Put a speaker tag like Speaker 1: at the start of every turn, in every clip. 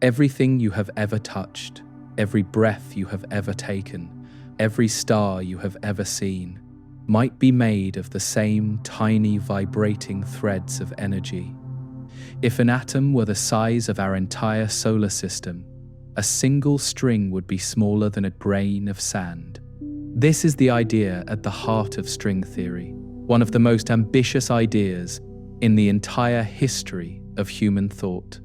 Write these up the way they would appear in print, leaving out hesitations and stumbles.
Speaker 1: Everything you have ever touched, every breath you have ever taken, every star you have ever seen, might be made of the same tiny vibrating threads of energy. If an atom were the size of our entire solar system, a single string would be smaller than a grain of sand. This is the idea at the heart of string theory, one of the most ambitious ideas in the entire history of human thought.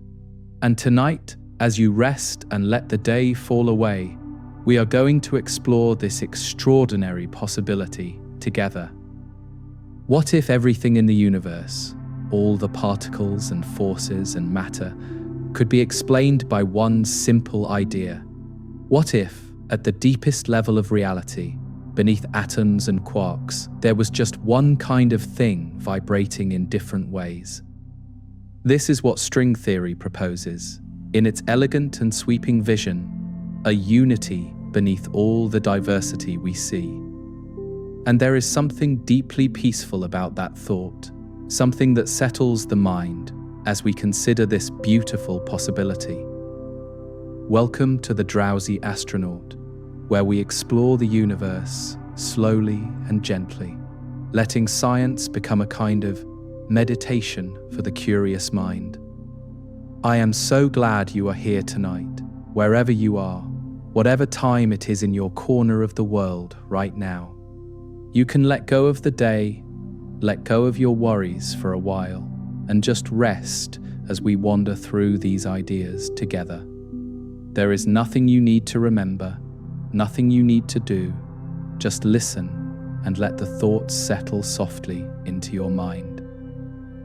Speaker 1: And tonight, as you rest and let the day fall away, we are going to explore this extraordinary possibility together. What if everything in the universe, all the particles and forces and matter, could be explained by one simple idea? What if, at the deepest level of reality, beneath atoms and quarks, there was just one kind of thing vibrating in different ways? This is what string theory proposes. In its elegant and sweeping vision, a unity beneath all the diversity we see. And there is something deeply peaceful about that thought, something that settles the mind as we consider this beautiful possibility. Welcome to the Drowsy Astronaut, where we explore the universe slowly and gently, letting science become a kind of meditation for the curious mind. I am so glad you are here tonight, wherever you are, whatever time it is in your corner of the world right now. You can let go of the day, let go of your worries for a while, and just rest as we wander through these ideas together. There is nothing you need to remember, nothing you need to do. Just listen and let the thoughts settle softly into your mind.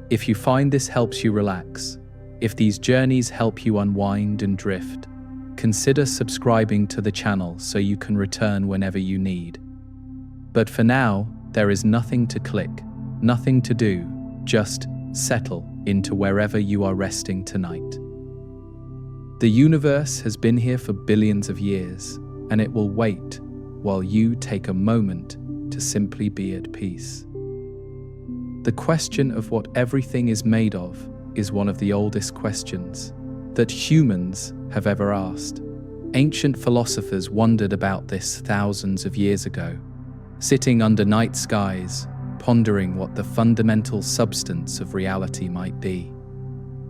Speaker 1: If you find this helps you relax, if these journeys help you unwind and drift, consider subscribing to the channel so you can return whenever you need. But for now, there is nothing to click, nothing to do, just settle into wherever you are resting tonight. The universe has been here for billions of years, and it will wait while you take a moment to simply be at peace. The question of what everything is made of is one of the oldest questions that humans have ever asked. Ancient philosophers wondered about this thousands of years ago, sitting under night skies, pondering what the fundamental substance of reality might be.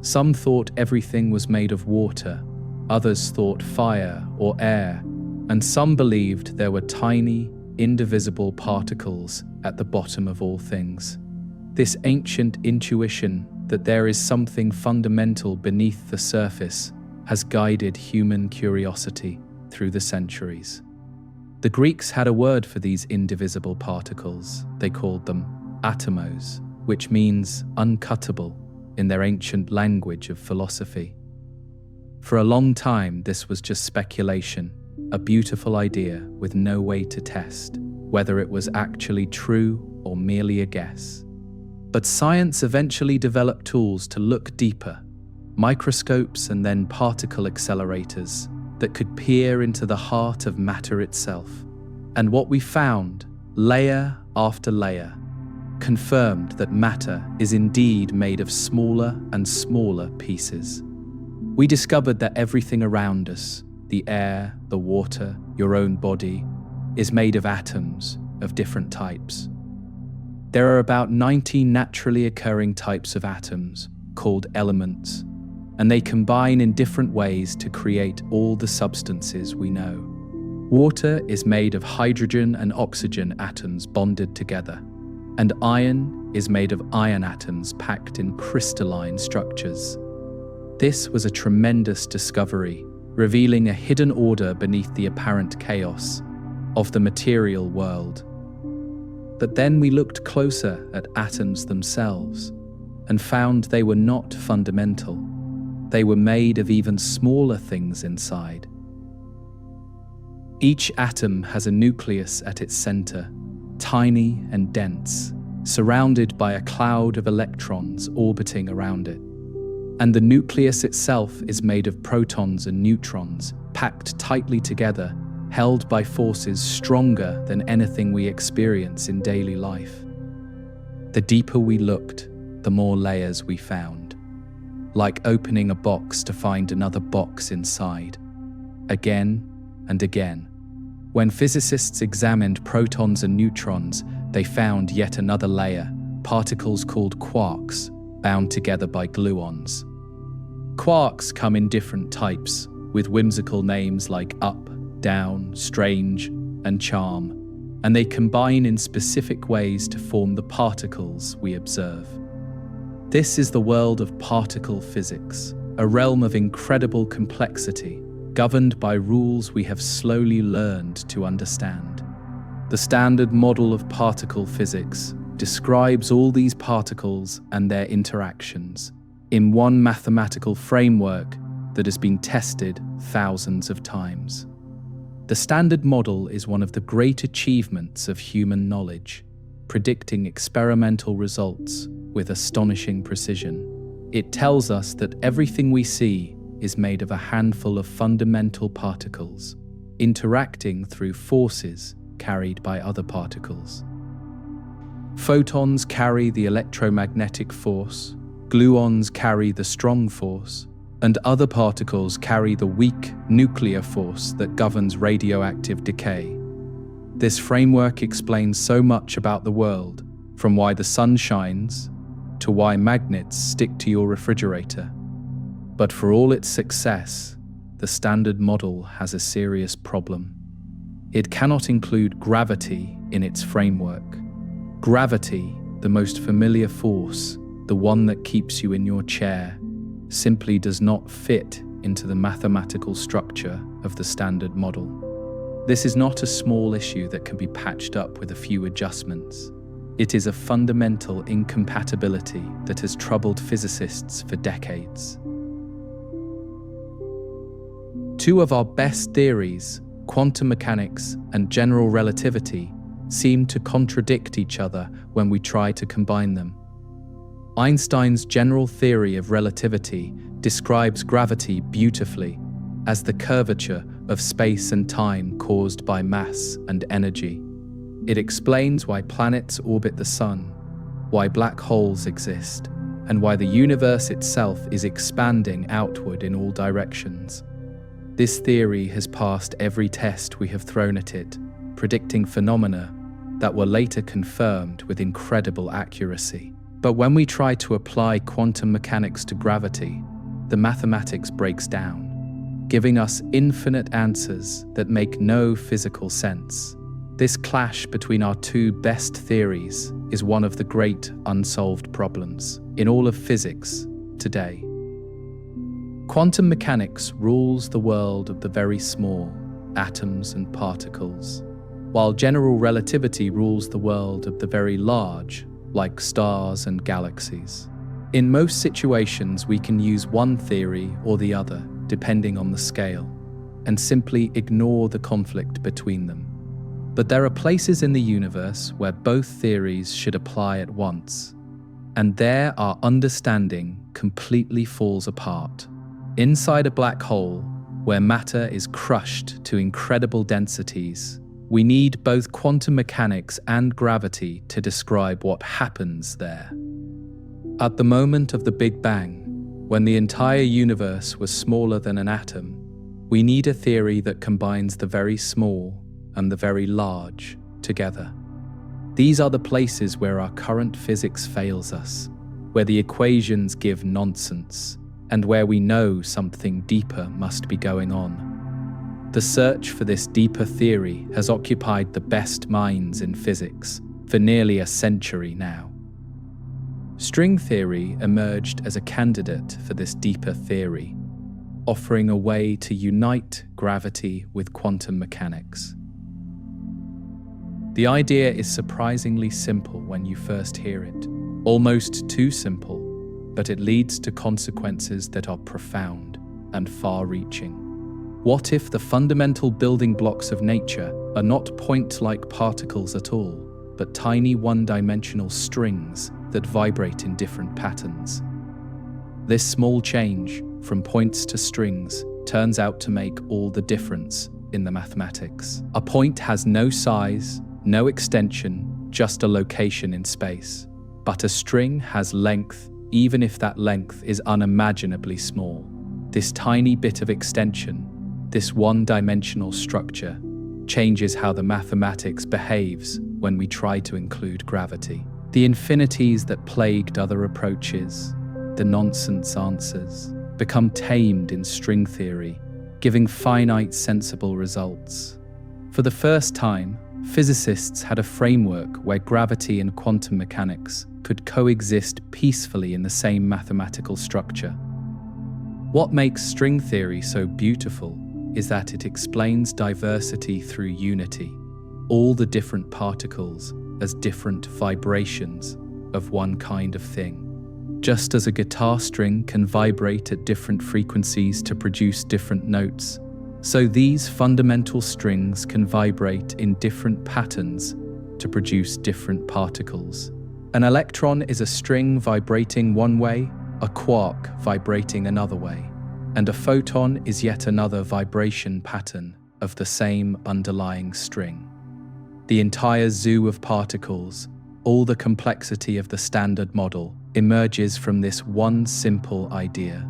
Speaker 1: Some thought everything was made of water, others thought fire or air, and some believed there were tiny, indivisible particles at the bottom of all things. This ancient intuition that there is something fundamental beneath the surface has guided human curiosity through the centuries. The Greeks had a word for these indivisible particles. They called them atomos, which means uncuttable in their ancient language of philosophy. For a long time, this was just speculation, a beautiful idea with no way to test whether it was actually true or merely a guess. But science eventually developed tools to look deeper, microscopes and then particle accelerators that could peer into the heart of matter itself. And what we found, layer after layer, confirmed that matter is indeed made of smaller and smaller pieces. We discovered that everything around us, the air, the water, your own body, is made of atoms of different types. There are about 90 naturally occurring types of atoms, called elements, and they combine in different ways to create all the substances we know. Water is made of hydrogen and oxygen atoms bonded together, and iron is made of iron atoms packed in crystalline structures. This was a tremendous discovery, revealing a hidden order beneath the apparent chaos of the material world. But then we looked closer at atoms themselves and found they were not fundamental. They were made of even smaller things inside. Each atom has a nucleus at its center, tiny and dense, surrounded by a cloud of electrons orbiting around it. And the nucleus itself is made of protons and neutrons, packed tightly together, held by forces stronger than anything we experience in daily life. The deeper we looked, the more layers we found. like opening a box to find another box inside. Again and again. When physicists examined protons and neutrons, they found yet another layer, particles called quarks, bound together by gluons. Quarks come in different types, with whimsical names like up, down, strange, and charm, and they combine in specific ways to form the particles we observe. This is the world of particle physics, a realm of incredible complexity, governed by rules we have slowly learned to understand. The standard model of particle physics describes all these particles and their interactions in one mathematical framework that has been tested thousands of times. The standard model is one of the great achievements of human knowledge, predicting experimental results with astonishing precision. It tells us that everything we see is made of a handful of fundamental particles, interacting through forces carried by other particles. Photons carry the electromagnetic force, gluons carry the strong force, and other particles carry the weak nuclear force that governs radioactive decay. This framework explains so much about the world, from why the sun shines to why magnets stick to your refrigerator. But for all its success, the standard model has a serious problem. It cannot include gravity in its framework. Gravity, the most familiar force, the one that keeps you in your chair, simply does not fit into the mathematical structure of the standard model. This is not a small issue that can be patched up with a few adjustments. It is a fundamental incompatibility that has troubled physicists for decades. Two of our best theories, quantum mechanics and general relativity, seem to contradict each other when we try to combine them. Einstein's general theory of relativity describes gravity beautifully as the curvature of space and time caused by mass and energy. It explains why planets orbit the sun, why black holes exist, and why the universe itself is expanding outward in all directions. This theory has passed every test we have thrown at it, predicting phenomena that were later confirmed with incredible accuracy. But when we try to apply quantum mechanics to gravity, the mathematics breaks down, giving us infinite answers that make no physical sense. This clash between our two best theories is one of the great unsolved problems in all of physics today. Quantum mechanics rules the world of the very small, atoms and particles, while general relativity rules the world of the very large, like stars and galaxies. In most situations, we can use one theory or the other, depending on the scale, and simply ignore the conflict between them. But there are places in the universe where both theories should apply at once, and there our understanding completely falls apart. Inside a black hole, where matter is crushed to incredible densities, we need both quantum mechanics and gravity to describe what happens there. At the moment of the Big Bang, when the entire universe was smaller than an atom, we need a theory that combines the very small and the very large together. These are the places where our current physics fails us, where the equations give nonsense, and where we know something deeper must be going on. The search for this deeper theory has occupied the best minds in physics for nearly a century now. String theory emerged as a candidate for this deeper theory, offering a way to unite gravity with quantum mechanics. The idea is surprisingly simple when you first hear it, almost too simple, but it leads to consequences that are profound and far-reaching. What if the fundamental building blocks of nature are not point-like particles at all, but tiny one-dimensional strings that vibrate in different patterns? This small change, from points to strings, turns out to make all the difference in the mathematics. A point has no size, no extension, just a location in space. But a string has length, even if that length is unimaginably small. This tiny bit of extension, this one-dimensional structure, changes how the mathematics behaves when we try to include gravity. The infinities that plagued other approaches, the nonsense answers, become tamed in string theory, giving finite sensible results. For the first time, physicists had a framework where gravity and quantum mechanics could coexist peacefully in the same mathematical structure. What makes string theory so beautiful is that it explains diversity through unity, all the different particles as different vibrations of one kind of thing. Just as a guitar string can vibrate at different frequencies to produce different notes, so these fundamental strings can vibrate in different patterns to produce different particles. An electron is a string vibrating one way, a quark vibrating another way, and a photon is yet another vibration pattern of the same underlying string. The entire zoo of particles, all the complexity of the standard model, emerges from this one simple idea.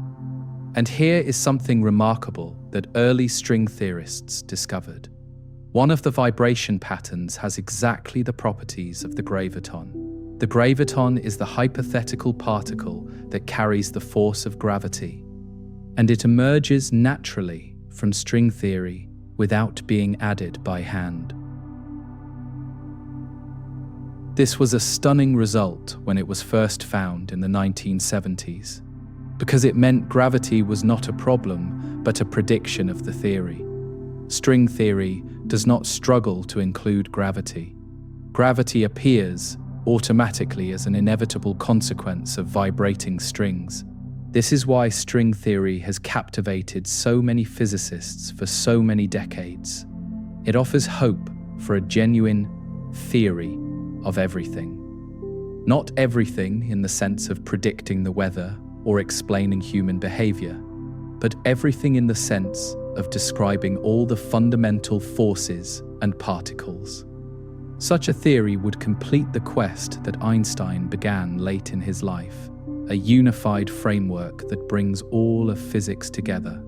Speaker 1: And here is something remarkable that early string theorists discovered. One of the vibration patterns has exactly the properties of the graviton. The graviton is the hypothetical particle that carries the force of gravity, and it emerges naturally from string theory without being added by hand. This was a stunning result when it was first found in the 1970s, because it meant gravity was not a problem, but a prediction of the theory. String theory does not struggle to include gravity. Gravity appears automatically as an inevitable consequence of vibrating strings. This is why string theory has captivated so many physicists for so many decades. It offers hope for a genuine theory of everything. Not everything in the sense of predicting the weather or explaining human behavior, but everything in the sense of describing all the fundamental forces and particles. Such a theory would complete the quest that Einstein began late in his life, a unified framework that brings all of physics together.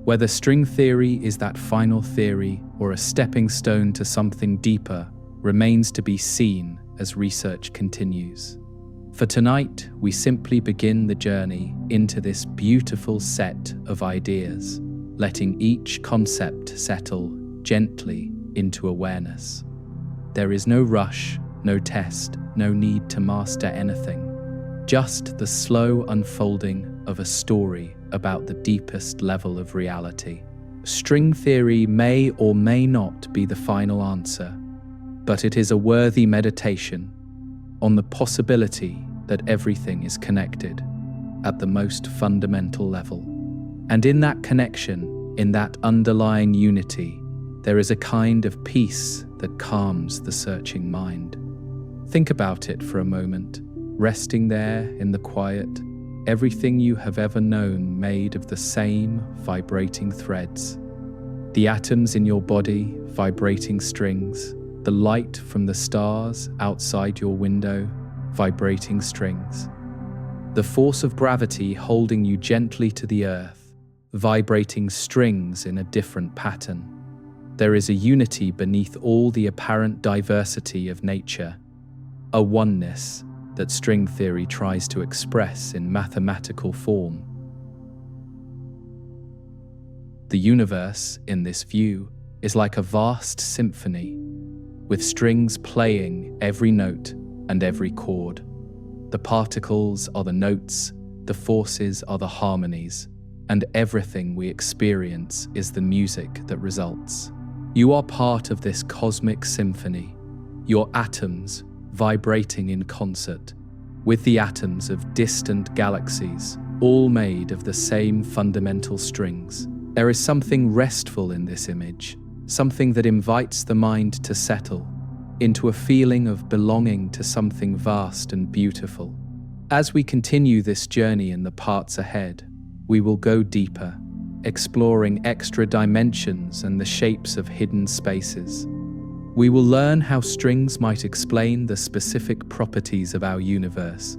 Speaker 1: Whether string theory is that final theory or a stepping stone to something deeper remains to be seen as research continues. For tonight, we simply begin the journey into this beautiful set of ideas, letting each concept settle gently into awareness. There is no rush, no test, no need to master anything, just the slow unfolding of a story about the deepest level of reality. String theory may or may not be the final answer, but it is a worthy meditation on the possibility that everything is connected at the most fundamental level. And in that connection, in that underlying unity, there is a kind of peace that calms the searching mind. Think about it for a moment, resting there in the quiet, everything you have ever known made of the same vibrating threads. The atoms in your body, vibrating strings, the light from the stars outside your window, vibrating strings. The force of gravity holding you gently to the earth, vibrating strings in a different pattern. There is a unity beneath all the apparent diversity of nature, a oneness that string theory tries to express in mathematical form. The universe, in this view, is like a vast symphony, with strings playing every note and every chord. The particles are the notes, the forces are the harmonies, and everything we experience is the music that results. You are part of this cosmic symphony, your atoms vibrating in concert, with the atoms of distant galaxies, all made of the same fundamental strings. There is something restful in this image, something that invites the mind to settle into a feeling of belonging to something vast and beautiful. As we continue this journey in the parts ahead, we will go deeper, exploring extra dimensions and the shapes of hidden spaces. We will learn how strings might explain the specific properties of our universe,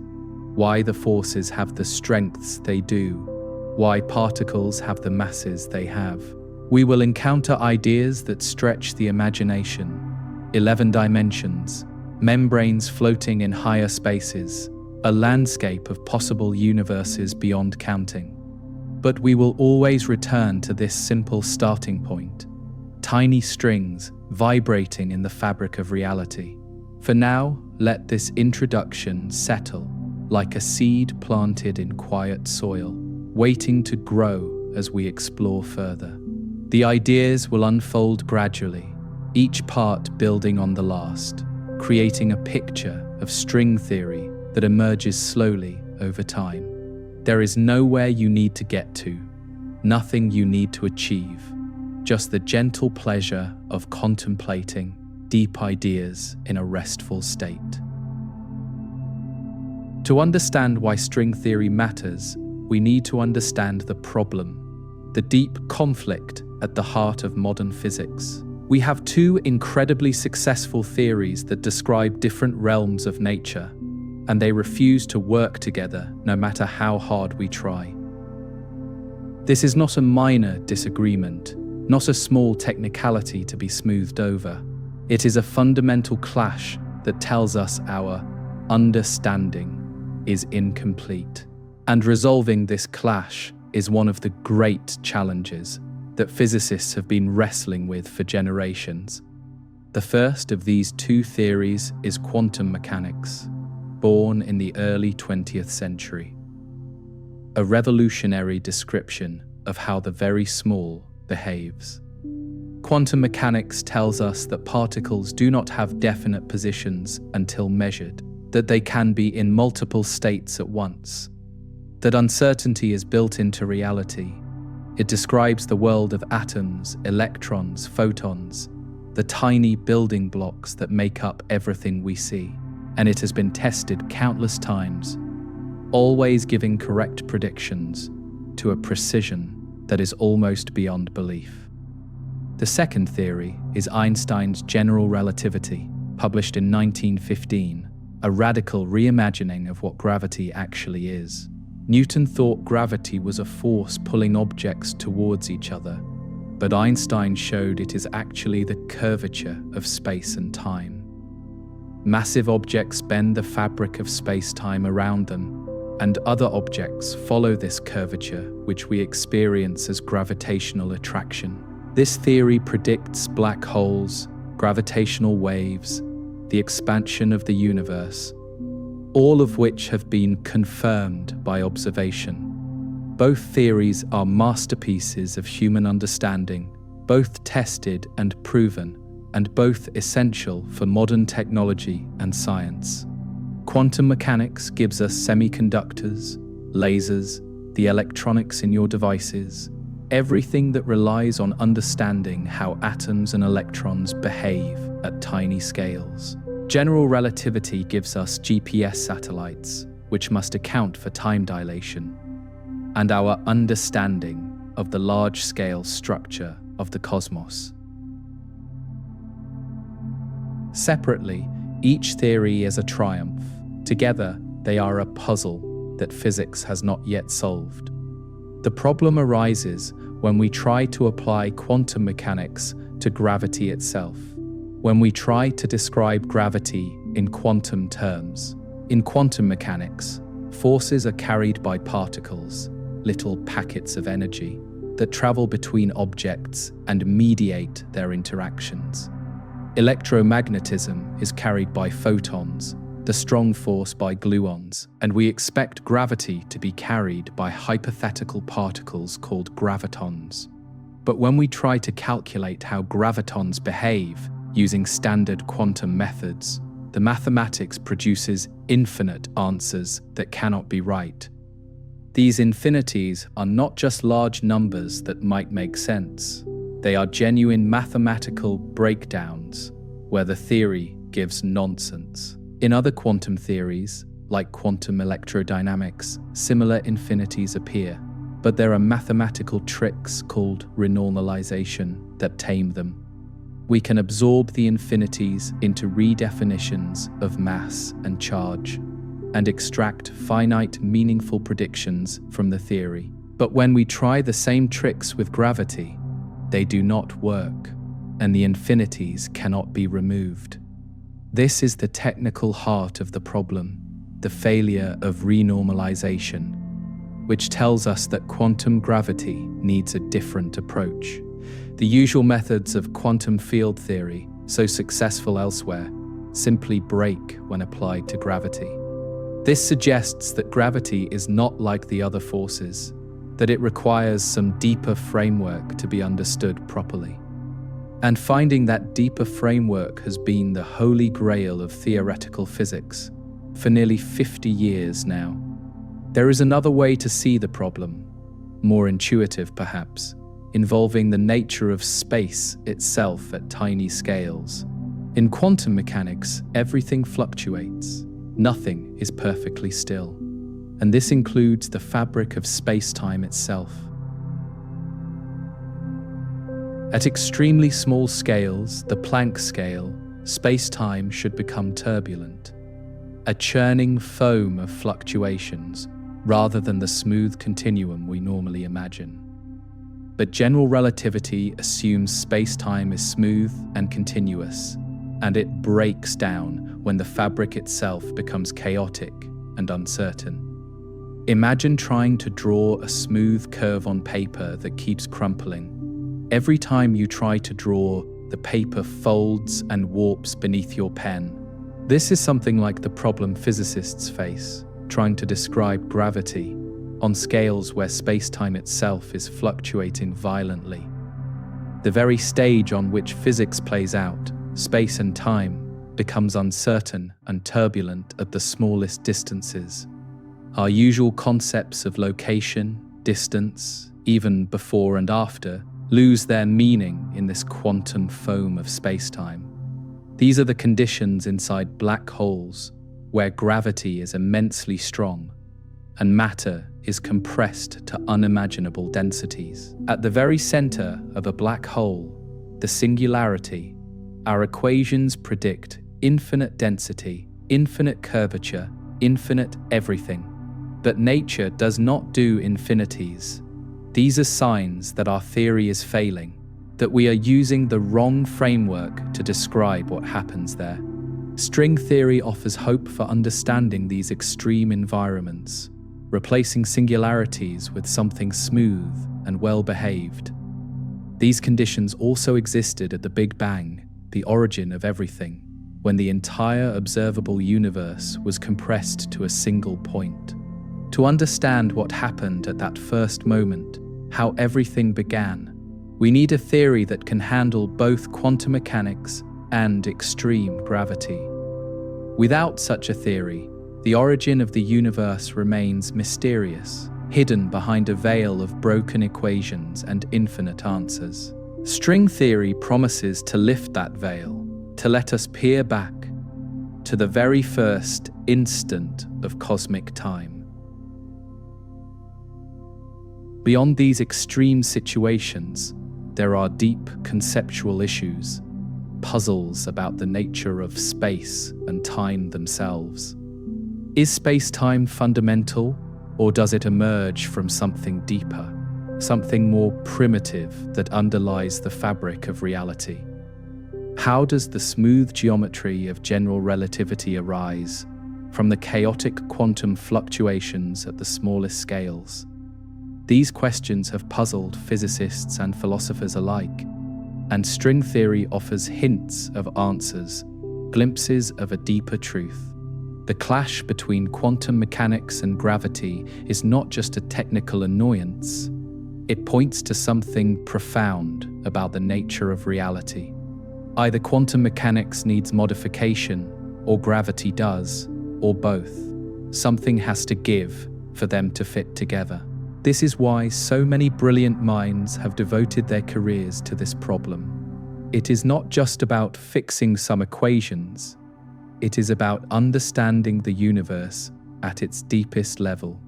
Speaker 1: why the forces have the strengths they do, why particles have the masses they have. We will encounter ideas that stretch the imagination, 11 dimensions, membranes floating in higher spaces, a landscape of possible universes beyond counting. But we will always return to this simple starting point, tiny strings vibrating in the fabric of reality. For now, let this introduction settle like a seed planted in quiet soil, waiting to grow as we explore further. The ideas will unfold gradually, each part building on the last, creating a picture of string theory that emerges slowly over time. There is nowhere you need to get to, nothing you need to achieve, just the gentle pleasure of contemplating deep ideas in a restful state. To understand why string theory matters, we need to understand the problem, the deep conflict at the heart of modern physics. We have two incredibly successful theories that describe different realms of nature, and they refuse to work together no matter how hard we try. This is not a minor disagreement, not a small technicality to be smoothed over. It is a fundamental clash that tells us our understanding is incomplete. And resolving this clash is one of the great challenges that physicists have been wrestling with for generations. The first of these two theories is quantum mechanics, born in the early 20th century. A revolutionary description of how the very small behaves. Quantum mechanics tells us that particles do not have definite positions until measured, that they can be in multiple states at once, that uncertainty is built into reality. It describes the world of atoms, electrons, photons, the tiny building blocks that make up everything we see. And it has been tested countless times, always giving correct predictions to a precision that is almost beyond belief. The second theory is Einstein's general relativity, published in 1915, a radical reimagining of what gravity actually is. Newton thought gravity was a force pulling objects towards each other, but Einstein showed it is actually the curvature of space and time. Massive objects bend the fabric of space-time around them, and other objects follow this curvature, which we experience as gravitational attraction. This theory predicts black holes, gravitational waves, the expansion of the universe, all of which have been confirmed by observation. Both theories are masterpieces of human understanding, both tested and proven, and both essential for modern technology and science. Quantum mechanics gives us semiconductors, lasers, the electronics in your devices, everything that relies on understanding how atoms and electrons behave at tiny scales. General relativity gives us GPS satellites, which must account for time dilation, and our understanding of the large-scale structure of the cosmos. Separately, each theory is a triumph. Together, they are a puzzle that physics has not yet solved. The problem arises when we try to apply quantum mechanics to gravity itself, when we try to describe gravity in quantum terms. In quantum mechanics, forces are carried by particles, little packets of energy, that travel between objects and mediate their interactions. Electromagnetism is carried by photons, the strong force by gluons, and we expect gravity to be carried by hypothetical particles called gravitons. But when we try to calculate how gravitons behave using standard quantum methods, the mathematics produces infinite answers that cannot be right. These infinities are not just large numbers that might make sense. They are genuine mathematical breakdowns where the theory gives nonsense. In other quantum theories, like quantum electrodynamics, similar infinities appear, but there are mathematical tricks called renormalization that tame them. We can absorb the infinities into redefinitions of mass and charge. and extract finite, meaningful predictions from the theory. But when we try the same tricks with gravity, they do not work, and the infinities cannot be removed. This is the technical heart of the problem, the failure of renormalization, which tells us that quantum gravity needs a different approach. The usual methods of quantum field theory, so successful elsewhere, simply break when applied to gravity. This suggests that gravity is not like the other forces, that it requires some deeper framework to be understood properly. And finding that deeper framework has been the holy grail of theoretical physics for nearly 50 years now. There is another way to see the problem, more intuitive perhaps, involving the nature of space itself at tiny scales. In quantum mechanics, everything fluctuates. Nothing is perfectly still. And this includes the fabric of space-time itself. At extremely small scales, the Planck scale, space-time should become turbulent, a churning foam of fluctuations, rather than the smooth continuum we normally imagine. But general relativity assumes space-time is smooth and continuous, and it breaks down when the fabric itself becomes chaotic and uncertain. Imagine trying to draw a smooth curve on paper that keeps crumpling. Every time you try to draw, the paper folds and warps beneath your pen. This is something like the problem physicists face, trying to describe gravity on scales where space-time itself is fluctuating violently. The very stage on which physics plays out, space and time, becomes uncertain and turbulent at the smallest distances. Our usual concepts of location, distance, even before and after, lose their meaning in this quantum foam of space-time. These are the conditions inside black holes, where gravity is immensely strong and matter is compressed to unimaginable densities. At the very center of a black hole, the singularity, our equations predict infinite density, infinite curvature, infinite everything. But nature does not do infinities. These are signs that our theory is failing, that we are using the wrong framework to describe what happens there. String theory offers hope for understanding these extreme environments, replacing singularities with something smooth and well-behaved. These conditions also existed at the Big Bang, the origin of everything, when the entire observable universe was compressed to a single point. To understand what happened at that first moment, how everything began, we need a theory that can handle both quantum mechanics and extreme gravity. Without such a theory, the origin of the universe remains mysterious, hidden behind a veil of broken equations and infinite answers. String theory promises to lift that veil, to let us peer back to the very first instant of cosmic time. Beyond these extreme situations, there are deep conceptual issues, puzzles about the nature of space and time themselves. Is space-time fundamental, or does it emerge from something deeper, something more primitive that underlies the fabric of reality? How does the smooth geometry of general relativity arise from the chaotic quantum fluctuations at the smallest scales? These questions have puzzled physicists and philosophers alike, and string theory offers hints of answers, glimpses of a deeper truth. The clash between quantum mechanics and gravity is not just a technical annoyance. It points to something profound about the nature of reality. Either quantum mechanics needs modification, or gravity does, or both. Something has to give for them to fit together. This is why so many brilliant minds have devoted their careers to this problem. It is not just about fixing some equations. It is about understanding the universe at its deepest level.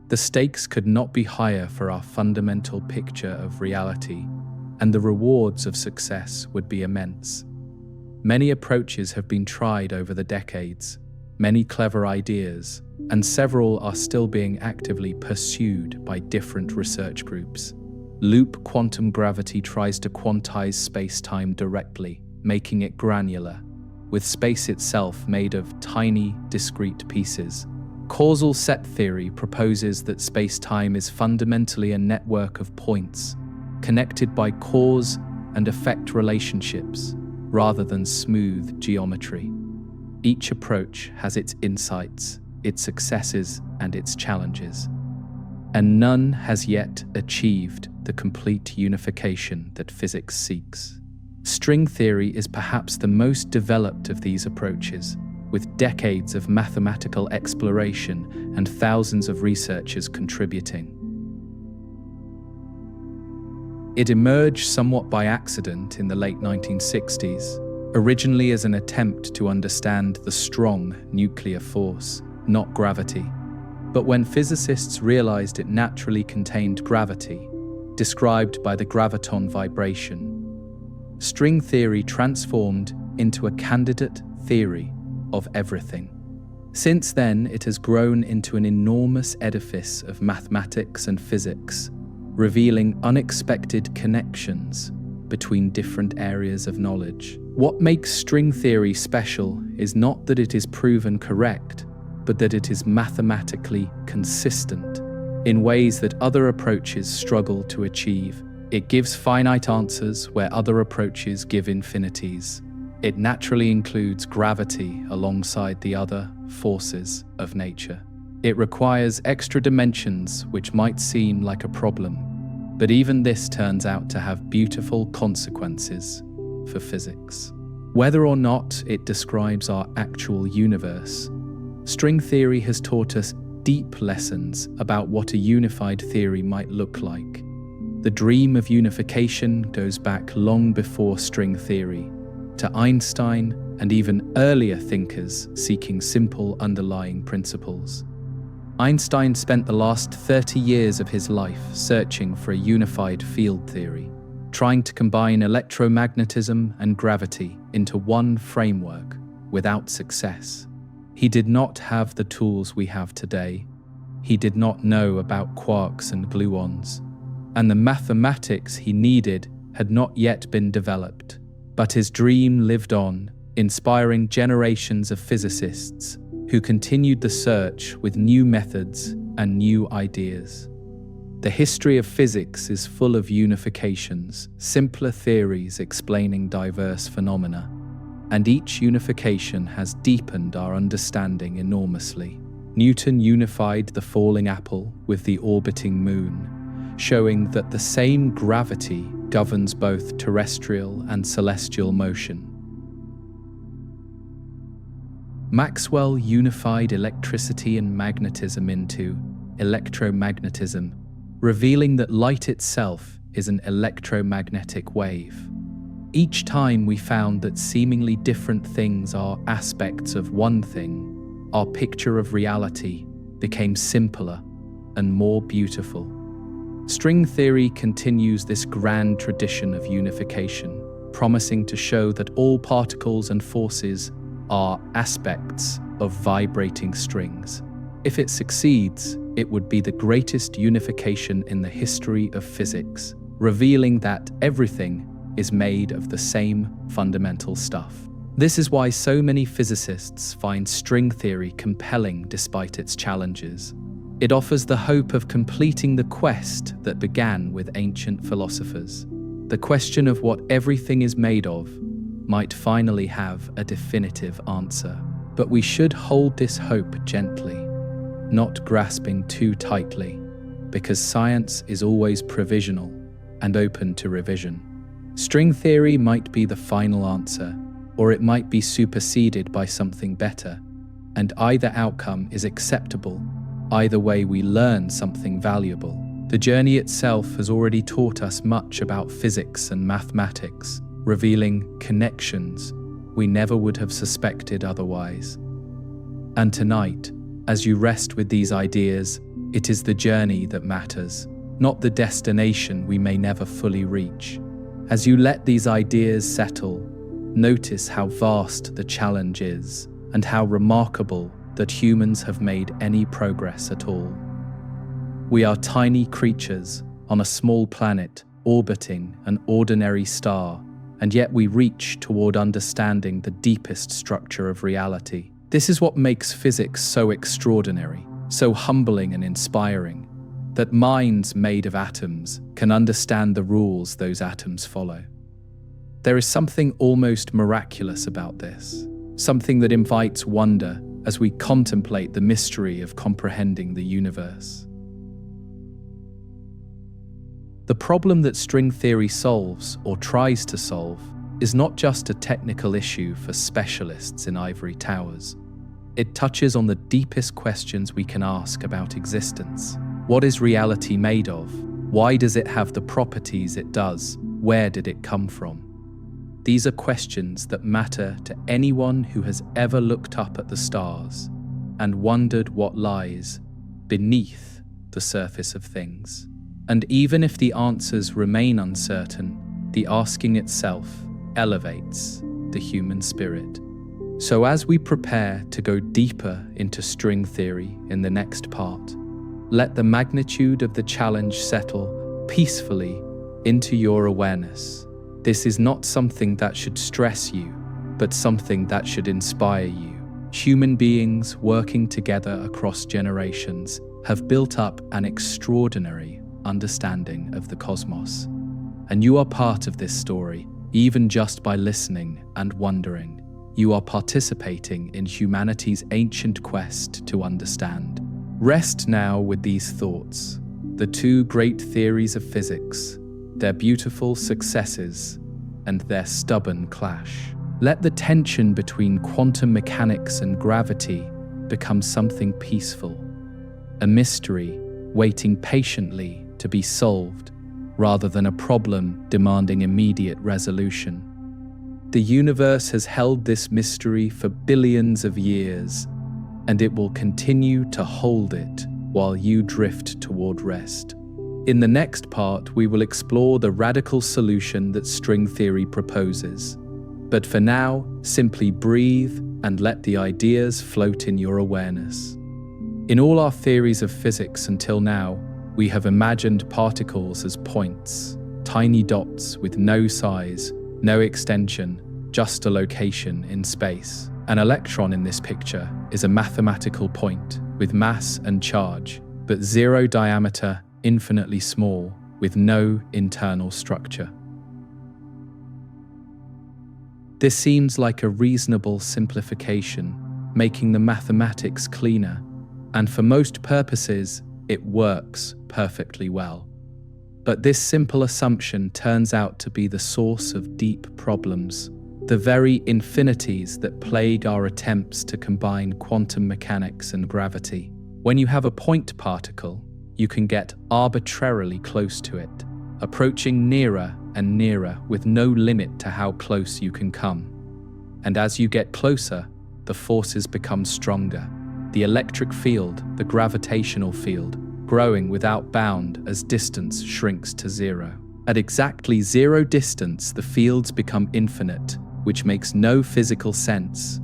Speaker 1: The stakes could not be higher for our fundamental picture of reality, and the rewards of success would be immense. Many approaches have been tried over the decades, many clever ideas, and several are still being actively pursued by different research groups. Loop quantum gravity tries to quantize space-time directly, making it granular, with space itself made of tiny, discrete pieces. Causal set theory proposes that space-time is fundamentally a network of points, connected by cause and effect relationships, rather than smooth geometry. Each approach has its insights, its successes, and its challenges, and none has yet achieved the complete unification that physics seeks. String theory is perhaps the most developed of these approaches, with decades of mathematical exploration and thousands of researchers contributing. It emerged somewhat by accident in the late 1960s, originally as an attempt to understand the strong nuclear force, not gravity. But when physicists realized it naturally contained gravity, described by the graviton vibration, string theory transformed into a candidate theory of everything. Since then, it has grown into an enormous edifice of mathematics and physics, revealing unexpected connections between different areas of knowledge. What makes string theory special is not that it is proven correct, but that it is mathematically consistent in ways that other approaches struggle to achieve. It gives finite answers where other approaches give infinities. It naturally includes gravity alongside the other forces of nature. It requires extra dimensions which might seem like a problem, but even this turns out to have beautiful consequences for physics. Whether or not it describes our actual universe, string theory has taught us deep lessons about what a unified theory might look like. The dream of unification goes back long before string theory, to Einstein and even earlier thinkers seeking simple underlying principles. Einstein spent the last 30 years of his life searching for a unified field theory, trying to combine electromagnetism and gravity into one framework without success. He did not have the tools we have today. He did not know about quarks and gluons, and the mathematics he needed had not yet been developed. But his dream lived on, inspiring generations of physicists who continued the search with new methods and new ideas. The history of physics is full of unifications, simpler theories explaining diverse phenomena, and each unification has deepened our understanding enormously. Newton unified the falling apple with the orbiting moon, showing that the same gravity governs both terrestrial and celestial motion. Maxwell unified electricity and magnetism into electromagnetism, revealing that light itself is an electromagnetic wave. Each time we found that seemingly different things are aspects of one thing, our picture of reality became simpler and more beautiful. String theory continues this grand tradition of unification, promising to show that all particles and forces are aspects of vibrating strings. If it succeeds, it would be the greatest unification in the history of physics, revealing that everything is made of the same fundamental stuff. This is why so many physicists find string theory compelling despite its challenges. It offers the hope of completing the quest that began with ancient philosophers. The question of what everything is made of might finally have a definitive answer. But we should hold this hope gently, not grasping too tightly, because science is always provisional and open to revision. String theory might be the final answer, or it might be superseded by something better, and either outcome is acceptable. Either way, we learn something valuable. The journey itself has already taught us much about physics and mathematics, revealing connections we never would have suspected otherwise. And tonight, as you rest with these ideas, it is the journey that matters, not the destination we may never fully reach. As you let these ideas settle, notice how vast the challenge is, and how remarkable that humans have made any progress at all. We are tiny creatures on a small planet orbiting an ordinary star, and yet we reach toward understanding the deepest structure of reality. This is what makes physics so extraordinary, so humbling and inspiring, that minds made of atoms can understand the rules those atoms follow. There is something almost miraculous about this, something that invites wonder as we contemplate the mystery of comprehending the universe. The problem that string theory solves, or tries to solve, is not just a technical issue for specialists in ivory towers. It touches on the deepest questions we can ask about existence. What is reality made of? Why does it have the properties it does? Where did it come from? These are questions that matter to anyone who has ever looked up at the stars and wondered what lies beneath the surface of things. And even if the answers remain uncertain, the asking itself elevates the human spirit. So as we prepare to go deeper into string theory in the next part, let the magnitude of the challenge settle peacefully into your awareness. This is not something that should stress you, but something that should inspire you. Human beings working together across generations have built up an extraordinary understanding of the cosmos. And you are part of this story, even just by listening and wondering. You are participating in humanity's ancient quest to understand. Rest now with these thoughts, the two great theories of physics, their beautiful successes and their stubborn clash. Let the tension between quantum mechanics and gravity become something peaceful, a mystery waiting patiently to be solved rather than a problem demanding immediate resolution. The universe has held this mystery for billions of years, and it will continue to hold it while you drift toward rest. In the next part, we will explore the radical solution that string theory proposes. But for now, simply breathe and let the ideas float in your awareness. In all our theories of physics until now, we have imagined particles as points, tiny dots with no size, no extension, just a location in space. An electron in this picture is a mathematical point with mass and charge, but zero diameter, infinitely small, with no internal structure. This seems like a reasonable simplification, making the mathematics cleaner, and for most purposes, it works perfectly well. But this simple assumption turns out to be the source of deep problems, the very infinities that plague our attempts to combine quantum mechanics and gravity. When you have a point particle, you can get arbitrarily close to it, approaching nearer and nearer with no limit to how close you can come. And as you get closer, the forces become stronger. The electric field, the gravitational field, growing without bound as distance shrinks to zero. At exactly zero distance, the fields become infinite, which makes no physical sense.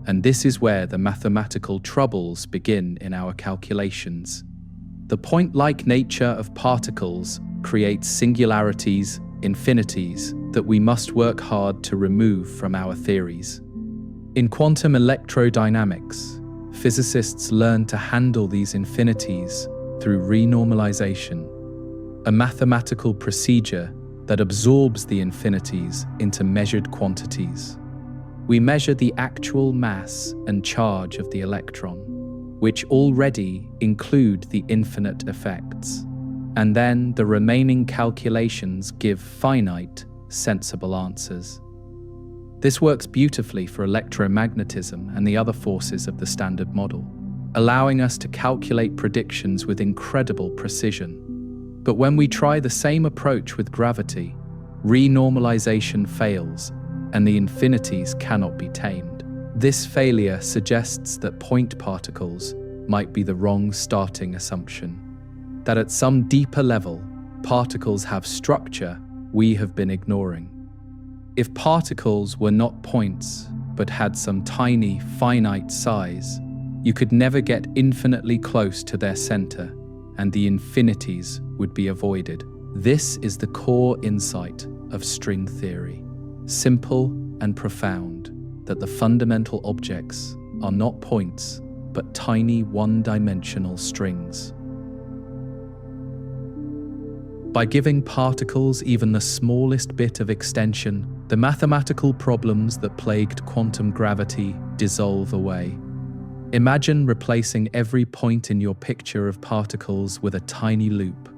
Speaker 1: And this is where the mathematical troubles begin in our calculations. The point-like nature of particles creates singularities, infinities, that we must work hard to remove from our theories. In quantum electrodynamics, physicists learn to handle these infinities through renormalization, a mathematical procedure that absorbs the infinities into measured quantities. We measure the actual mass and charge of the electron, which already include the infinite effects, and then the remaining calculations give finite, sensible answers. This works beautifully for electromagnetism and the other forces of the Standard Model, allowing us to calculate predictions with incredible precision. But when we try the same approach with gravity, renormalization fails and the infinities cannot be tamed. This failure suggests that point particles might be the wrong starting assumption, that at some deeper level, particles have structure we have been ignoring. If particles were not points, but had some tiny, finite size, you could never get infinitely close to their center, and the infinities would be avoided. This is the core insight of string theory. Simple and profound, that the fundamental objects are not points, but tiny one-dimensional strings. By giving particles even the smallest bit of extension, the mathematical problems that plagued quantum gravity dissolve away. Imagine replacing every point in your picture of particles with a tiny loop,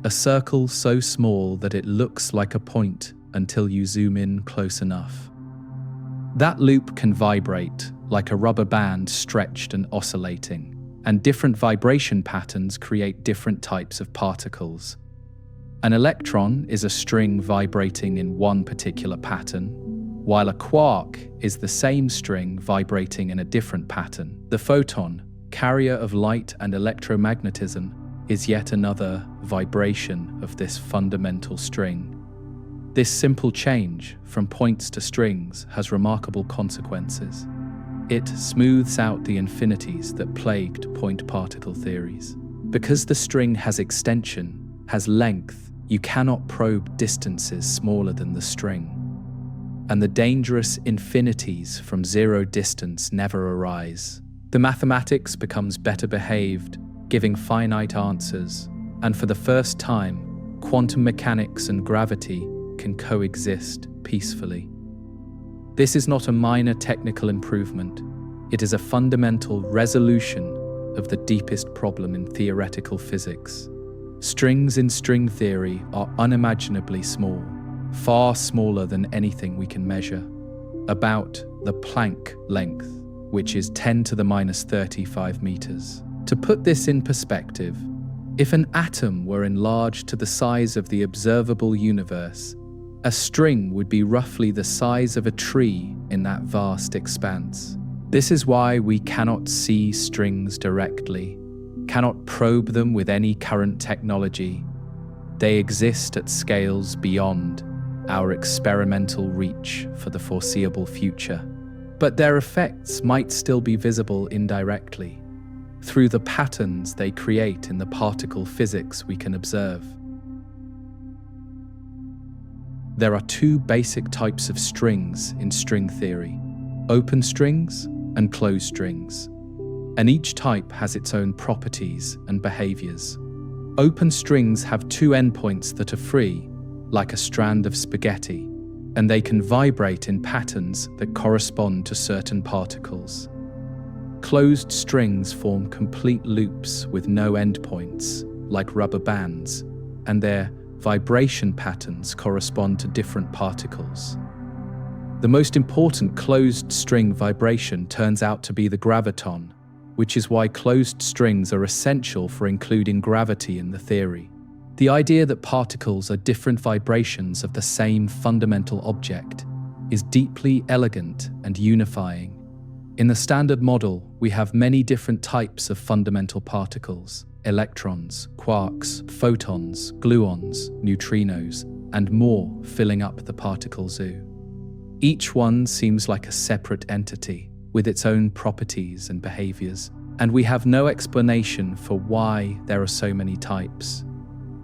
Speaker 1: a circle so small that it looks like a point until you zoom in close enough. That loop can vibrate like a rubber band stretched and oscillating, and different vibration patterns create different types of particles. An electron is a string vibrating in one particular pattern, while a quark is the same string vibrating in a different pattern. The photon, carrier of light and electromagnetism, is yet another vibration of this fundamental string. This simple change from points to strings has remarkable consequences. It smooths out the infinities that plagued point-particle theories. Because the string has extension, has length, you cannot probe distances smaller than the string. And the dangerous infinities from zero distance never arise. The mathematics becomes better behaved, giving finite answers, and for the first time, quantum mechanics and gravity can coexist peacefully. This is not a minor technical improvement. It is a fundamental resolution of the deepest problem in theoretical physics. Strings in string theory are unimaginably small, far smaller than anything we can measure, about the Planck length, which is 10 to the minus 35 meters. To put this in perspective, if an atom were enlarged to the size of the observable universe, a string would be roughly the size of a tree in that vast expanse. This is why we cannot see strings directly, cannot probe them with any current technology. They exist at scales beyond our experimental reach for the foreseeable future. But their effects might still be visible indirectly, through the patterns they create in the particle physics we can observe. There are two basic types of strings in string theory: open strings and closed strings. And each type has its own properties and behaviors. Open strings have two endpoints that are free, like a strand of spaghetti, and they can vibrate in patterns that correspond to certain particles. Closed strings form complete loops with no endpoints, like rubber bands, and their vibration patterns correspond to different particles. The most important closed string vibration turns out to be the graviton, which is why closed strings are essential for including gravity in the theory. The idea that particles are different vibrations of the same fundamental object is deeply elegant and unifying. In the Standard Model, we have many different types of fundamental particles: electrons, quarks, photons, gluons, neutrinos, and more filling up the particle zoo. Each one seems like a separate entity, with its own properties and behaviors, and we have no explanation for why there are so many types.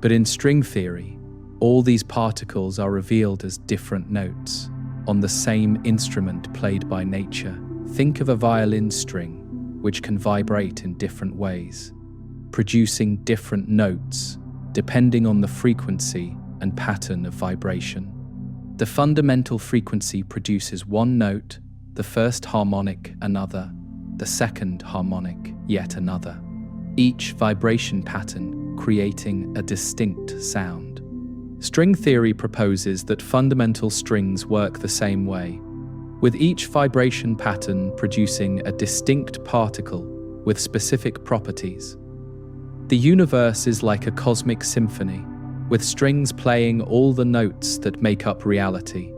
Speaker 1: But in string theory, all these particles are revealed as different notes on the same instrument played by nature. Think of a violin string, which can vibrate in different ways, producing different notes depending on the frequency and pattern of vibration. The fundamental frequency produces one note, the first harmonic another, the second harmonic yet another, each vibration pattern creating a distinct sound. String theory proposes that fundamental strings work the same way, with each vibration pattern producing a distinct particle with specific properties. The universe is like a cosmic symphony, with strings playing all the notes that make up reality.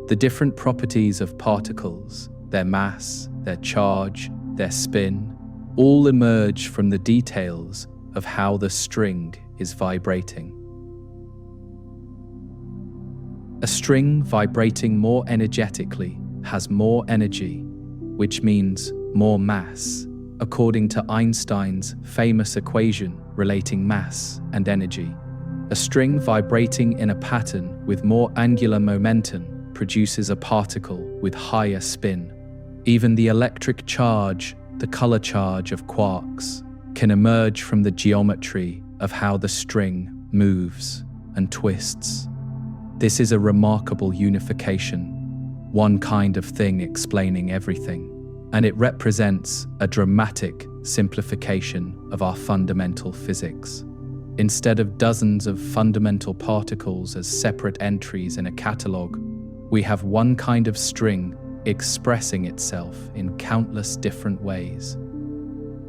Speaker 1: The different properties of particles, their mass, their charge, their spin, all emerge from the details of how the string is vibrating. A string vibrating more energetically has more energy, which means more mass, according to Einstein's famous equation relating mass and energy. A string vibrating in a pattern with more angular momentum produces a particle with higher spin. Even the electric charge, the color charge of quarks, can emerge from the geometry of how the string moves and twists. This is a remarkable unification, one kind of thing explaining everything, and it represents a dramatic simplification of our fundamental physics. Instead of dozens of fundamental particles as separate entries in a catalog, we have one kind of string expressing itself in countless different ways.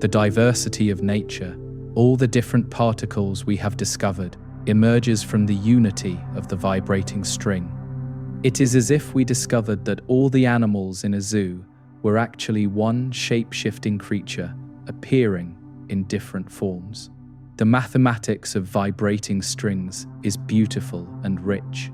Speaker 1: The diversity of nature, all the different particles we have discovered, emerges from the unity of the vibrating string. It is as if we discovered that all the animals in a zoo were actually one shape-shifting creature appearing in different forms. The mathematics of vibrating strings is beautiful and rich,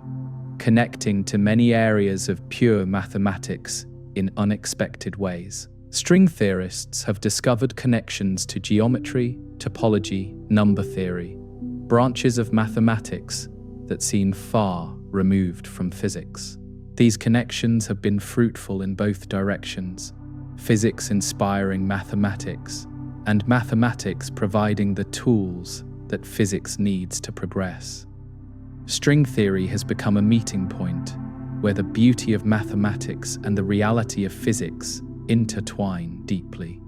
Speaker 1: connecting to many areas of pure mathematics in unexpected ways. String theorists have discovered connections to geometry, topology, number theory, branches of mathematics that seem far removed from physics. These connections have been fruitful in both directions, physics inspiring mathematics, and mathematics providing the tools that physics needs to progress. String theory has become a meeting point where the beauty of mathematics and the reality of physics intertwine deeply.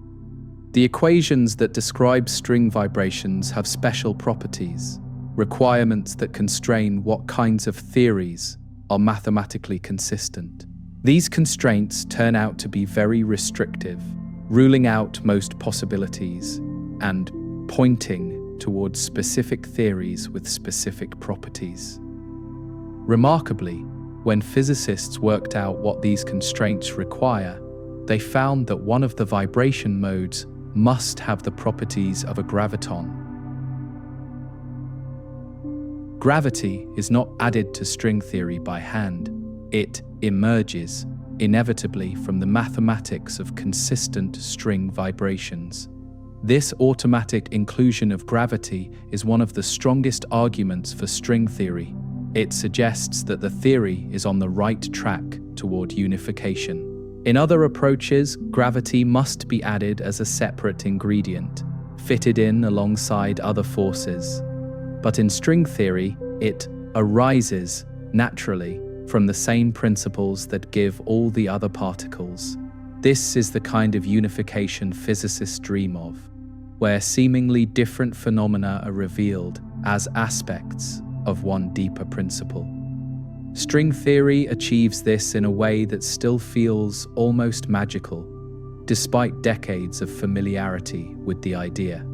Speaker 1: The equations that describe string vibrations have special properties, requirements that constrain what kinds of theories are mathematically consistent. These constraints turn out to be very restrictive, ruling out most possibilities and pointing towards specific theories with specific properties. Remarkably, when physicists worked out what these constraints require, they found that one of the vibration modes must have the properties of a graviton. Gravity is not added to string theory by hand. It emerges inevitably from the mathematics of consistent string vibrations. This automatic inclusion of gravity is one of the strongest arguments for string theory. It suggests that the theory is on the right track toward unification. In other approaches, gravity must be added as a separate ingredient, fitted in alongside other forces. But in string theory, it arises naturally from the same principles that give all the other particles. This is the kind of unification physicists dream of, where seemingly different phenomena are revealed as aspects of one deeper principle. String theory achieves this in a way that still feels almost magical, despite decades of familiarity with the idea.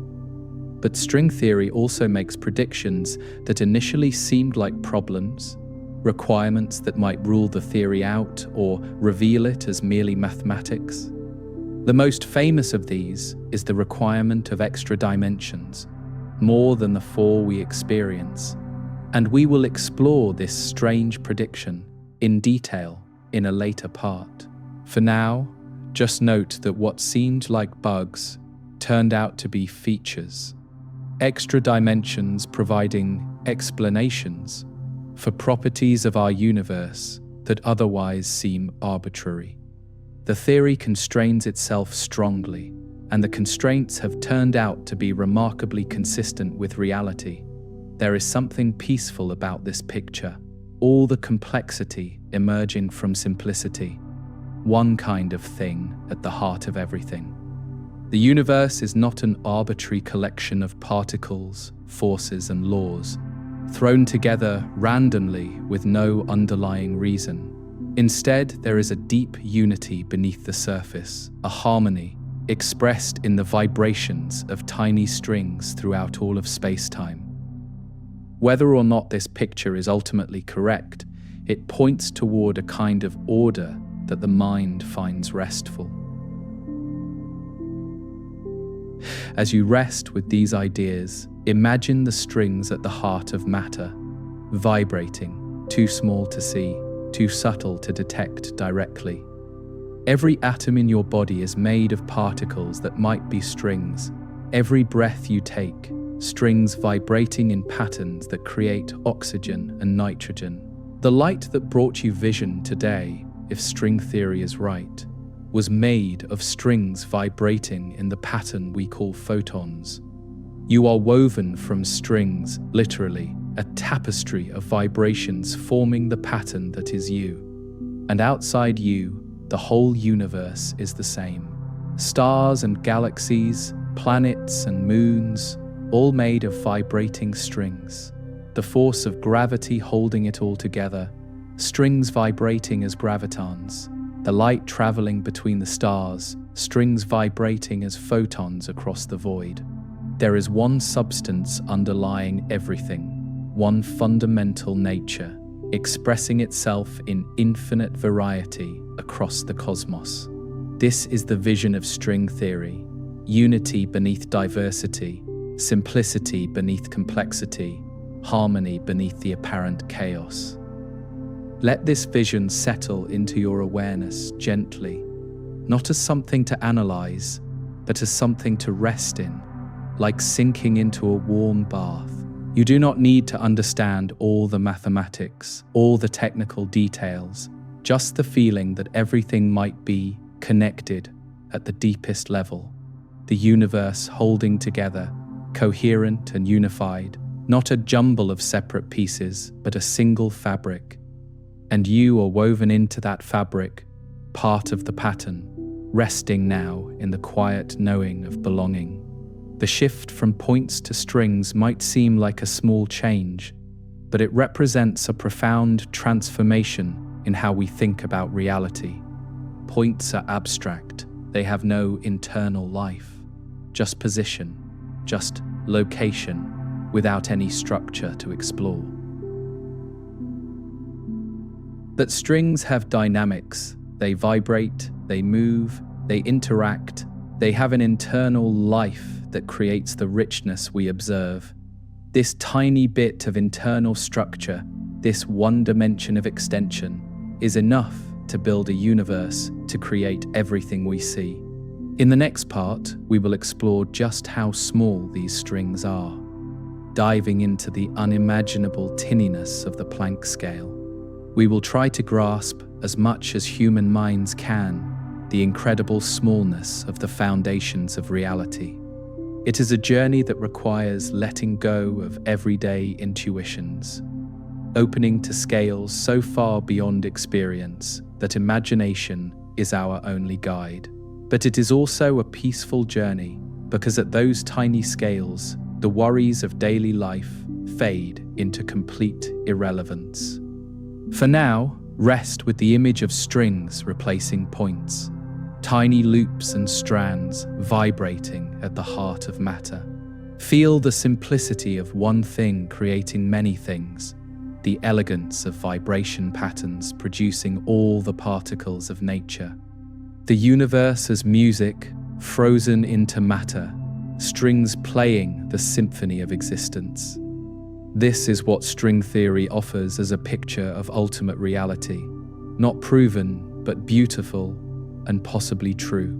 Speaker 1: But string theory also makes predictions that initially seemed like problems, requirements that might rule the theory out or reveal it as merely mathematics. The most famous of these is the requirement of extra dimensions, more than the four we experience, and we will explore this strange prediction in detail in a later part. For now, just note that what seemed like bugs turned out to be features, extra dimensions providing explanations for properties of our universe that otherwise seem arbitrary. The theory constrains itself strongly, and the constraints have turned out to be remarkably consistent with reality. There is something peaceful about this picture, all the complexity emerging from simplicity, one kind of thing at the heart of everything. The universe is not an arbitrary collection of particles, forces, and laws, thrown together randomly with no underlying reason. Instead, there is a deep unity beneath the surface, a harmony expressed in the vibrations of tiny strings throughout all of space-time. Whether or not this picture is ultimately correct, it points toward a kind of order that the mind finds restful. As you rest with these ideas, imagine the strings at the heart of matter, vibrating, too small to see, too subtle to detect directly. Every atom in your body is made of particles that might be strings. Every breath you take, strings vibrating in patterns that create oxygen and nitrogen. The light that brought you vision today, if string theory is right, was made of strings vibrating in the pattern we call photons. You are woven from strings, literally, a tapestry of vibrations forming the pattern that is you. And outside you, the whole universe is the same. Stars and galaxies, planets and moons, all made of vibrating strings. The force of gravity holding it all together, strings vibrating as gravitons, the light traveling between the stars, strings vibrating as photons across the void. There is one substance underlying everything, one fundamental nature, expressing itself in infinite variety across the cosmos. This is the vision of string theory: unity beneath diversity, simplicity beneath complexity, harmony beneath the apparent chaos. Let this vision settle into your awareness gently, not as something to analyze, but as something to rest in, like sinking into a warm bath. You do not need to understand all the mathematics, all the technical details, just the feeling that everything might be connected at the deepest level. The universe holding together, coherent and unified, not a jumble of separate pieces, but a single fabric. And you are woven into that fabric, part of the pattern, resting now in the quiet knowing of belonging. The shift from points to strings might seem like a small change, but it represents a profound transformation in how we think about reality. Points are abstract. They have no internal life, just position, just location, without any structure to explore. But strings have dynamics. They vibrate, they move, they interact. They have an internal life that creates the richness we observe. This tiny bit of internal structure, this one dimension of extension, is enough to build a universe to create everything we see. In the next part, we will explore just how small these strings are, diving into the unimaginable tinniness of the Planck scale. We will try to grasp, as much as human minds can, the incredible smallness of the foundations of reality. It is a journey that requires letting go of everyday intuitions, opening to scales so far beyond experience that imagination is our only guide. But it is also a peaceful journey, because at those tiny scales, the worries of daily life fade into complete irrelevance. For now, rest with the image of strings replacing points, tiny loops and strands vibrating at the heart of matter. Feel the simplicity of one thing creating many things, the elegance of vibration patterns producing all the particles of nature. The universe as music, frozen into matter, strings playing the symphony of existence. This is what string theory offers as a picture of ultimate reality, not proven, but beautiful and possibly true.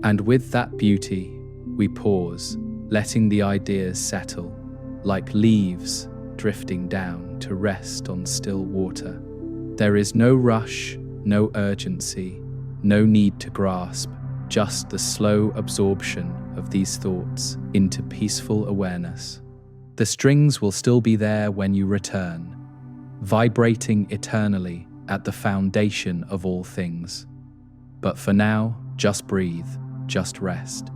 Speaker 1: And with that beauty, we pause, letting the ideas settle, like leaves drifting down to rest on still water. There is no rush, no urgency, no need to grasp, just the slow absorption of these thoughts into peaceful awareness. The strings will still be there when you return, vibrating eternally at the foundation of all things. But for now, just breathe, just rest,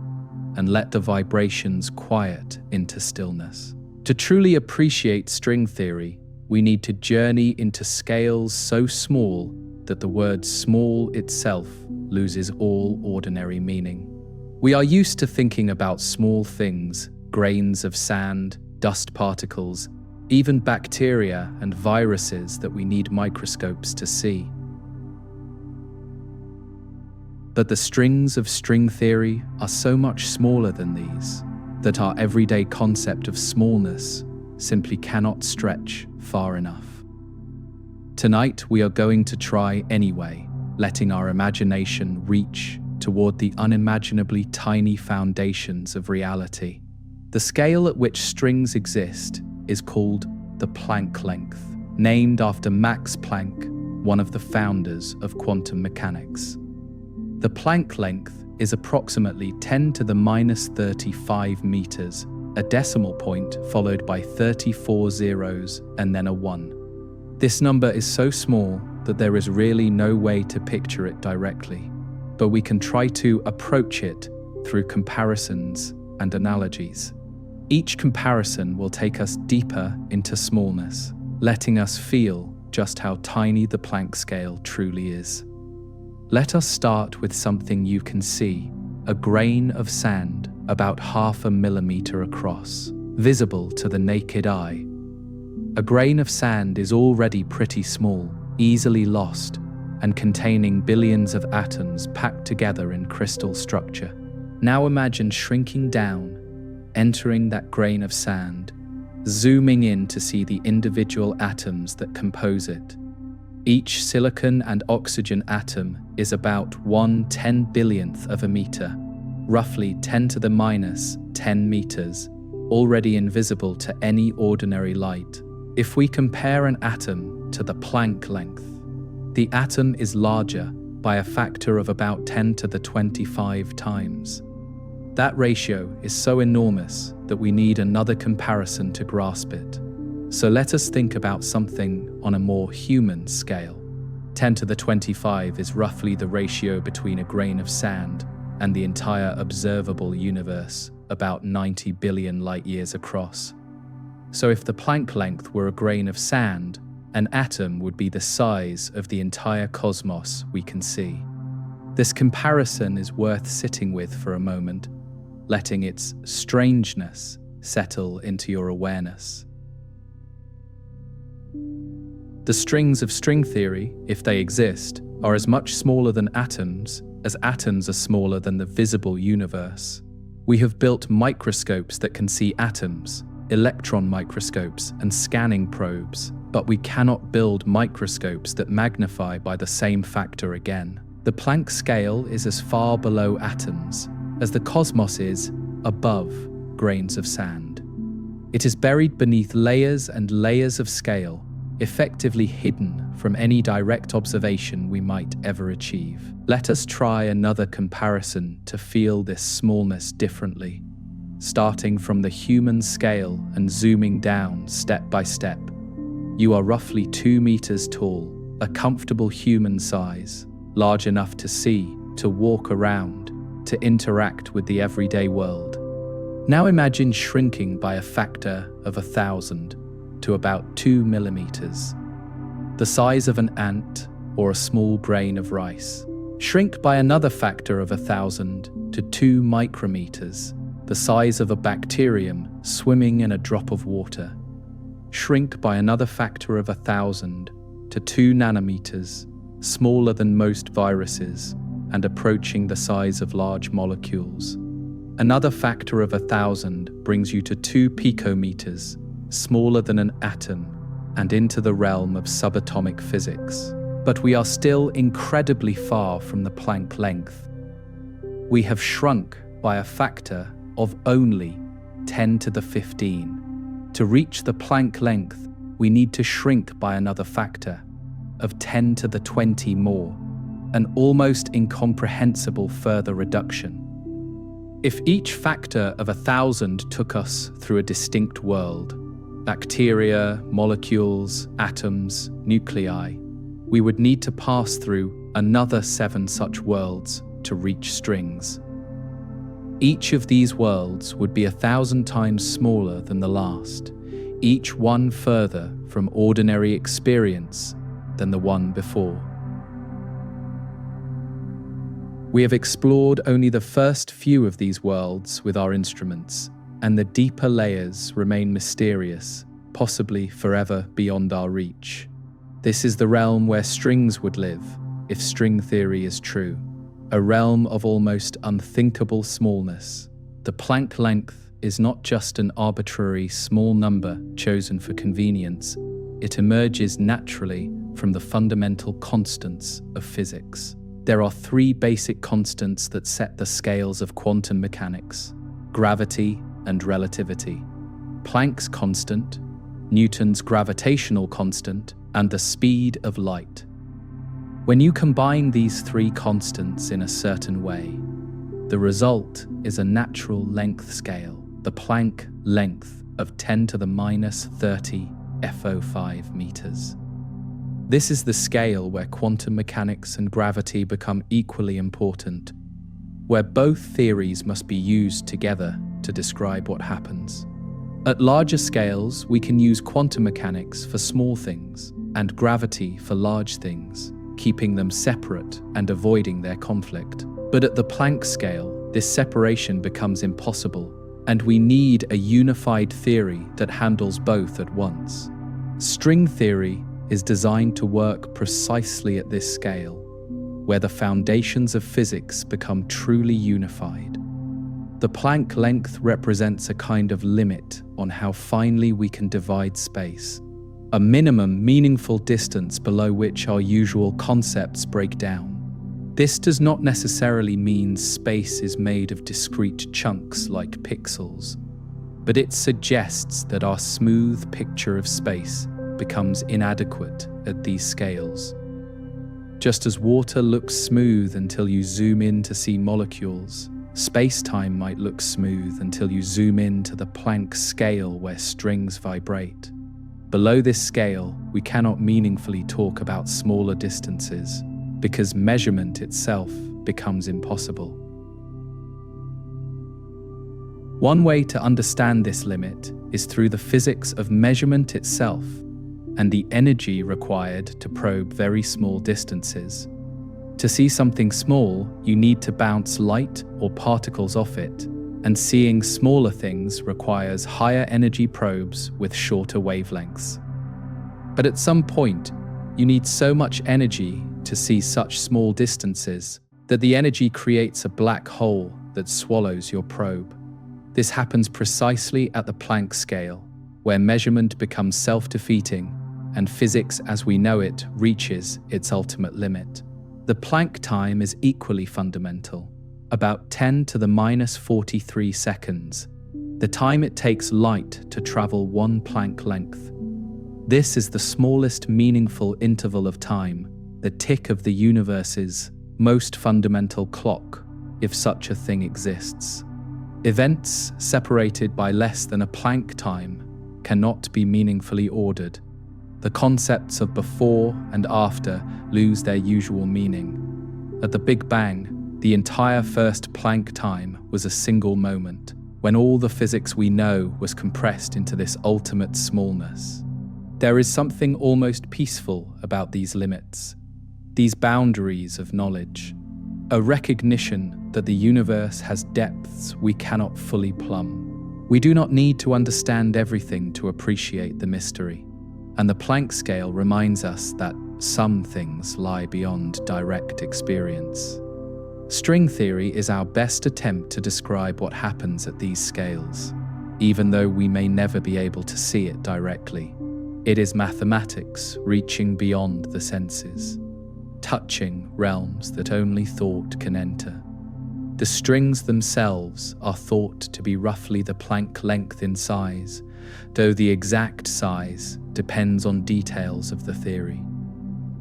Speaker 1: and let the vibrations quiet into stillness. To truly appreciate string theory, we need to journey into scales so small that the word small itself loses all ordinary meaning. We are used to thinking about small things, grains of sand, dust particles, even bacteria and viruses that we need microscopes to see. But the strings of string theory are so much smaller than these that our everyday concept of smallness simply cannot stretch far enough. Tonight we are going to try anyway, letting our imagination reach toward the unimaginably tiny foundations of reality. The scale at which strings exist is called the Planck length, named after Max Planck, one of the founders of quantum mechanics. The Planck length is approximately 10 to the minus 35 meters, a decimal point followed by 34 zeros and then a 1. This number is so small that there is really no way to picture it directly, but we can try to approach it through comparisons and analogies. Each comparison will take us deeper into smallness, letting us feel just how tiny the Planck scale truly is. Let us start with something you can see, a grain of sand about 0.5 millimeter across, visible to the naked eye. A grain of sand is already pretty small, easily lost, and containing billions of atoms packed together in crystal structure. Now imagine shrinking down, entering that grain of sand, zooming in to see the individual atoms that compose it. Each silicon and oxygen atom is about 1/10,000,000,000th of a meter, roughly 10 to the minus 10 meters, already invisible to any ordinary light. If we compare an atom to the Planck length, the atom is larger by a factor of about 10 to the 25 times. That ratio is so enormous that we need another comparison to grasp it. So let us think about something on a more human scale. 10 to the 25 is roughly the ratio between a grain of sand and the entire observable universe, about 90 billion light years across. So if the Planck length were a grain of sand, an atom would be the size of the entire cosmos we can see. This comparison is worth sitting with for a moment, letting its strangeness settle into your awareness. The strings of string theory, if they exist, are as much smaller than atoms as atoms are smaller than the visible universe. We have built microscopes that can see atoms, electron microscopes, and scanning probes, but we cannot build microscopes that magnify by the same factor again. The Planck scale is as far below atoms as the cosmos is above grains of sand. It is buried beneath layers and layers of scale, effectively hidden from any direct observation we might ever achieve. Let us try another comparison to feel this smallness differently, starting from the human scale and zooming down step by step. You are roughly 2 meters tall, a comfortable human size, large enough to see, to walk around, to interact with the everyday world. Now imagine shrinking by a factor of 1,000 to about 2 millimeters, the size of an ant or a small grain of rice. Shrink by another factor of 1,000 to 2 micrometers, the size of a bacterium swimming in a drop of water. Shrink by another factor of 1,000 to 2 nanometers, smaller than most viruses and approaching the size of large molecules. Another factor of 1,000 brings you to 2 picometers, smaller than an atom, and into the realm of subatomic physics. But we are still incredibly far from the Planck length. We have shrunk by a factor of only 10 to the 15. To reach the Planck length, we need to shrink by another factor of 10 to the 20 more, an almost incomprehensible further reduction. If each factor of 1,000 took us through a distinct world, bacteria, molecules, atoms, nuclei, we would need to pass through another 7 such worlds to reach strings. Each of these worlds would be 1,000 times smaller than the last, each one further from ordinary experience than the one before. We have explored only the first few of these worlds with our instruments, and the deeper layers remain mysterious, possibly forever beyond our reach. This is the realm where strings would live, if string theory is true, a realm of almost unthinkable smallness. The Planck length is not just an arbitrary small number chosen for convenience. It emerges naturally from the fundamental constants of physics. There are three basic constants that set the scales of quantum mechanics: gravity and relativity, Planck's constant, Newton's gravitational constant, and the speed of light. When you combine these three constants in a certain way, the result is a natural length scale, the Planck length of 10 to the minus 30 FO5 meters. This is the scale where quantum mechanics and gravity become equally important, where both theories must be used together to describe what happens. At larger scales, we can use quantum mechanics for small things and gravity for large things, keeping them separate and avoiding their conflict. But at the Planck scale, this separation becomes impossible, and we need a unified theory that handles both at once. String theory is designed to work precisely at this scale, where the foundations of physics become truly unified. The Planck length represents a kind of limit on how finely we can divide space, a minimum meaningful distance below which our usual concepts break down. This does not necessarily mean space is made of discrete chunks like pixels, but it suggests that our smooth picture of space becomes inadequate at these scales. Just as water looks smooth until you zoom in to see molecules, space-time might look smooth until you zoom in to the Planck scale where strings vibrate. Below this scale, we cannot meaningfully talk about smaller distances because measurement itself becomes impossible. One way to understand this limit is through the physics of measurement itself and the energy required to probe very small distances. To see something small, you need to bounce light or particles off it, and seeing smaller things requires higher energy probes with shorter wavelengths. But at some point, you need so much energy to see such small distances that the energy creates a black hole that swallows your probe. This happens precisely at the Planck scale, where measurement becomes self-defeating and physics as we know it reaches its ultimate limit. The Planck time is equally fundamental, about 10 to the minus 43 seconds, the time it takes light to travel one Planck length. This is the smallest meaningful interval of time, the tick of the universe's most fundamental clock, if such a thing exists. Events separated by less than a Planck time cannot be meaningfully ordered. The concepts of before and after lose their usual meaning. At the Big Bang, the entire first Planck time was a single moment, when all the physics we know was compressed into this ultimate smallness. There is something almost peaceful about these limits, these boundaries of knowledge, a recognition that the universe has depths we cannot fully plumb. We do not need to understand everything to appreciate the mystery, and the Planck scale reminds us that some things lie beyond direct experience. String theory is our best attempt to describe what happens at these scales, even though we may never be able to see it directly. It is mathematics reaching beyond the senses, touching realms that only thought can enter. The strings themselves are thought to be roughly the Planck length in size, though the exact size depends on details of the theory.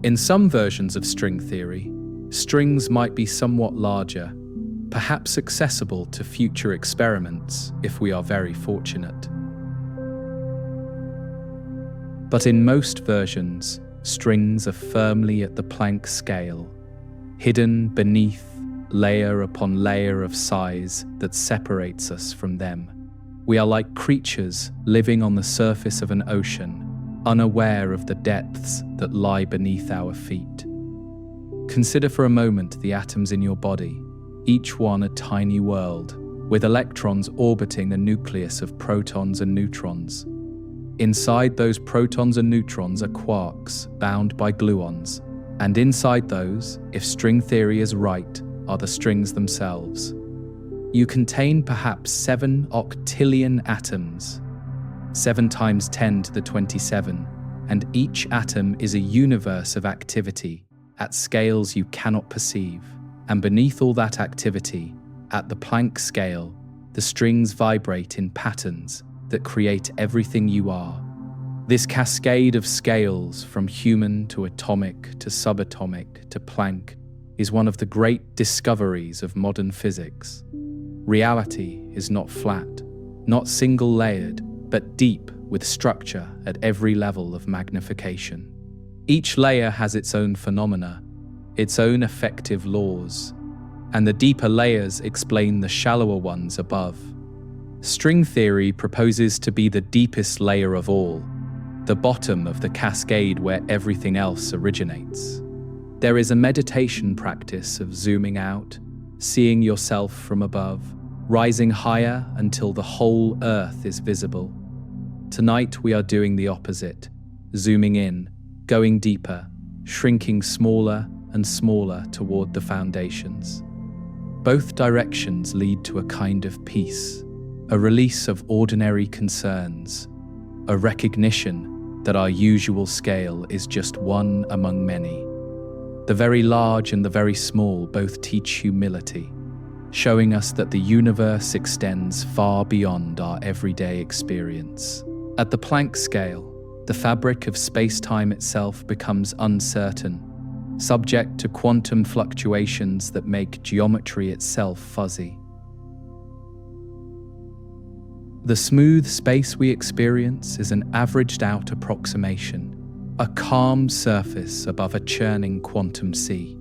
Speaker 1: In some versions of string theory, strings might be somewhat larger, perhaps accessible to future experiments if we are very fortunate. But in most versions, strings are firmly at the Planck scale, hidden beneath layer upon layer of size that separates us from them. We are like creatures living on the surface of an ocean, unaware of the depths that lie beneath our feet. Consider for a moment the atoms in your body, each one a tiny world, with electrons orbiting the nucleus of protons and neutrons. Inside those protons and neutrons are quarks bound by gluons, and inside those, if string theory is right, are the strings themselves. You contain perhaps 7 octillion atoms, 7 times 10 to the 27, and each atom is a universe of activity at scales you cannot perceive. And beneath all that activity, at the Planck scale, the strings vibrate in patterns that create everything you are. This cascade of scales, from human to atomic to subatomic to Planck, is one of the great discoveries of modern physics. Reality is not flat, not single-layered, but deep with structure at every level of magnification. Each layer has its own phenomena, its own effective laws, and the deeper layers explain the shallower ones above. String theory proposes to be the deepest layer of all, the bottom of the cascade where everything else originates. There is a meditation practice of zooming out, seeing yourself from above, rising higher until the whole earth is visible. Tonight we are doing the opposite, zooming in, going deeper, shrinking smaller and smaller toward the foundations. Both directions lead to a kind of peace, a release of ordinary concerns, a recognition that our usual scale is just one among many. The very large and the very small both teach humility, showing us that the universe extends far beyond our everyday experience. At the Planck scale, the fabric of space-time itself becomes uncertain, subject to quantum fluctuations that make geometry itself fuzzy. The smooth space we experience is an averaged-out approximation, a calm surface above a churning quantum sea.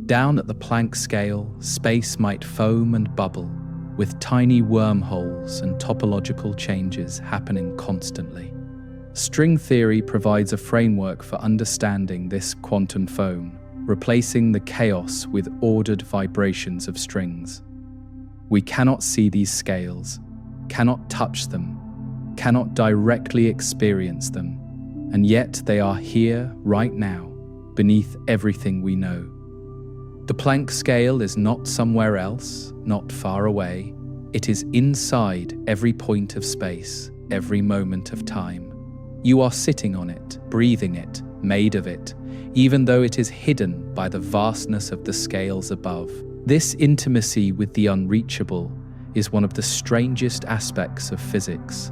Speaker 1: Down at the Planck scale, space might foam and bubble, with tiny wormholes and topological changes happening constantly. String theory provides a framework for understanding this quantum foam, replacing the chaos with ordered vibrations of strings. We cannot see these scales, cannot touch them, cannot directly experience them, and yet they are here right now, beneath everything we know. The Planck scale is not somewhere else, not far away. It is inside every point of space, every moment of time. You are sitting on it, breathing it, made of it, even though it is hidden by the vastness of the scales above. This intimacy with the unreachable is one of the strangest aspects of physics.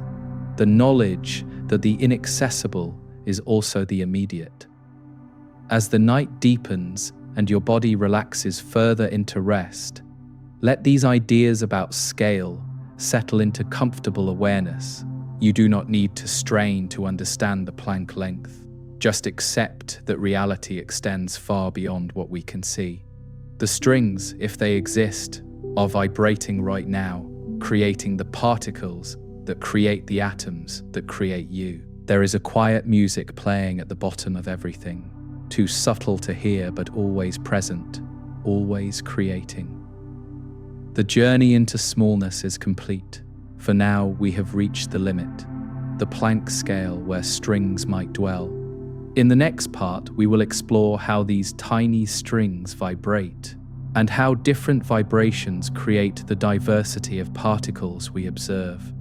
Speaker 1: The knowledge that the inaccessible is also the immediate. As the night deepens and your body relaxes further into rest, let these ideas about scale settle into comfortable awareness. You do not need to strain to understand the Planck length. Just accept that reality extends far beyond what we can see. The strings, if they exist, are vibrating right now, creating the particles that create the atoms that create you. There is a quiet music playing at the bottom of everything, too subtle to hear but always present, always creating. The journey into smallness is complete. For now, we have reached the limit, the Planck scale where strings might dwell. In the next part, we will explore how these tiny strings vibrate and how different vibrations create the diversity of particles we observe.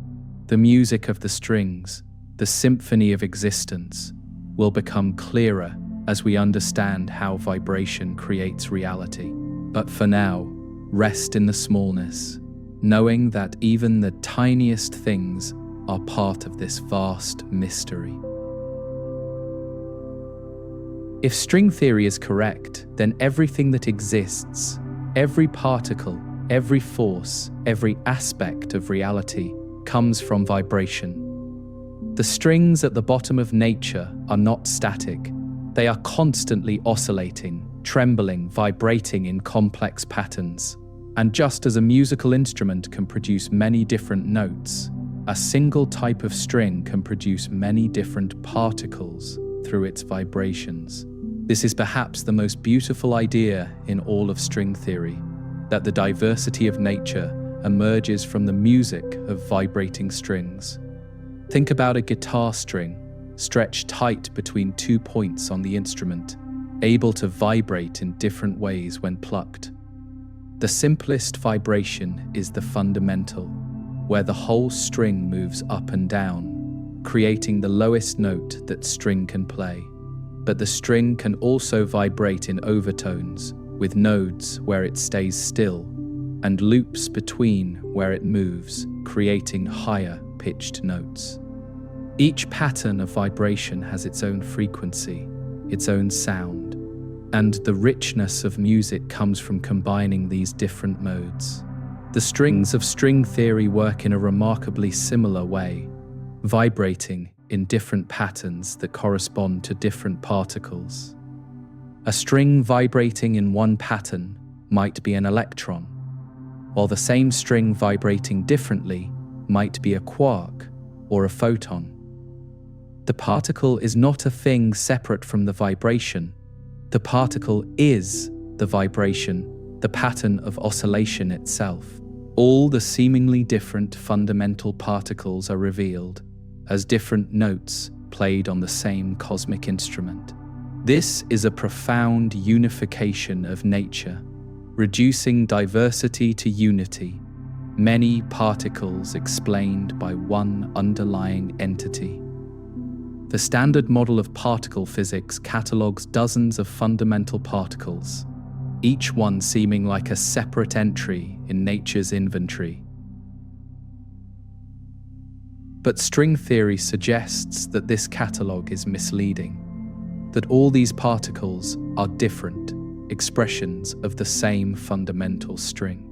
Speaker 1: The music of the strings, the symphony of existence, will become clearer as we understand how vibration creates reality. But for now, rest in the smallness, knowing that even the tiniest things are part of this vast mystery. If string theory is correct, then everything that exists, every particle, every force, every aspect of reality comes from vibration. The strings at the bottom of nature are not static. They are constantly oscillating, trembling, vibrating in complex patterns. And just as a musical instrument can produce many different notes, a single type of string can produce many different particles through its vibrations. This is perhaps the most beautiful idea in all of string theory, that the diversity of nature emerges from the music of vibrating strings. Think about a guitar string, stretched tight between 2 points on the instrument, able to vibrate in different ways when plucked. The simplest vibration is the fundamental, where the whole string moves up and down, creating the lowest note that string can play. But the string can also vibrate in overtones, with nodes where it stays still, and loops between where it moves, creating higher pitched notes. Each pattern of vibration has its own frequency, its own sound, and the richness of music comes from combining these different modes. The strings of string theory work in a remarkably similar way, vibrating in different patterns that correspond to different particles. A string vibrating in one pattern might be an electron, while the same string vibrating differently might be a quark or a photon. The particle is not a thing separate from the vibration. The particle is the vibration, the pattern of oscillation itself. All the seemingly different fundamental particles are revealed as different notes played on the same cosmic instrument. This is a profound unification of nature, reducing diversity to unity, many particles explained by one underlying entity. The standard model of particle physics catalogues dozens of fundamental particles, each one seeming like a separate entry in nature's inventory. But string theory suggests that this catalogue is misleading, that all these particles are different expressions of the same fundamental string.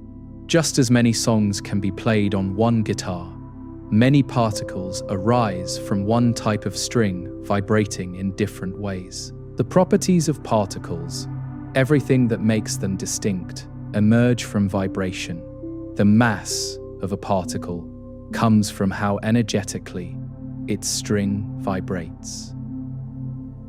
Speaker 1: Just as many songs can be played on one guitar, many particles arise from one type of string vibrating in different ways. The properties of particles, everything that makes them distinct, emerge from vibration. The mass of a particle comes from how energetically its string vibrates.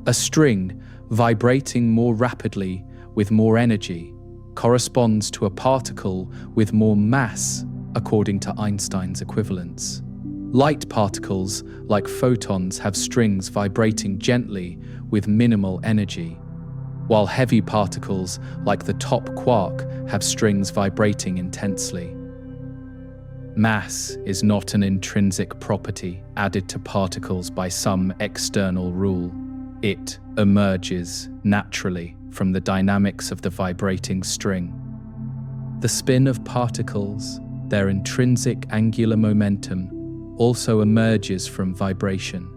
Speaker 1: A string vibrating more rapidly with more energy corresponds to a particle with more mass, according to Einstein's equivalence. Light particles, like photons, have strings vibrating gently with minimal energy, while heavy particles, like the top quark, have strings vibrating intensely. Mass is not an intrinsic property added to particles by some external rule. It emerges naturally from the dynamics of the vibrating string. The spin of particles, their intrinsic angular momentum, also emerges from vibration,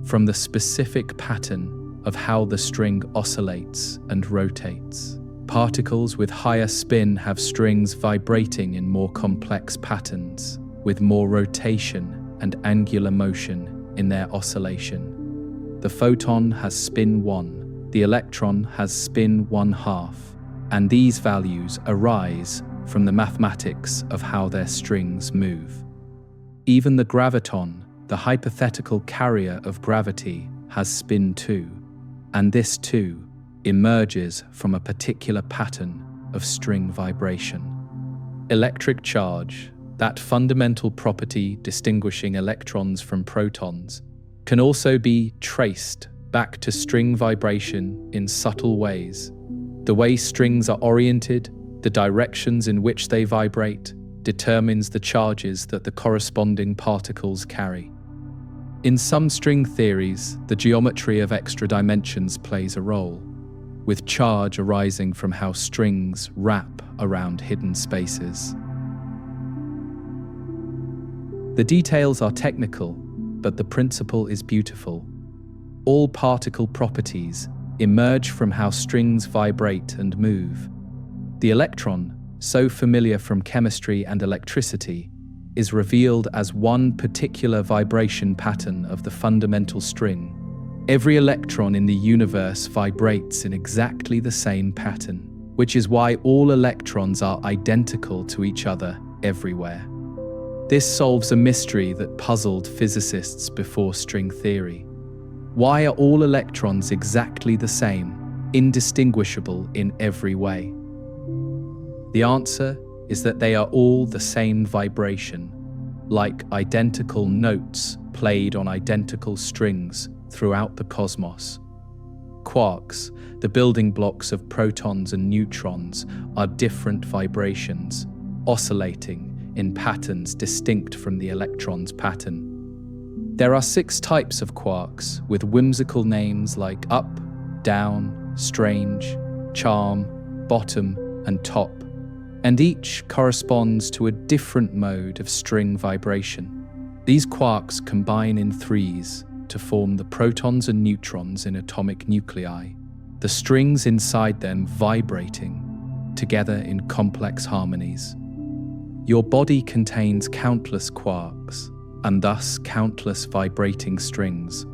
Speaker 1: from the specific pattern of how the string oscillates and rotates. Particles with higher spin have strings vibrating in more complex patterns, with more rotation and angular motion in their oscillation. The photon has spin 1, the electron has spin 1/2, and these values arise from the mathematics of how their strings move. Even the graviton, the hypothetical carrier of gravity, has spin 2, and this too emerges from a particular pattern of string vibration. Electric charge, that fundamental property distinguishing electrons from protons, can also be traced back to string vibration in subtle ways. The way strings are oriented, the directions in which they vibrate, determines the charges that the corresponding particles carry. In some string theories, the geometry of extra dimensions plays a role, with charge arising from how strings wrap around hidden spaces. The details are technical, but the principle is beautiful. All particle properties emerge from how strings vibrate and move. The electron, so familiar from chemistry and electricity, is revealed as one particular vibration pattern of the fundamental string. Every electron in the universe vibrates in exactly the same pattern, which is why all electrons are identical to each other everywhere. This solves a mystery that puzzled physicists before string theory. Why are all electrons exactly the same, indistinguishable in every way? The answer is that they are all the same vibration, like identical notes played on identical strings throughout the cosmos. Quarks, the building blocks of protons and neutrons, are different vibrations, oscillating in patterns distinct from the electron's pattern. There are 6 types of quarks with whimsical names like up, down, strange, charm, bottom, and top, and each corresponds to a different mode of string vibration. These quarks combine in threes to form the protons and neutrons in atomic nuclei, the strings inside them vibrating together in complex harmonies. Your body contains countless quarks, and thus countless vibrating strings,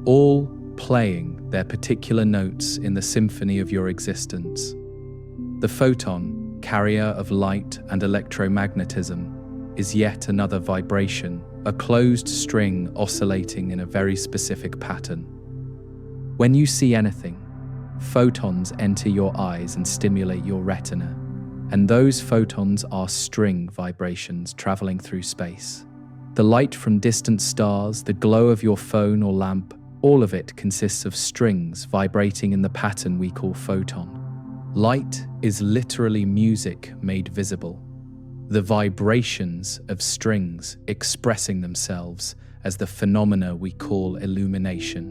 Speaker 1: all playing their particular notes in the symphony of your existence. The photon, carrier of light and electromagnetism, is yet another vibration, a closed string oscillating in a very specific pattern. When you see anything, photons enter your eyes and stimulate your retina, and those photons are string vibrations traveling through space. The light from distant stars, the glow of your phone or lamp, all of it consists of strings vibrating in the pattern we call photon. Light is literally music made visible, the vibrations of strings expressing themselves as the phenomena we call illumination.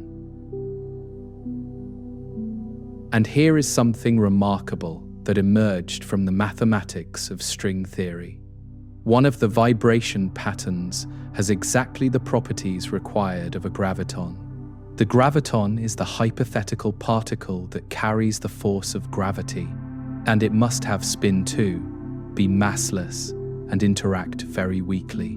Speaker 1: And here is something remarkable that emerged from the mathematics of string theory. One of the vibration patterns has exactly the properties required of a graviton. The graviton is the hypothetical particle that carries the force of gravity, and it must have spin too, be massless, and interact very weakly.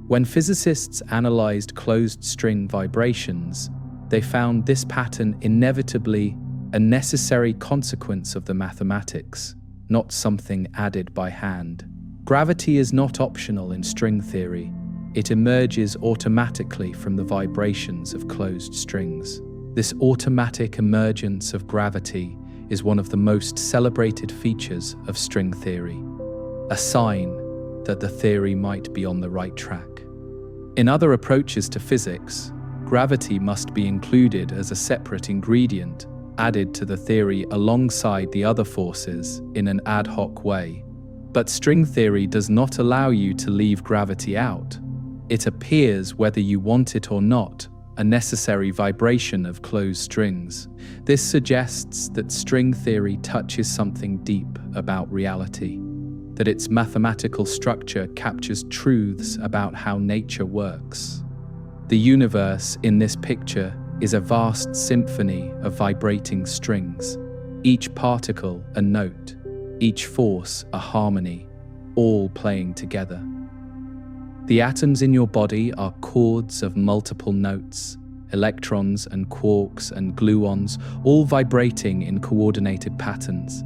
Speaker 1: When physicists analyzed closed string vibrations, they found this pattern inevitably a necessary consequence of the mathematics, not something added by hand. Gravity is not optional in string theory. It emerges automatically from the vibrations of closed strings. This automatic emergence of gravity is one of the most celebrated features of string theory, a sign that the theory might be on the right track. In other approaches to physics, gravity must be included as a separate ingredient, added to the theory alongside the other forces in an ad hoc way. But string theory does not allow you to leave gravity out. It appears, whether you want it or not, a necessary vibration of closed strings. This suggests that string theory touches something deep about reality, that its mathematical structure captures truths about how nature works. The universe in this picture is a vast symphony of vibrating strings, each particle a note, each force a harmony, all playing together. The atoms in your body are chords of multiple notes, electrons and quarks and gluons, all vibrating in coordinated patterns.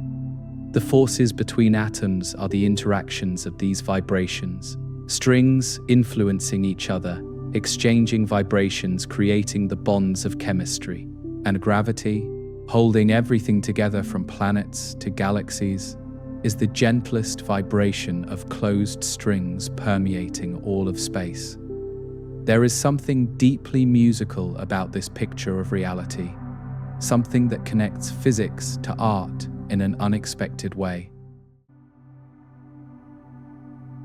Speaker 1: The forces between atoms are the interactions of these vibrations, strings influencing each other, exchanging vibrations, creating the bonds of chemistry, and gravity, holding everything together from planets to galaxies, is the gentlest vibration of closed strings permeating all of space. There is something deeply musical about this picture of reality, something that connects physics to art in an unexpected way.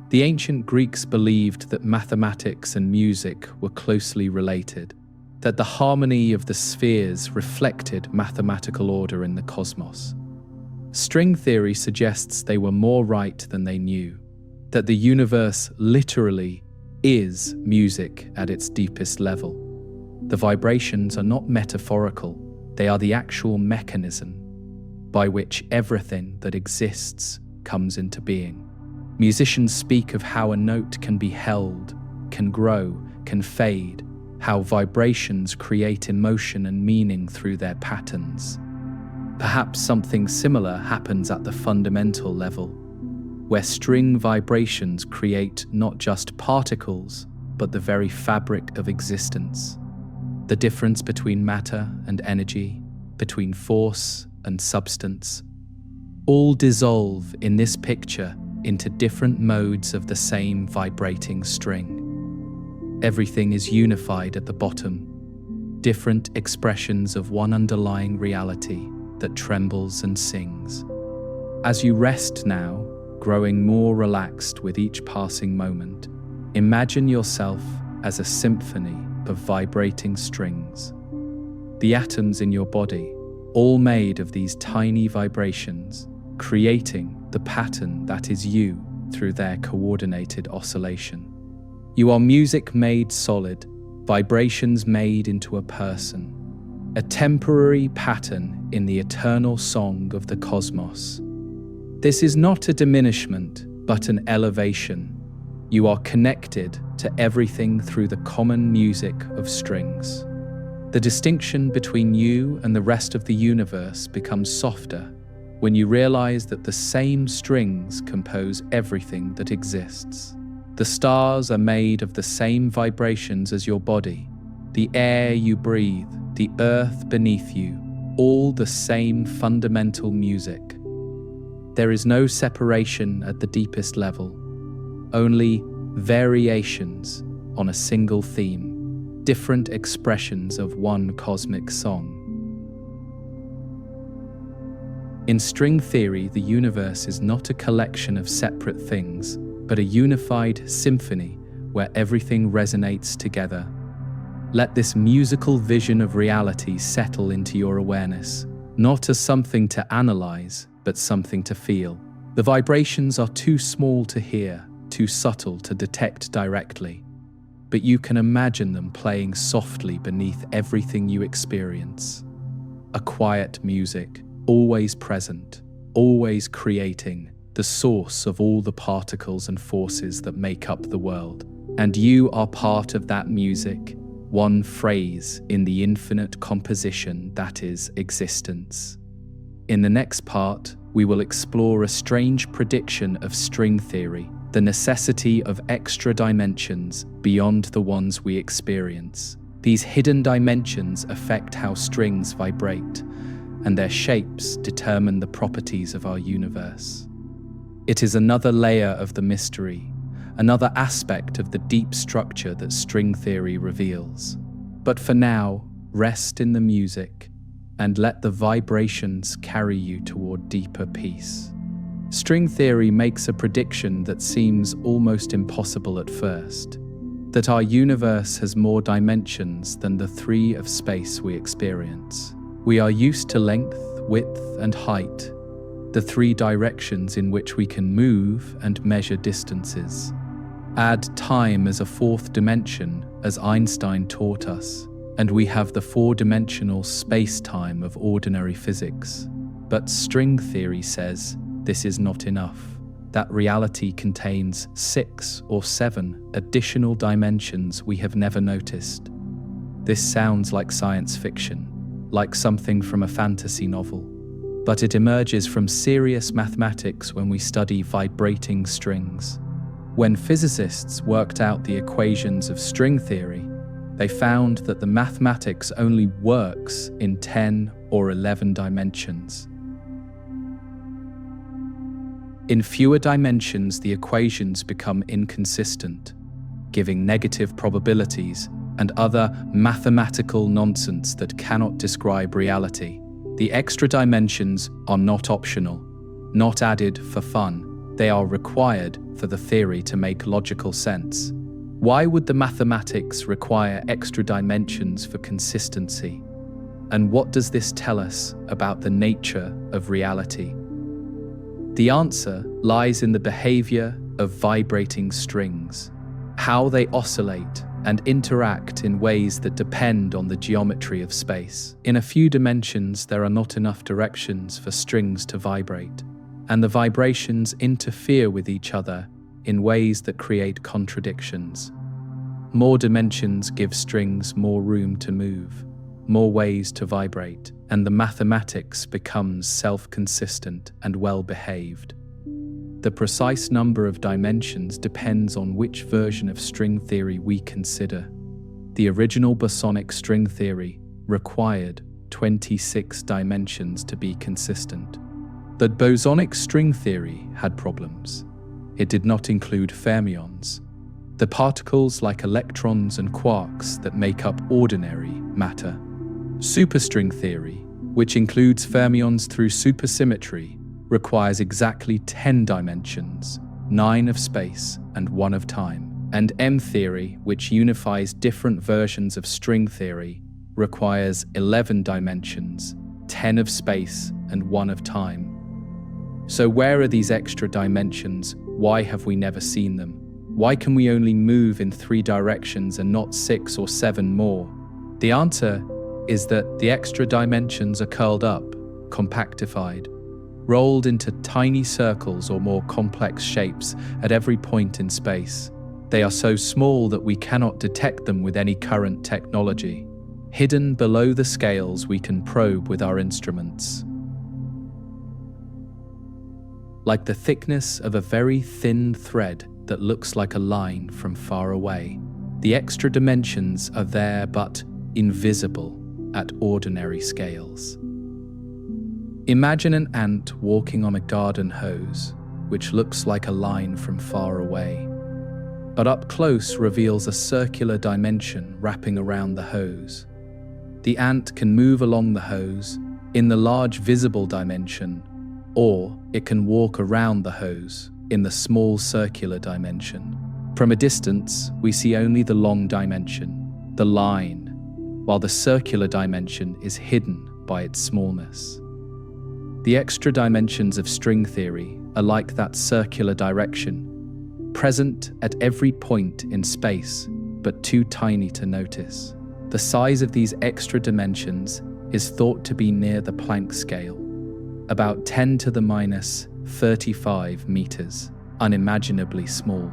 Speaker 1: The ancient Greeks believed that mathematics and music were closely related, that the harmony of the spheres reflected mathematical order in the cosmos. String theory suggests they were more right than they knew, that the universe literally is music at its deepest level. The vibrations are not metaphorical, they are the actual mechanism by which everything that exists comes into being. Musicians speak of how a note can be held, can grow, can fade, how vibrations create emotion and meaning through their patterns. Perhaps something similar happens at the fundamental level, where string vibrations create not just particles, but the very fabric of existence. The difference between matter and energy, between force and substance, all dissolve in this picture into different modes of the same vibrating string. Everything is unified at the bottom, different expressions of one underlying reality that trembles and sings. As you rest now, growing more relaxed with each passing moment, imagine yourself as a symphony of vibrating strings. The atoms in your body, all made of these tiny vibrations, creating the pattern that is you through their coordinated oscillation. You are music made solid, vibrations made into a person, a temporary pattern in the eternal song of the cosmos. This is not a diminishment, but an elevation. You are connected to everything through the common music of strings. The distinction between you and the rest of the universe becomes softer when you realize that the same strings compose everything that exists. The stars are made of the same vibrations as your body, the air you breathe, the earth beneath you, all the same fundamental music. There is no separation at the deepest level, only variations on a single theme, different expressions of one cosmic song. In string theory, the universe is not a collection of separate things, but a unified symphony where everything resonates together. Let this musical vision of reality settle into your awareness, not as something to analyze, but something to feel. The vibrations are too small to hear, too subtle to detect directly, but you can imagine them playing softly beneath everything you experience. A quiet music, always present, always creating, the source of all the particles and forces that make up the world. And you are part of that music, one phrase in the infinite composition that is existence. In the next part, we will explore a strange prediction of string theory, the necessity of extra dimensions beyond the ones we experience. These hidden dimensions affect how strings vibrate, and their shapes determine the properties of our universe. It is another layer of the mystery, another aspect of the deep structure that string theory reveals. But for now, rest in the music and let the vibrations carry you toward deeper peace. String theory makes a prediction that seems almost impossible at first, that our universe has more dimensions than the three of space we experience. We are used to length, width, and height, the three directions in which we can move and measure distances. Add time as a fourth dimension, as Einstein taught us, and we have the four-dimensional space-time of ordinary physics. But string theory says this is not enough, that reality contains 6 or 7 additional dimensions we have never noticed. This sounds like science fiction, like something from a fantasy novel, but it emerges from serious mathematics when we study vibrating strings. When physicists worked out the equations of string theory, they found that the mathematics only works in 10 or 11 dimensions. In fewer dimensions, the equations become inconsistent, giving negative probabilities and other mathematical nonsense that cannot describe reality. The extra dimensions are not optional, not added for fun. They are required for the theory to make logical sense. Why would the mathematics require extra dimensions for consistency? And what does this tell us about the nature of reality? The answer lies in the behavior of vibrating strings, how they oscillate and interact in ways that depend on the geometry of space. In a few dimensions, there are not enough directions for strings to vibrate, and the vibrations interfere with each other in ways that create contradictions. More dimensions give strings more room to move, more ways to vibrate, and the mathematics becomes self-consistent and well-behaved. The precise number of dimensions depends on which version of string theory we consider. The original bosonic string theory required 26 dimensions to be consistent. The bosonic string theory had problems. It did not include fermions, the particles like electrons and quarks that make up ordinary matter. Superstring theory, which includes fermions through supersymmetry, requires exactly 10 dimensions, 9 of space and 1 of time. And M theory, which unifies different versions of string theory, requires 11 dimensions, 10 of space and 1 of time. So where are these extra dimensions? Why have we never seen them? Why can we only move in 3 directions and not 6 or 7 more? The answer is that the extra dimensions are curled up, compactified, rolled into tiny circles or more complex shapes at every point in space. They are so small that we cannot detect them with any current technology. Hidden below the scales we can probe with our instruments. Like the thickness of a very thin thread that looks like a line from far away, the extra dimensions are there but invisible at ordinary scales. Imagine an ant walking on a garden hose, which looks like a line from far away, but up close reveals a circular dimension wrapping around the hose. The ant can move along the hose in the large visible dimension, or it can walk around the hose in the small circular dimension. From a distance, we see only the long dimension, the line, while the circular dimension is hidden by its smallness. The extra dimensions of string theory are like that circular direction, present at every point in space, but too tiny to notice. The size of these extra dimensions is thought to be near the Planck scale, about 10 to the minus 35 meters, unimaginably small.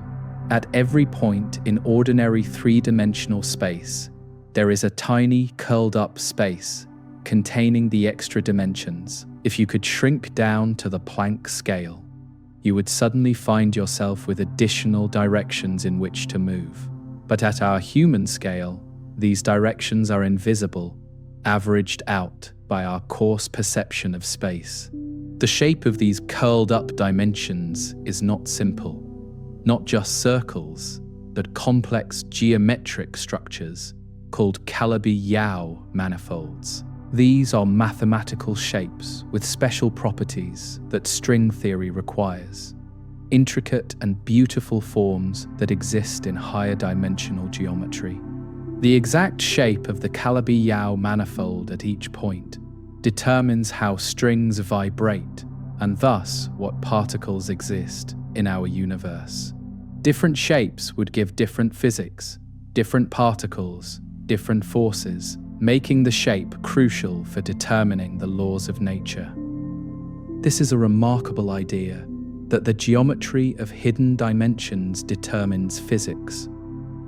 Speaker 1: At every point in ordinary 3-dimensional space, there is a tiny curled-up space containing the extra dimensions. If you could shrink down to the Planck scale, you would suddenly find yourself with additional directions in which to move. But at our human scale, these directions are invisible, averaged out by our coarse perception of space. The shape of these curled-up dimensions is not simple, not just circles, but complex geometric structures called Calabi-Yau manifolds. These are mathematical shapes with special properties that string theory requires, intricate and beautiful forms that exist in higher dimensional geometry. The exact shape of the Calabi-Yau manifold at each point determines how strings vibrate and thus what particles exist in our universe. Different shapes would give different physics, different particles, different forces, making the shape crucial for determining the laws of nature. This is a remarkable idea, that the geometry of hidden dimensions determines physics,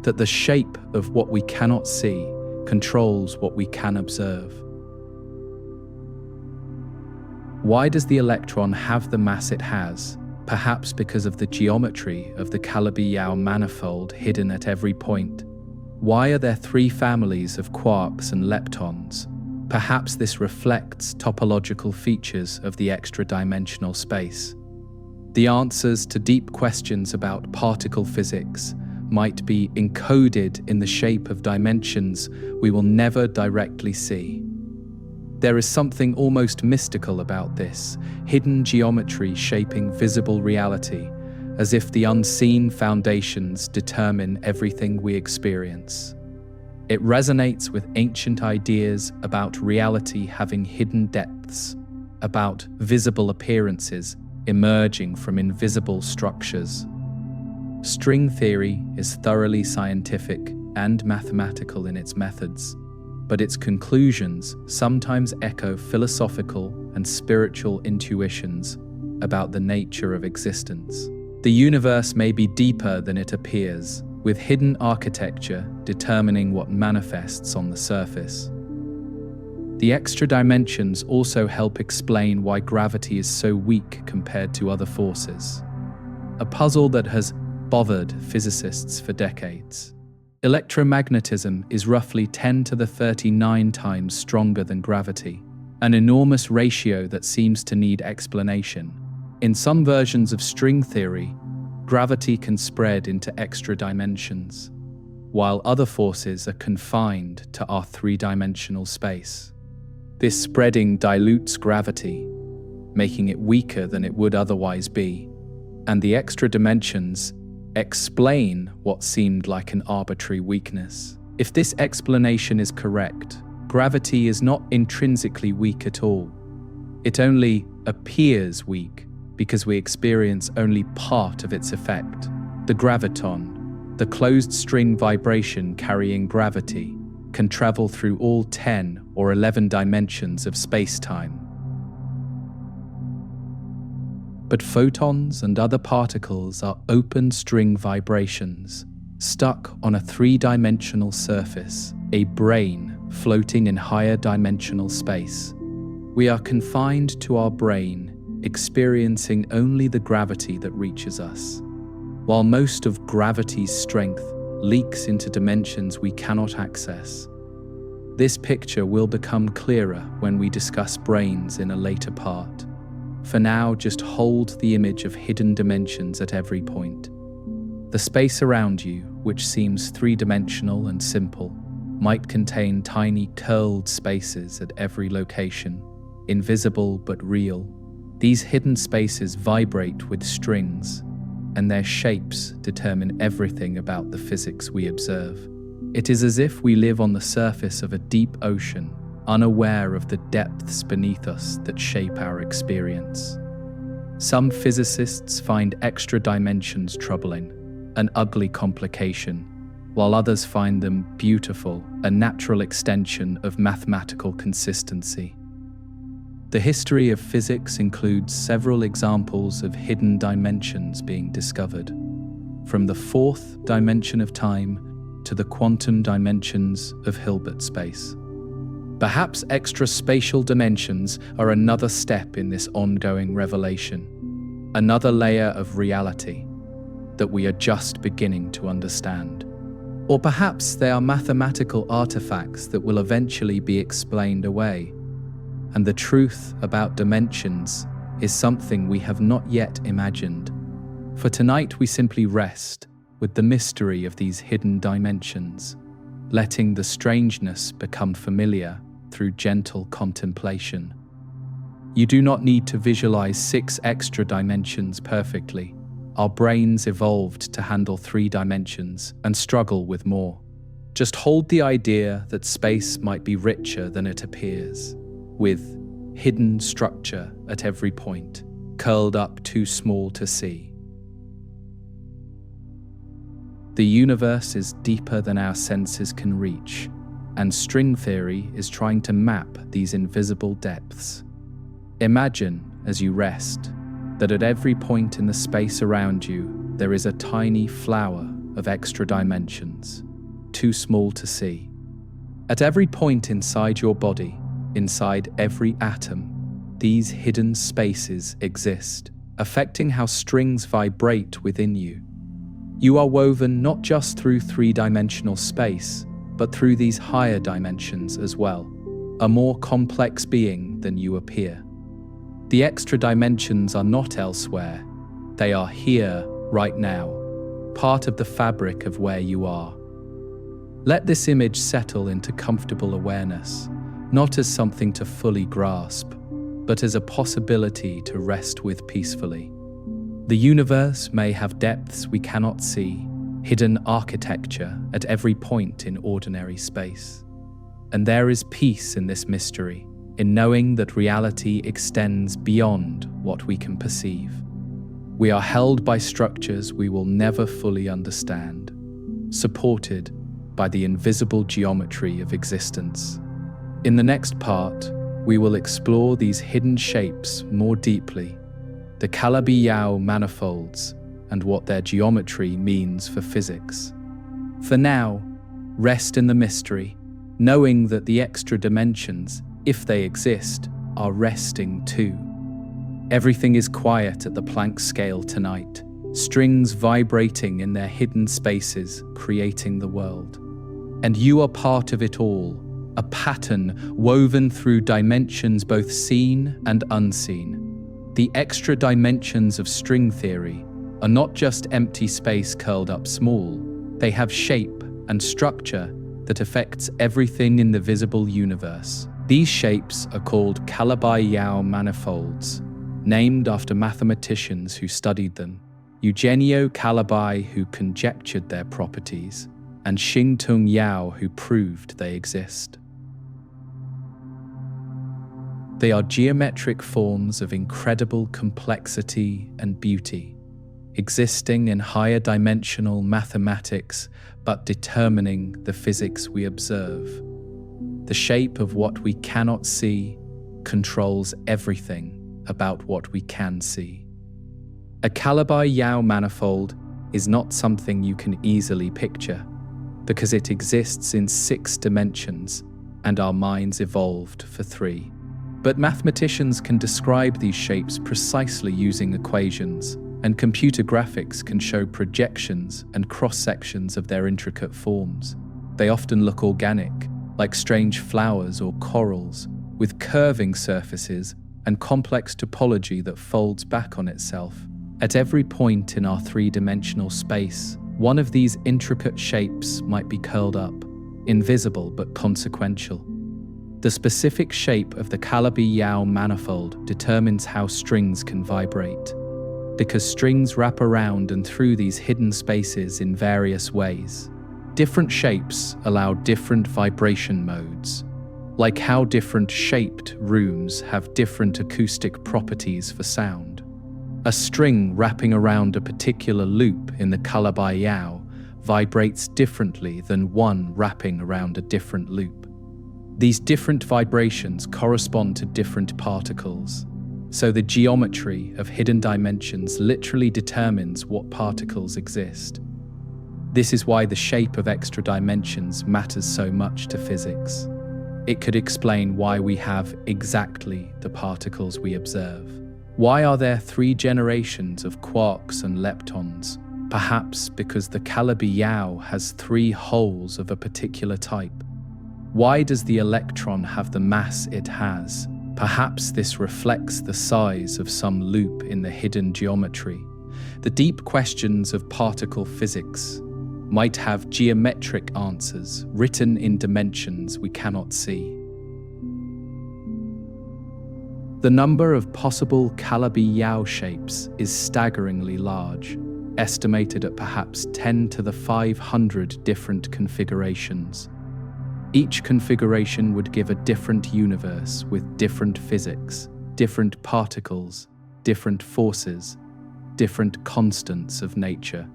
Speaker 1: that the shape of what we cannot see controls what we can observe. Why does the electron have the mass it has? Perhaps because of the geometry of the Calabi-Yau manifold hidden at every point. Why are there 3 families of quarks and leptons? Perhaps this reflects topological features of the extra-dimensional space. The answers to deep questions about particle physics might be encoded in the shape of dimensions we will never directly see. There is something almost mystical about this, hidden geometry shaping visible reality, as if the unseen foundations determine everything we experience. It resonates with ancient ideas about reality having hidden depths, about visible appearances emerging from invisible structures. String theory is thoroughly scientific and mathematical in its methods, but its conclusions sometimes echo philosophical and spiritual intuitions about the nature of existence. The universe may be deeper than it appears, with hidden architecture determining what manifests on the surface. The extra dimensions also help explain why gravity is so weak compared to other forces, a puzzle that has bothered physicists for decades. Electromagnetism is roughly 10 to the 39 times stronger than gravity, an enormous ratio that seems to need explanation. In some versions of string theory, gravity can spread into extra dimensions, while other forces are confined to our 3-dimensional space. This spreading dilutes gravity, making it weaker than it would otherwise be, and the extra dimensions explain what seemed like an arbitrary weakness. If this explanation is correct, gravity is not intrinsically weak at all. It only appears weak because we experience only part of its effect. The graviton, the closed string vibration carrying gravity, can travel through all 10 or 11 dimensions of space-time. But photons and other particles are open string vibrations, stuck on a 3-dimensional surface, a brane floating in higher dimensional space. We are confined to our brain, experiencing only the gravity that reaches us, while most of gravity's strength leaks into dimensions we cannot access. This picture will become clearer when we discuss branes in a later part. For now, just hold the image of hidden dimensions at every point. The space around you, which seems 3-dimensional and simple, might contain tiny curled spaces at every location, invisible but real. These hidden spaces vibrate with strings, and their shapes determine everything about the physics we observe. It is as if we live on the surface of a deep ocean, unaware of the depths beneath us that shape our experience. Some physicists find extra dimensions troubling, an ugly complication, while others find them beautiful, a natural extension of mathematical consistency. The history of physics includes several examples of hidden dimensions being discovered, from the 4th dimension of time to the quantum dimensions of Hilbert space. Perhaps extra spatial dimensions are another step in this ongoing revelation, another layer of reality that we are just beginning to understand. Or perhaps they are mathematical artifacts that will eventually be explained away, and the truth about dimensions is something we have not yet imagined. For tonight we simply rest with the mystery of these hidden dimensions, letting the strangeness become familiar through gentle contemplation. You do not need to visualize 6 extra dimensions perfectly. Our brains evolved to handle 3 dimensions and struggle with more. Just hold the idea that space might be richer than it appears, with hidden structure at every point, curled up too small to see. The universe is deeper than our senses can reach, and string theory is trying to map these invisible depths. Imagine, as you rest, that at every point in the space around you, there is a tiny flower of extra dimensions, too small to see. At every point inside your body, inside every atom, these hidden spaces exist, affecting how strings vibrate within you. You are woven not just through 3-dimensional space, but through these higher dimensions as well, a more complex being than you appear. The extra dimensions are not elsewhere, they are here, right now, part of the fabric of where you are. Let this image settle into comfortable awareness, not as something to fully grasp, but as a possibility to rest with peacefully. The universe may have depths we cannot see, hidden architecture at every point in ordinary space. And there is peace in this mystery, in knowing that reality extends beyond what we can perceive. We are held by structures we will never fully understand, supported by the invisible geometry of existence. In the next part, we will explore these hidden shapes more deeply, the Calabi-Yau manifolds, and what their geometry means for physics. For now, rest in the mystery, knowing that the extra dimensions, if they exist, are resting too. Everything is quiet at the Planck scale tonight, strings vibrating in their hidden spaces, creating the world. And you are part of it all, a pattern woven through dimensions both seen and unseen. The extra dimensions of string theory are not just empty space curled up small, they have shape and structure that affects everything in the visible universe. These shapes are called Calabi-Yau manifolds, named after mathematicians who studied them. Eugenio Calabi, who conjectured their properties, and Xingtung Yao, who proved they exist. They are geometric forms of incredible complexity and beauty, existing in higher dimensional mathematics but determining the physics we observe. The shape of what we cannot see controls everything about what we can see. A Calabi-Yau manifold is not something you can easily picture because it exists in 6 dimensions and our minds evolved for 3. But mathematicians can describe these shapes precisely using equations, and computer graphics can show projections and cross-sections of their intricate forms. They often look organic, like strange flowers or corals, with curving surfaces and complex topology that folds back on itself. At every point in our 3-dimensional space, one of these intricate shapes might be curled up, invisible but consequential. The specific shape of the Calabi-Yau manifold determines how strings can vibrate, because strings wrap around and through these hidden spaces in various ways. Different shapes allow different vibration modes, like how different shaped rooms have different acoustic properties for sound. A string wrapping around a particular loop in the Calabi-Yau vibrates differently than one wrapping around a different loop. These different vibrations correspond to different particles, so the geometry of hidden dimensions literally determines what particles exist. This is why the shape of extra dimensions matters so much to physics. It could explain why we have exactly the particles we observe. Why are there 3 generations of quarks and leptons? Perhaps because the Calabi-Yau has 3 holes of a particular type. Why does the electron have the mass it has? Perhaps this reflects the size of some loop in the hidden geometry. The deep questions of particle physics might have geometric answers written in dimensions we cannot see. The number of possible Calabi-Yau shapes is staggeringly large, estimated at perhaps 10 to the 500 different configurations. Each configuration would give a different universe with different physics, different particles, different forces, different constants of nature.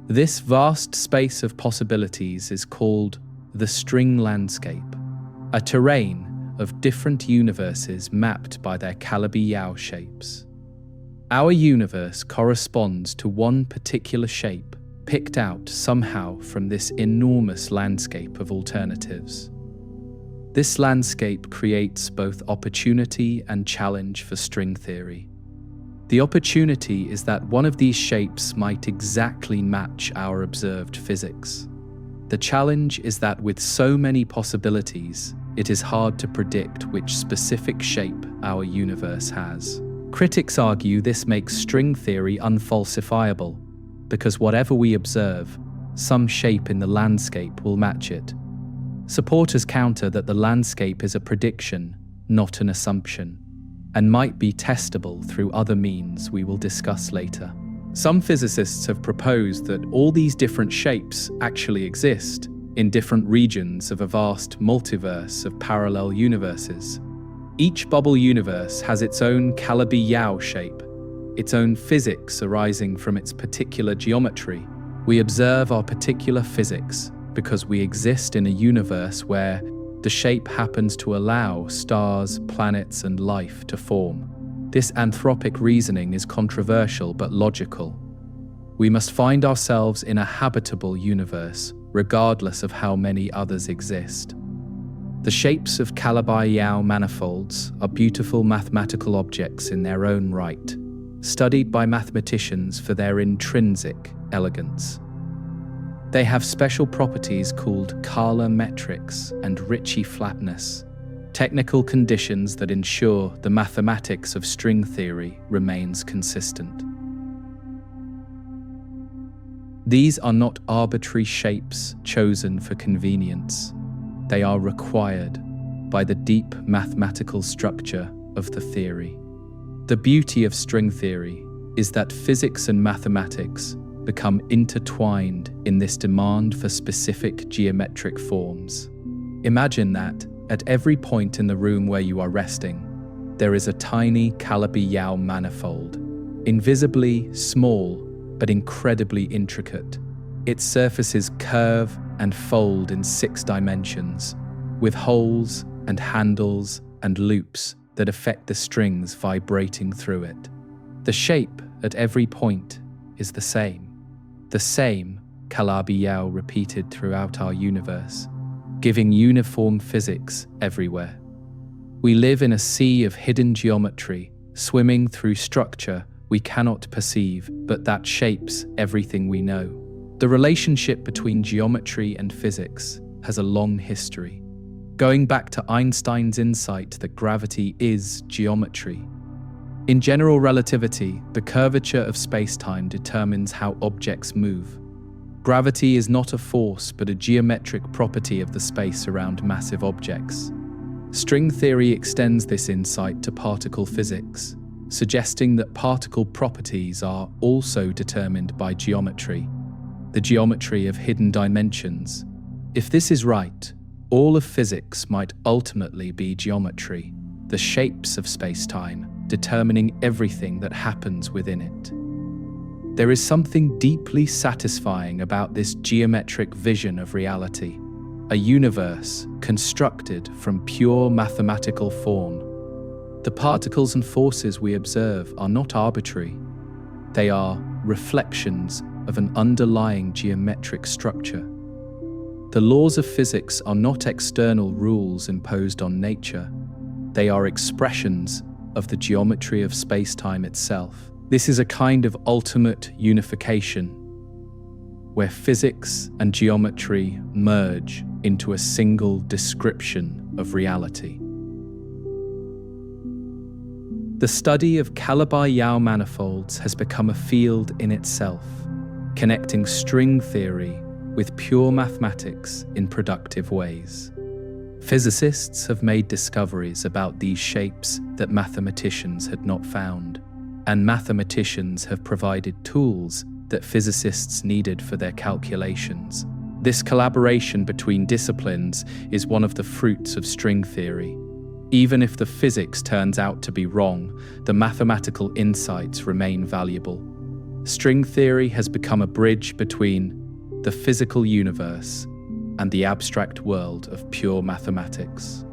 Speaker 1: This vast space of possibilities is called the string landscape, a terrain of different universes mapped by their Calabi-Yau shapes. Our universe corresponds to one particular shape picked out somehow from this enormous landscape of alternatives. This landscape creates both opportunity and challenge for string theory. The opportunity is that one of these shapes might exactly match our observed physics. The challenge is that with so many possibilities, it is hard to predict which specific shape our universe has. Critics argue this makes string theory unfalsifiable, because whatever we observe, some shape in the landscape will match it. Supporters counter that the landscape is a prediction, not an assumption, and might be testable through other means we will discuss later. Some physicists have proposed that all these different shapes actually exist in different regions of a vast multiverse of parallel universes. Each bubble universe has its own Calabi-Yau shape, its own physics arising from its particular geometry. We observe our particular physics because we exist in a universe where the shape happens to allow stars, planets, and life to form. This anthropic reasoning is controversial but logical. We must find ourselves in a habitable universe, regardless of how many others exist. The shapes of Calabi-Yau manifolds are beautiful mathematical objects in their own right, studied by mathematicians for their intrinsic elegance. They have special properties called Kahler metrics and Ricci flatness, technical conditions that ensure the mathematics of string theory remains consistent. These are not arbitrary shapes chosen for convenience. They are required by the deep mathematical structure of the theory. The beauty of string theory is that physics and mathematics become intertwined in this demand for specific geometric forms. Imagine that, at every point in the room where you are resting, there is a tiny Calabi-Yau manifold, invisibly small but incredibly intricate. Its surfaces curve and fold in 6 dimensions, with holes and handles and loops that affect the strings vibrating through it. The shape at every point is the same Calabi-Yau repeated throughout our universe, giving uniform physics everywhere. We live in a sea of hidden geometry, swimming through structure we cannot perceive, but that shapes everything we know. The relationship between geometry and physics has a long history, going back to Einstein's insight that gravity is geometry. In general relativity, the curvature of space-time determines how objects move. Gravity is not a force, but a geometric property of the space around massive objects. String theory extends this insight to particle physics, suggesting that particle properties are also determined by geometry, the geometry of hidden dimensions. If this is right, all of physics might ultimately be geometry, the shapes of space-time, determining everything that happens within it. There is something deeply satisfying about this geometric vision of reality, a universe constructed from pure mathematical form. The particles and forces we observe are not arbitrary. They are reflections of an underlying geometric structure. The laws of physics are not external rules imposed on nature. They are expressions of the geometry of space-time itself. This is a kind of ultimate unification, where physics and geometry merge into a single description of reality. The study of Calabi-Yau manifolds has become a field in itself, connecting string theory with pure mathematics in productive ways. Physicists have made discoveries about these shapes that mathematicians had not found, and mathematicians have provided tools that physicists needed for their calculations. This collaboration between disciplines is one of the fruits of string theory. Even if the physics turns out to be wrong, the mathematical insights remain valuable. String theory has become a bridge between the physical universe and the abstract world of pure mathematics.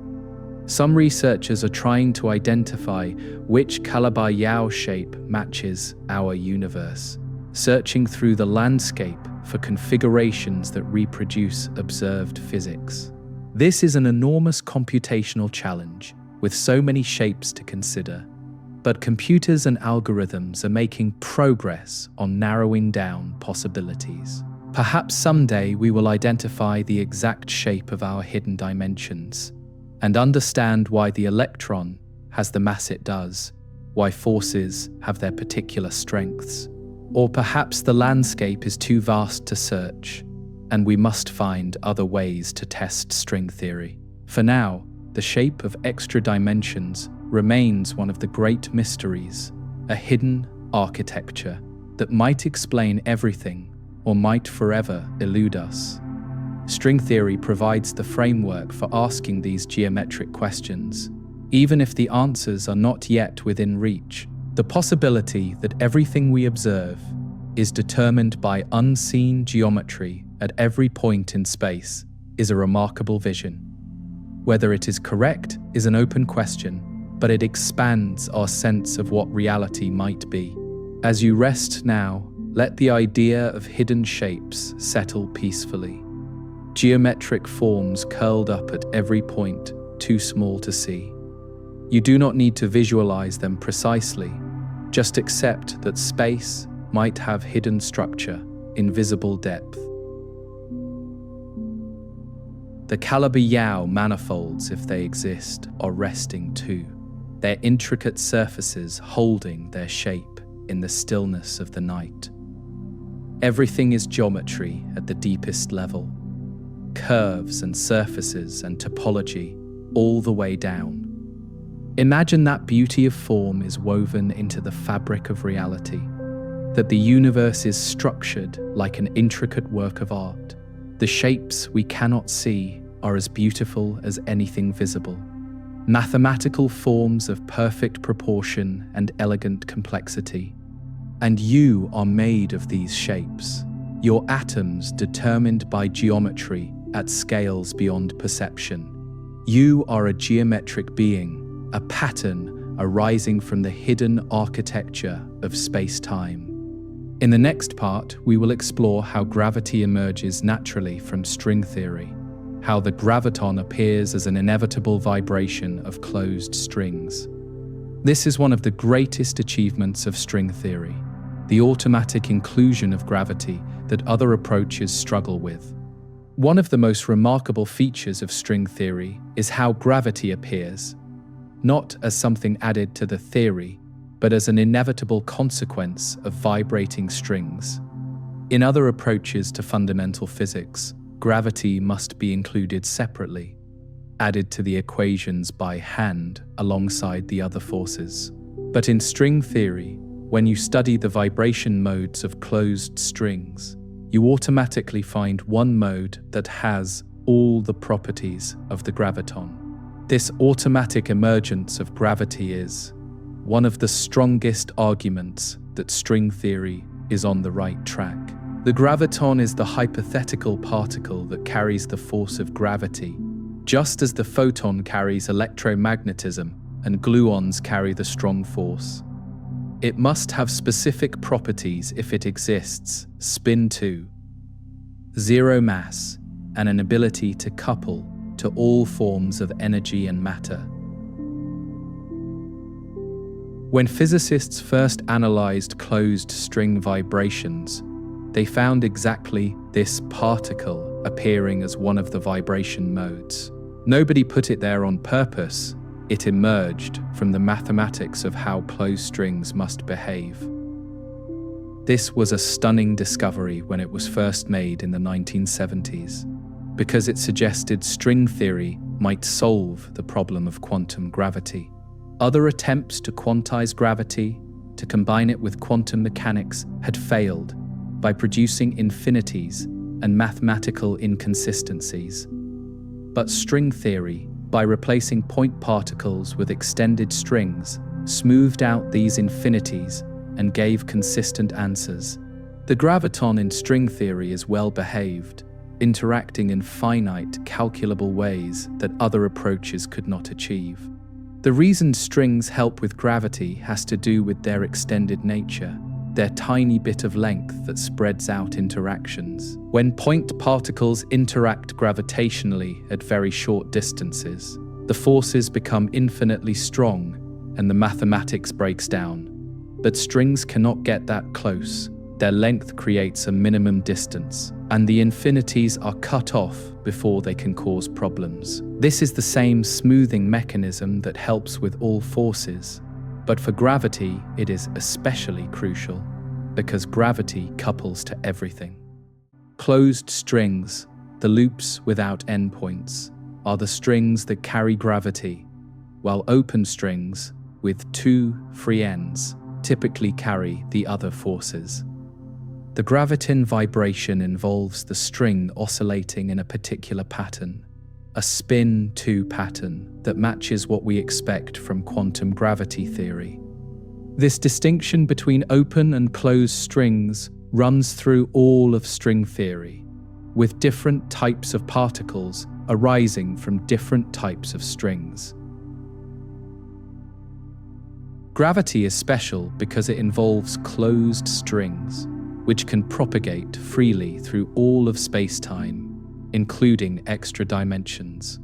Speaker 1: Some researchers are trying to identify which Calabi-Yau shape matches our universe, searching through the landscape for configurations that reproduce observed physics. This is an enormous computational challenge, with so many shapes to consider, but computers and algorithms are making progress on narrowing down possibilities. Perhaps someday we will identify the exact shape of our hidden dimensions and understand why the electron has the mass it does, why forces have their particular strengths. Or perhaps the landscape is too vast to search, and we must find other ways to test string theory. For now, the shape of extra dimensions remains one of the great mysteries, a hidden architecture that might explain everything or might forever elude us. String theory provides the framework for asking these geometric questions, even if the answers are not yet within reach. The possibility that everything we observe is determined by unseen geometry at every point in space is a remarkable vision. Whether it is correct is an open question, but it expands our sense of what reality might be. As you rest now, let the idea of hidden shapes settle peacefully. Geometric forms curled up at every point, too small to see. You do not need to visualize them precisely. Just accept that space might have hidden structure, invisible depth. The Calabi-Yau manifolds, if they exist, are resting too, their intricate surfaces holding their shape in the stillness of the night. Everything is geometry at the deepest level, curves and surfaces and topology all the way down. Imagine that beauty of form is woven into the fabric of reality, that the universe is structured like an intricate work of art. The shapes we cannot see are as beautiful as anything visible. Mathematical forms of perfect proportion and elegant complexity. And you are made of these shapes. Your atoms determined by geometry at scales beyond perception. You are a geometric being, a pattern arising from the hidden architecture of space-time. In the next part, we will explore how gravity emerges naturally from string theory, how the graviton appears as an inevitable vibration of closed strings. This is one of the greatest achievements of string theory, the automatic inclusion of gravity that other approaches struggle with. One of the most remarkable features of string theory is how gravity appears, not as something added to the theory, but as an inevitable consequence of vibrating strings. In other approaches to fundamental physics, gravity must be included separately, added to the equations by hand alongside the other forces. But in string theory, when you study the vibration modes of closed strings, you automatically find one mode that has all the properties of the graviton. This automatic emergence of gravity is one of the strongest arguments that string theory is on the right track. The graviton is the hypothetical particle that carries the force of gravity, just as the photon carries electromagnetism and gluons carry the strong force. It must have specific properties if it exists: spin 2, zero mass, and an ability to couple to all forms of energy and matter. When physicists first analyzed closed string vibrations, they found exactly this particle appearing as one of the vibration modes. Nobody put it there on purpose. It emerged from the mathematics of how closed strings must behave. This was a stunning discovery when it was first made in the 1970s, because it suggested string theory might solve the problem of quantum gravity. Other attempts to quantize gravity, to combine it with quantum mechanics, had failed by producing infinities and mathematical inconsistencies. But string theory, by replacing point particles with extended strings, smoothed out these infinities and gave consistent answers. The graviton in string theory is well behaved, interacting in finite, calculable ways that other approaches could not achieve. The reason strings help with gravity has to do with their extended nature, their tiny bit of length that spreads out interactions. When point particles interact gravitationally at very short distances, the forces become infinitely strong and the mathematics breaks down. But strings cannot get that close. Their length creates a minimum distance, and the infinities are cut off before they can cause problems. This is the same smoothing mechanism that helps with all forces, but for gravity it is especially crucial, because gravity couples to everything. Closed strings, the loops without endpoints, are the strings that carry gravity, while open strings, with two free ends, typically carry the other forces. The graviton vibration involves the string oscillating in a particular pattern, a spin 2 pattern that matches what we expect from quantum gravity theory. This distinction between open and closed strings runs through all of string theory, with different types of particles arising from different types of strings. Gravity is special because it involves closed strings, which can propagate freely through all of space-time, including extra dimensions.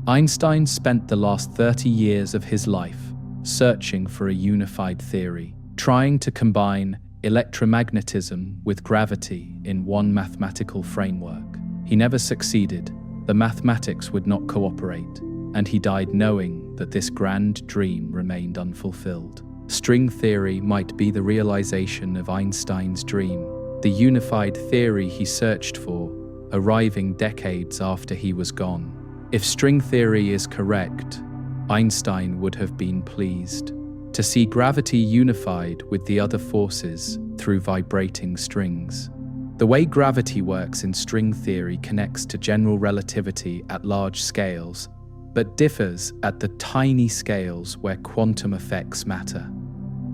Speaker 1: Einstein spent the last 30 years of his life searching for a unified theory, trying to combine electromagnetism with gravity in one mathematical framework. He never succeeded. The mathematics would not cooperate, and he died knowing that this grand dream remained unfulfilled. String theory might be the realization of Einstein's dream, the unified theory he searched for, arriving decades after he was gone. If string theory is correct, Einstein would have been pleased. to see gravity unified with the other forces through vibrating strings. The way gravity works in string theory connects to general relativity at large scales, but differs at the tiny scales where quantum effects matter.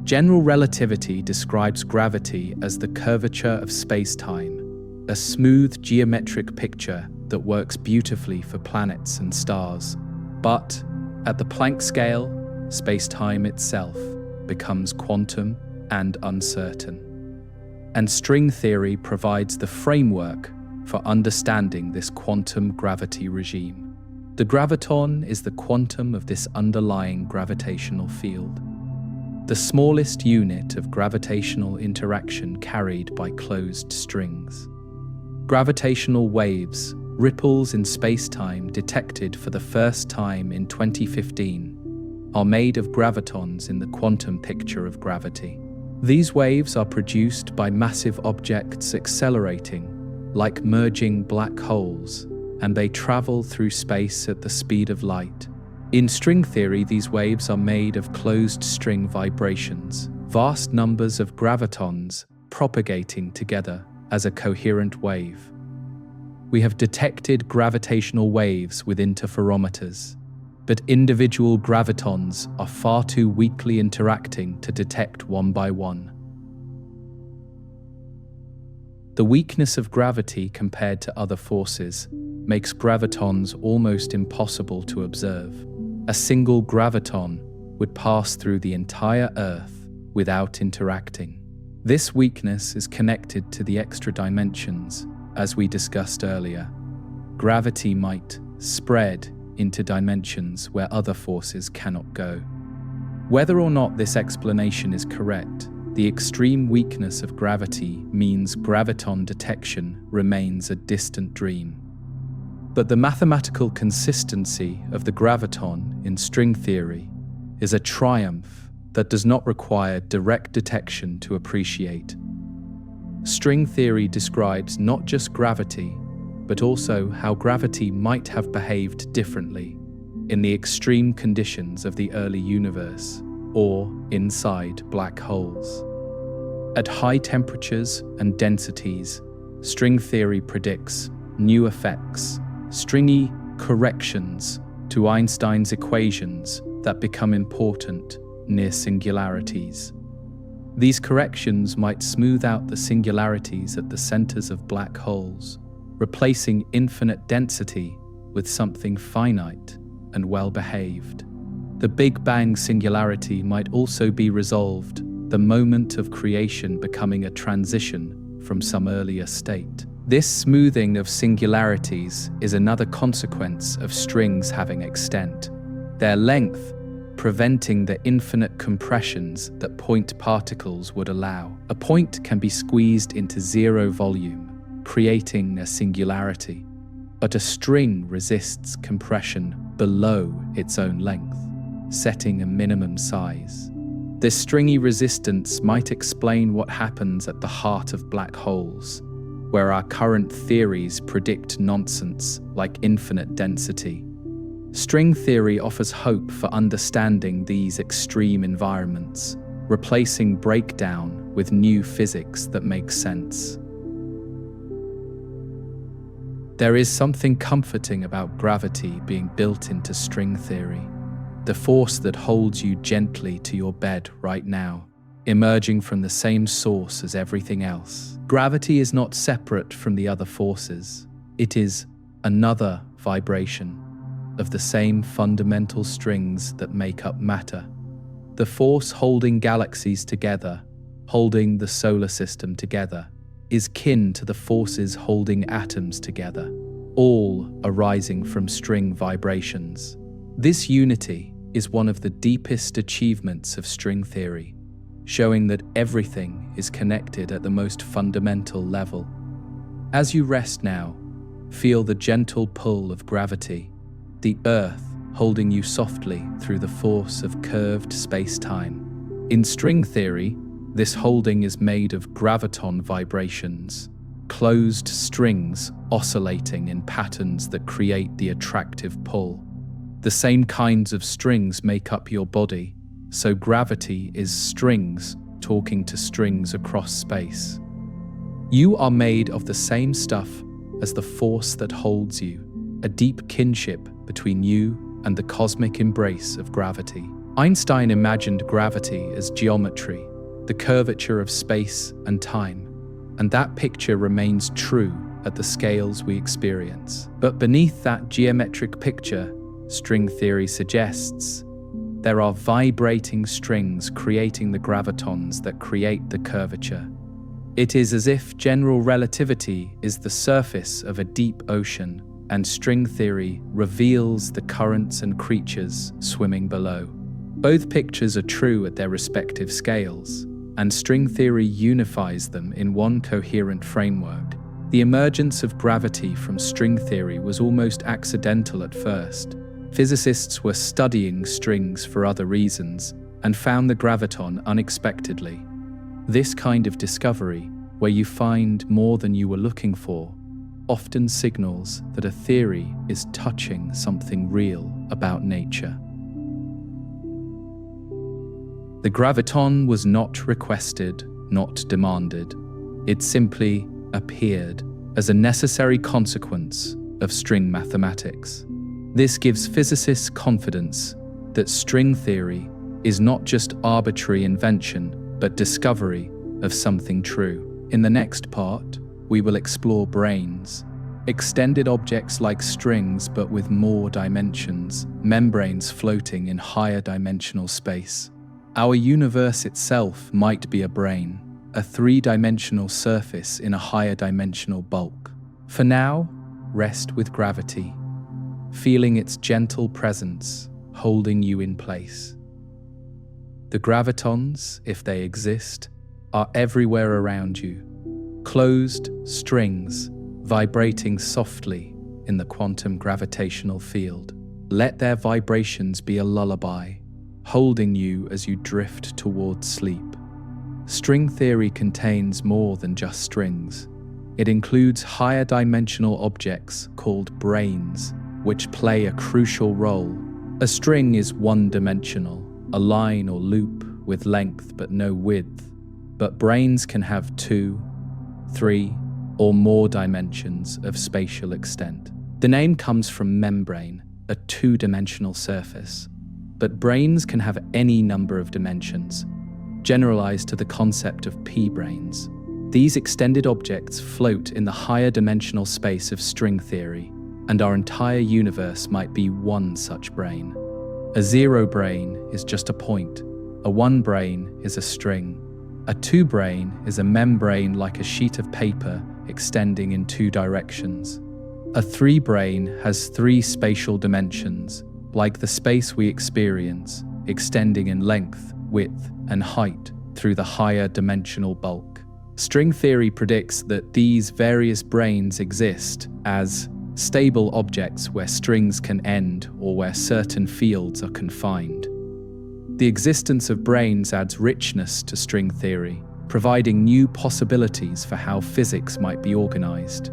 Speaker 1: General relativity describes gravity as the curvature of space-time, a smooth geometric picture that works beautifully for planets and stars. But at the Planck scale, space-time itself becomes quantum and uncertain. And string theory provides the framework for understanding this quantum gravity regime. The graviton is the quantum of this underlying gravitational field, the smallest unit of gravitational interaction carried by closed strings. Gravitational waves, ripples in space-time detected for the first time in 2015, are made of gravitons in the quantum picture of gravity. These waves are produced by massive objects accelerating, like merging black holes, and they travel through space at the speed of light. In string theory, these waves are made of closed string vibrations, vast numbers of gravitons propagating together as a coherent wave. We have detected gravitational waves with interferometers, but individual gravitons are far too weakly interacting to detect one by one. The weakness of gravity compared to other forces makes gravitons almost impossible to observe. A single graviton would pass through the entire Earth without interacting. This weakness is connected to the extra dimensions, as we discussed earlier. Gravity might spread into dimensions where other forces cannot go. Whether or not this explanation is correct, the extreme weakness of gravity means graviton detection remains a distant dream. But the mathematical consistency of the graviton in string theory is a triumph that does not require direct detection to appreciate. String theory describes not just gravity, but also how gravity might have behaved differently in the extreme conditions of the early universe or inside black holes. At high temperatures and densities, string theory predicts new effects, stringy corrections to Einstein's equations that become important near singularities. These corrections might smooth out the singularities at the centers of black holes, replacing infinite density with something finite and well-behaved. The Big Bang singularity might also be resolved, the moment of creation becoming a transition from some earlier state. This smoothing of singularities is another consequence of strings having extent, their length preventing the infinite compressions that point particles would allow. A point can be squeezed into zero volume, creating a singularity, but a string resists compression below its own length, setting a minimum size. This stringy resistance might explain what happens at the heart of black holes, where our current theories predict nonsense like infinite density. String theory offers hope for understanding these extreme environments, replacing breakdown with new physics that makes sense. There is something comforting about gravity being built into string theory, the force that holds you gently to your bed right now, emerging from the same source as everything else. Gravity is not separate from the other forces. It is another vibration of the same fundamental strings that make up matter. The force holding galaxies together, holding the solar system together, is kin to the forces holding atoms together, all arising from string vibrations. This unity is one of the deepest achievements of string theory, showing that everything is connected at the most fundamental level. As you rest now, feel the gentle pull of gravity, the Earth holding you softly through the force of curved space-time. In string theory, this holding is made of graviton vibrations, closed strings oscillating in patterns that create the attractive pull. The same kinds of strings make up your body, So gravity is strings talking to strings across space. You are made of the same stuff as the force that holds you, a deep kinship between you and the cosmic embrace of gravity. Einstein imagined gravity as geometry, the curvature of space and time, and that picture remains true at the scales we experience. But beneath that geometric picture, string theory suggests, there are vibrating strings creating the gravitons that create the curvature. It is as if general relativity is the surface of a deep ocean, and string theory reveals the currents and creatures swimming below. Both pictures are true at their respective scales, and string theory unifies them in one coherent framework. The emergence of gravity from string theory was almost accidental at first. Physicists were studying strings for other reasons and found the graviton unexpectedly. This kind of discovery, where you find more than you were looking for, often signals that a theory is touching something real about nature. The graviton was not requested, not demanded. It simply appeared as a necessary consequence of string mathematics. This gives physicists confidence that string theory is not just arbitrary invention, but discovery of something true. In the next part, we will explore branes, extended objects like strings but with more dimensions, membranes floating in higher dimensional space. Our universe itself might be a brane, a three-dimensional surface in a higher dimensional bulk. For now, rest with gravity, feeling its gentle presence holding you in place. The gravitons, if they exist, are everywhere around you, closed strings vibrating softly in the quantum gravitational field. Let their vibrations be a lullaby, holding you as you drift towards sleep. String theory contains more than just strings. It includes higher dimensional objects called branes, which play a crucial role. A string is one-dimensional, a line or loop with length but no width. But branes can have 2, 3, or more dimensions of spatial extent. The name comes from membrane, a two-dimensional surface. But branes can have any number of dimensions, generalized to the concept of p-branes. These extended objects float in the higher dimensional space of string theory, and our entire universe might be one such brane. A zero brane is just a point. A one brane is a string. A two brane is a membrane like a sheet of paper extending in two directions. A three brane has three spatial dimensions, like the space we experience, extending in length, width, and height through the higher dimensional bulk. String theory predicts that these various branes exist as stable objects where strings can end or where certain fields are confined. The existence of branes adds richness to string theory, providing new possibilities for how physics might be organized.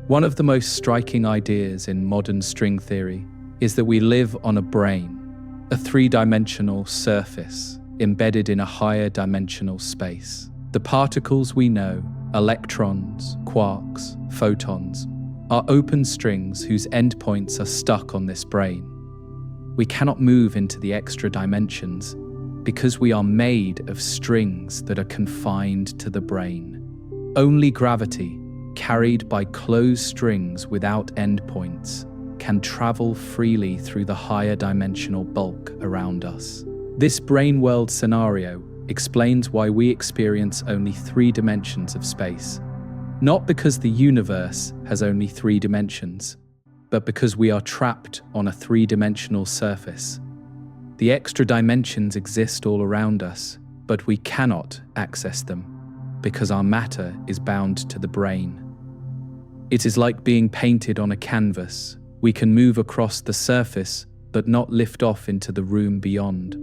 Speaker 1: One of the most striking ideas in modern string theory is that we live on a brane, a three-dimensional surface embedded in a higher dimensional space. The particles we know, electrons, quarks, photons, are open strings whose endpoints are stuck on this brane. We cannot move into the extra dimensions because we are made of strings that are confined to the brane. Only gravity, carried by closed strings without endpoints, can travel freely through the higher dimensional bulk around us. This brane world scenario explains why we experience only 3 dimensions of space. Not because the universe has only 3 dimensions, but because we are trapped on a 3-dimensional surface. The extra dimensions exist all around us, but we cannot access them because our matter is bound to the brane. It is like being painted on a canvas. We can move across the surface, but not lift off into the room beyond.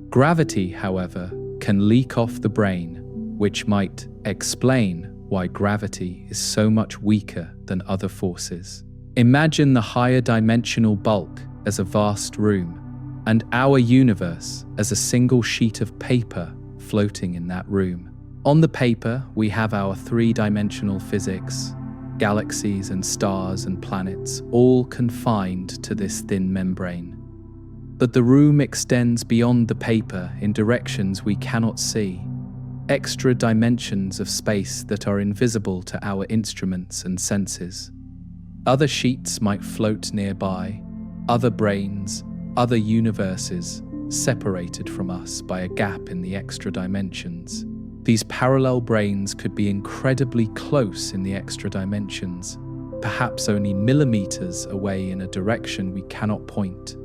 Speaker 1: Gravity, however, can leak off the brane, which might explain why gravity is so much weaker than other forces. Imagine the higher dimensional bulk as a vast room, and our universe as a single sheet of paper floating in that room. On the paper, we have our three-dimensional physics, galaxies and stars and planets, all confined to this thin membrane. But the room extends beyond the paper in directions we cannot see, extra dimensions of space that are invisible to our instruments and senses. Other sheets might float nearby, other branes, other universes, separated from us by a gap in the extra dimensions. These parallel branes could be incredibly close in the extra dimensions, perhaps only millimeters away in a direction we cannot point.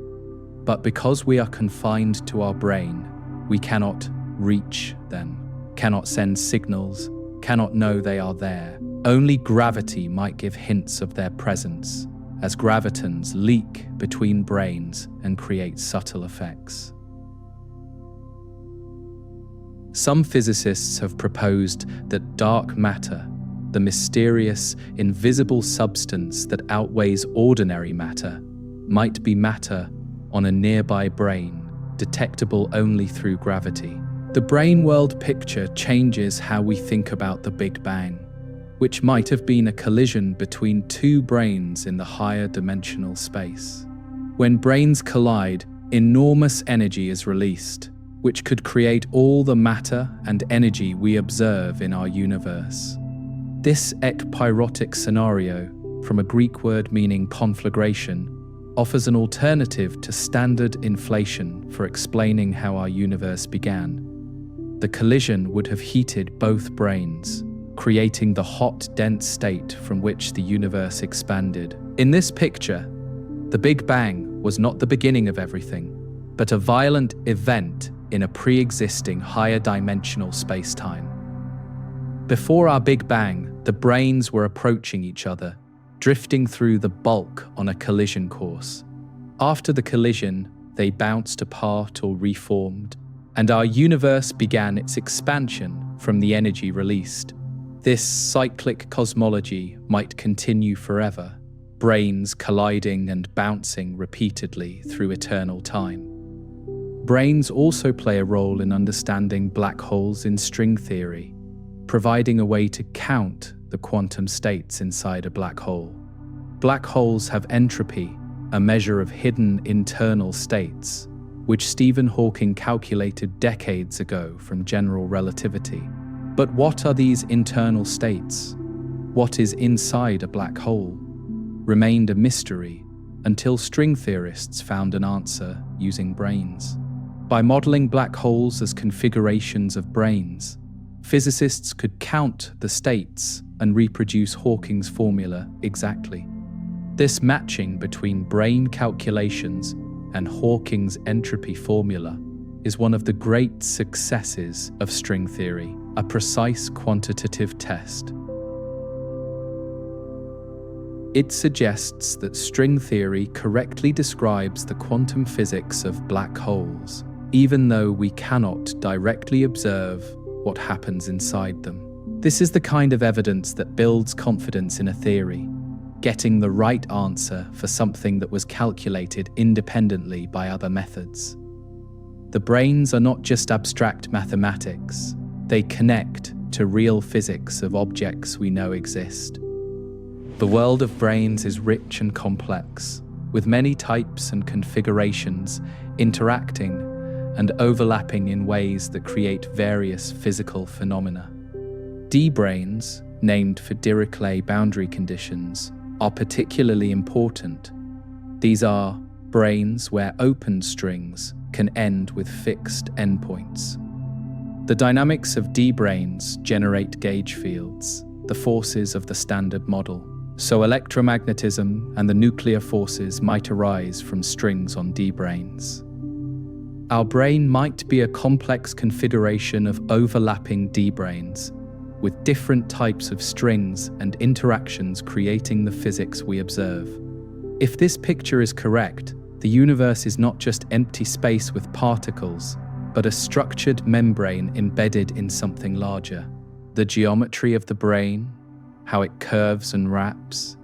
Speaker 1: But because we are confined to our brain, we cannot reach them, cannot send signals, cannot know they are there. Only gravity might give hints of their presence, as gravitons leak between branes and create subtle effects. Some physicists have proposed that dark matter, the mysterious, invisible substance that outweighs ordinary matter, might be matter on a nearby brane, detectable only through gravity. The brane world picture changes how we think about the Big Bang, which might have been a collision between two branes in the higher dimensional space. When branes collide, enormous energy is released, which could create all the matter and energy we observe in our universe. This ekpyrotic scenario, from a Greek word meaning conflagration, offers an alternative to standard inflation for explaining how our universe began. The collision would have heated both branes, creating the hot, dense state from which the universe expanded. In this picture, the Big Bang was not the beginning of everything, but a violent event in a pre-existing higher dimensional space-time. Before our Big Bang, the branes were approaching each other, drifting through the bulk on a collision course. After the collision, they bounced apart or reformed, and our universe began its expansion from the energy released. This cyclic cosmology might continue forever, branes colliding and bouncing repeatedly through eternal time. Branes also play a role in understanding black holes in string theory, providing a way to count the quantum states inside a black hole. Black holes have entropy, a measure of hidden internal states, which Stephen Hawking calculated decades ago from general relativity. But what are these internal states? What is inside a black hole? Remained a mystery until string theorists found an answer using branes. By modeling black holes as configurations of branes, physicists could count the states and reproduce Hawking's formula exactly. This matching between brane calculations and Hawking's entropy formula is one of the great successes of string theory, a precise quantitative test. It suggests that string theory correctly describes the quantum physics of black holes, even though we cannot directly observe what happens inside them. This is the kind of evidence that builds confidence in a theory, getting the right answer for something that was calculated independently by other methods. The branes are not just abstract mathematics, they connect to real physics of objects we know exist. The world of branes is rich and complex, with many types and configurations interacting and overlapping in ways that create various physical phenomena. D-branes, named for Dirichlet boundary conditions, are particularly important. These are branes where open strings can end with fixed endpoints. The dynamics of D-branes generate gauge fields, the forces of the standard model. So electromagnetism and the nuclear forces might arise from strings on D-branes. Our brain might be a complex configuration of overlapping D-branes, with different types of strings and interactions creating the physics we observe. If this picture is correct, the universe is not just empty space with particles, but a structured membrane embedded in something larger. The geometry of the brain, how it curves and wraps,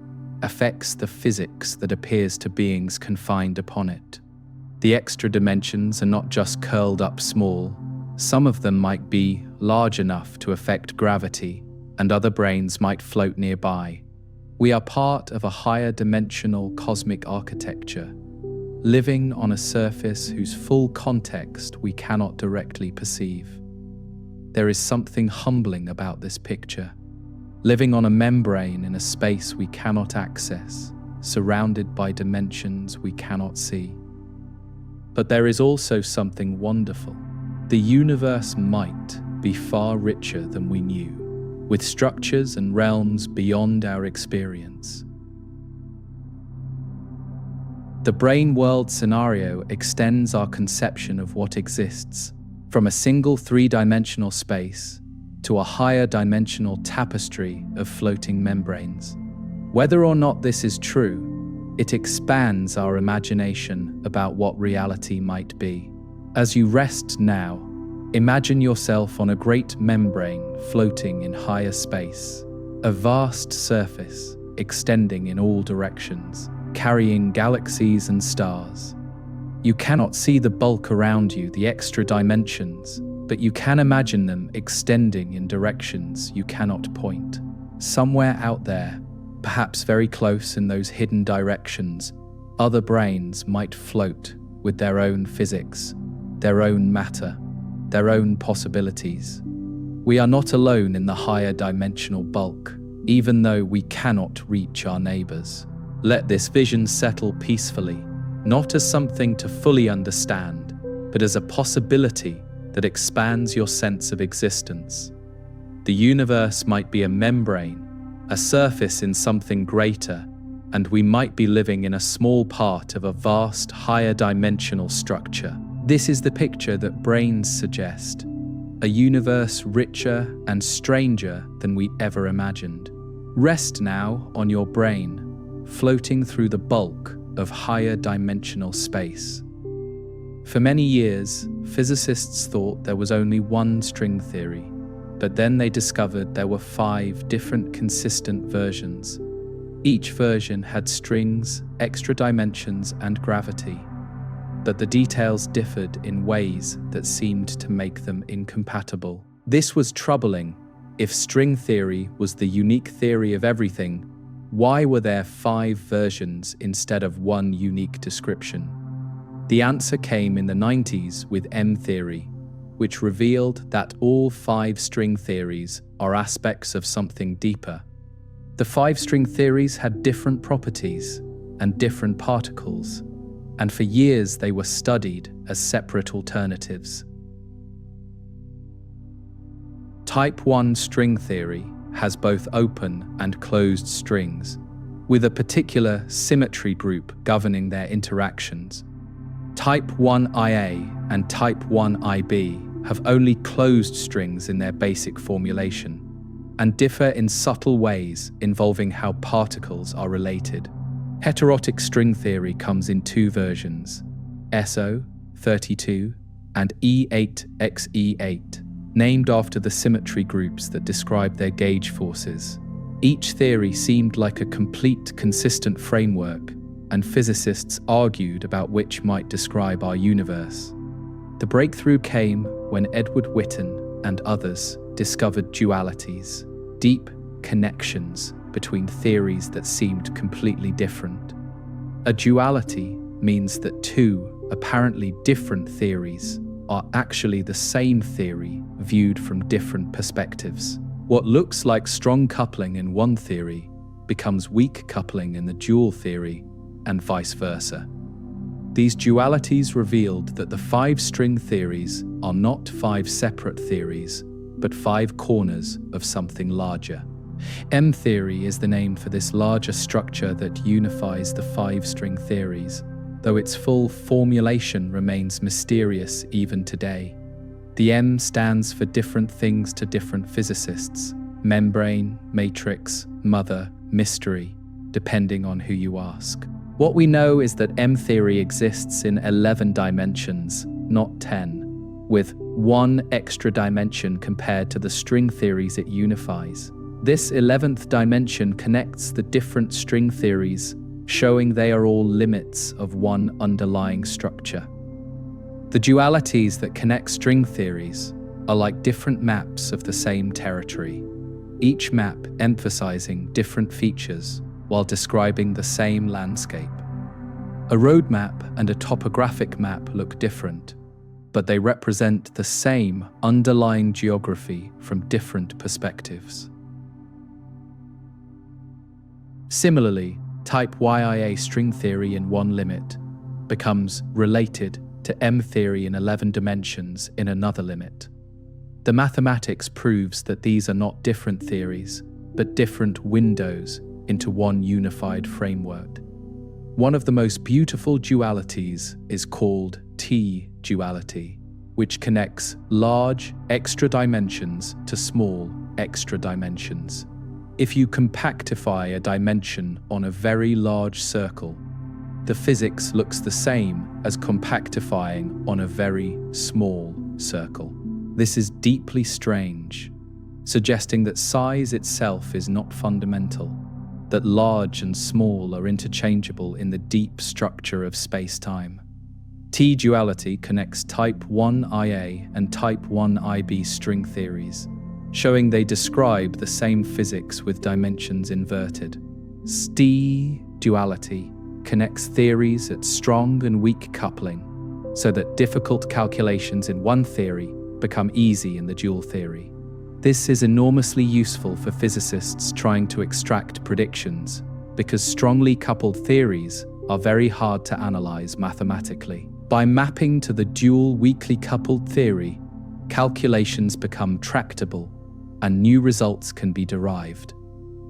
Speaker 1: affects the physics that appears to beings confined upon it. The extra dimensions are not just curled up small. Some of them might be large enough to affect gravity, and other branes might float nearby. We are part of a higher dimensional cosmic architecture, living on a surface whose full context we cannot directly perceive. There is something humbling about this picture, living on a membrane in a space we cannot access, surrounded by dimensions we cannot see. But there is also something wonderful. The universe might be far richer than we knew, with structures and realms beyond our experience. The brain world scenario extends our conception of what exists, from a single three-dimensional space to a higher dimensional tapestry of floating membranes. Whether or not this is true, it expands our imagination about what reality might be. As you rest now, imagine yourself on a great membrane floating in higher space, a vast surface extending in all directions, carrying galaxies and stars. You cannot see the bulk around you, the extra dimensions, but you can imagine them extending in directions you cannot point. Somewhere out there, perhaps very close in those hidden directions, other branes might float with their own physics, their own matter, their own possibilities. We are not alone in the higher dimensional bulk, even though we cannot reach our neighbors. Let this vision settle peacefully, not as something to fully understand, but as a possibility that expands your sense of existence. The universe might be a membrane, a surface in something greater, and we might be living in a small part of a vast, higher dimensional structure. This is the picture that branes suggest, a universe richer and stranger than we ever imagined. Rest now on your brain, floating through the bulk of higher dimensional space. For many years, physicists thought there was only one string theory, but then they discovered there were 5 different consistent versions. Each version had strings, extra dimensions, and gravity, but the details differed in ways that seemed to make them incompatible. This was troubling. If string theory was the unique theory of everything, why were there 5 versions instead of one unique description? The answer came in the 90s with M-theory, which revealed that all 5 string theories are aspects of something deeper. The 5 string theories had different properties and different particles, and for years they were studied as separate alternatives. Type 1 string theory has both open and closed strings, with a particular symmetry group governing their interactions. Type 1IA and Type 1IB have only closed strings in their basic formulation, and differ in subtle ways involving how particles are related. Heterotic string theory comes in 2 versions, SO, 32, and E8XE8, named after the symmetry groups that describe their gauge forces. Each theory seemed like a complete, consistent framework, and physicists argued about which might describe our universe. The breakthrough came when Edward Witten and others discovered dualities, deep connections between theories that seemed completely different. A duality means that 2 apparently different theories are actually the same theory viewed from different perspectives. What looks like strong coupling in one theory becomes weak coupling in the dual theory, and vice versa. These dualities revealed that the 5 string theories are not 5 separate theories, but 5 corners of something larger. M-theory is the name for this larger structure that unifies the 5 string theories, though its full formulation remains mysterious even today. The M stands for different things to different physicists: membrane, matrix, mother, mystery, depending on who you ask. What we know is that M-theory exists in 11 dimensions, not 10, with 1 extra dimension compared to the string theories it unifies. This 11th dimension connects the different string theories showing they are all limits of one underlying structure. The dualities that connect string theories are like different maps of the same territory, each map emphasizing different features while describing the same landscape. A road map and a topographic map look different, but they represent the same underlying geography from different perspectives. Similarly, type YIA string theory in one limit becomes related to M theory in 11 dimensions in another limit. The mathematics proves that these are not different theories, but different windows into one unified framework. One of the most beautiful dualities is called T-duality, which connects large extra dimensions to small extra dimensions. If you compactify a dimension on a very large circle, the physics looks the same as compactifying on a very small circle. This is deeply strange, suggesting that size itself is not fundamental, that large and small are interchangeable in the deep structure of space-time. T-duality connects type 1IA and type 1IB string theories, showing they describe the same physics with dimensions inverted. St-duality connects theories at strong and weak coupling, so that difficult calculations in one theory become easy in the dual theory. This is enormously useful for physicists trying to extract predictions, because strongly coupled theories are very hard to analyze mathematically. By mapping to the dual weakly coupled theory, calculations become tractable and new results can be derived.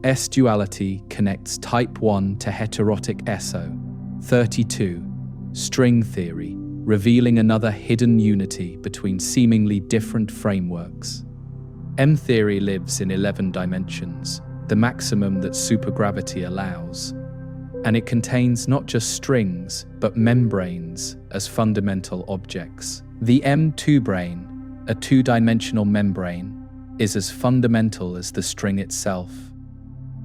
Speaker 1: S-duality connects type 1 to heterotic SO, 32, string theory, revealing another hidden unity between seemingly different frameworks. M theory lives in 11 dimensions, the maximum that supergravity allows, and it contains not just strings, but membranes as fundamental objects. The M2 brane, a two-dimensional membrane, is as fundamental as the string itself.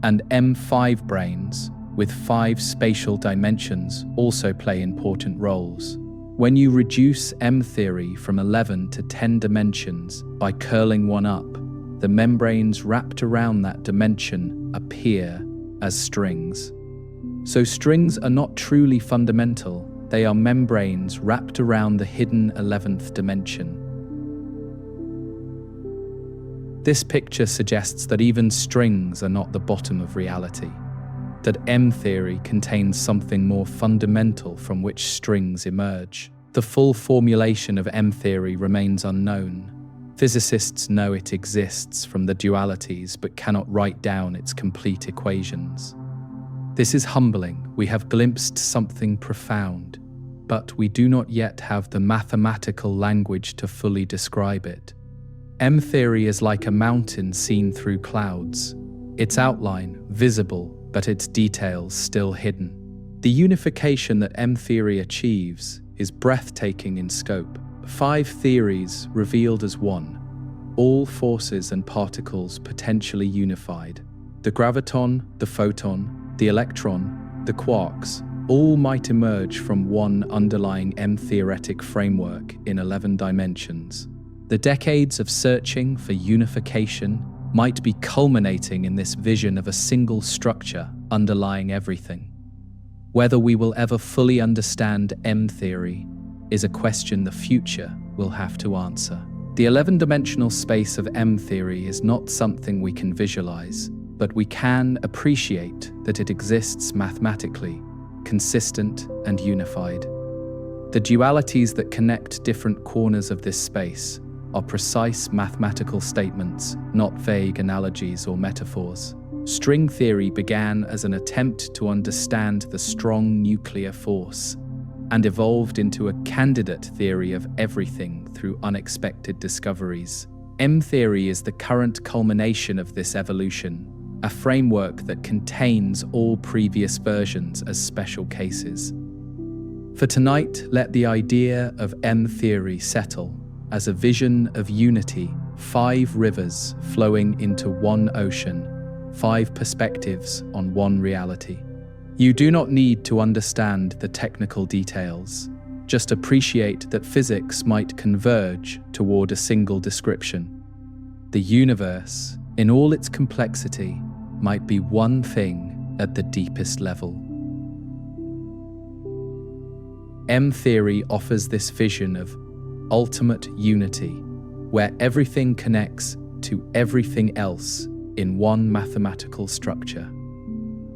Speaker 1: And M5 branes, with 5 spatial dimensions, also play important roles. When you reduce M theory from 11 to 10 dimensions by curling one up, the membranes wrapped around that dimension appear as strings. So strings are not truly fundamental, they are membranes wrapped around the hidden 11th dimension. This picture suggests that even strings are not the bottom of reality, that M theory contains something more fundamental from which strings emerge. The full formulation of M theory remains unknown. Physicists know it exists from the dualities but cannot write down its complete equations. This is humbling. We have glimpsed something profound, but we do not yet have the mathematical language to fully describe it. M theory is like a mountain seen through clouds, its outline visible, but its details still hidden. The unification that M theory achieves is breathtaking in scope. 5 theories revealed as one, all forces and particles potentially unified. The graviton, the photon, the electron, the quarks, all might emerge from one underlying M-theoretic framework in 11 dimensions. The decades of searching for unification might be culminating in this vision of a single structure underlying everything. Whether we will ever fully understand M-theory is a question the future will have to answer. The 11-dimensional space of M-theory is not something we can visualize, but we can appreciate that it exists mathematically, consistent and unified. The dualities that connect different corners of this space are precise mathematical statements, not vague analogies or metaphors. String theory began as an attempt to understand the strong nuclear force and evolved into a candidate theory of everything through unexpected discoveries. M theory is the current culmination of this evolution, a framework that contains all previous versions as special cases. For tonight, let the idea of M theory settle as a vision of unity, 5 rivers flowing into one ocean, 5 perspectives on one reality. You do not need to understand the technical details. Just appreciate that physics might converge toward a single description. The universe, in all its complexity, might be one thing at the deepest level. M-theory offers this vision of ultimate unity, where everything connects to everything else in one mathematical structure.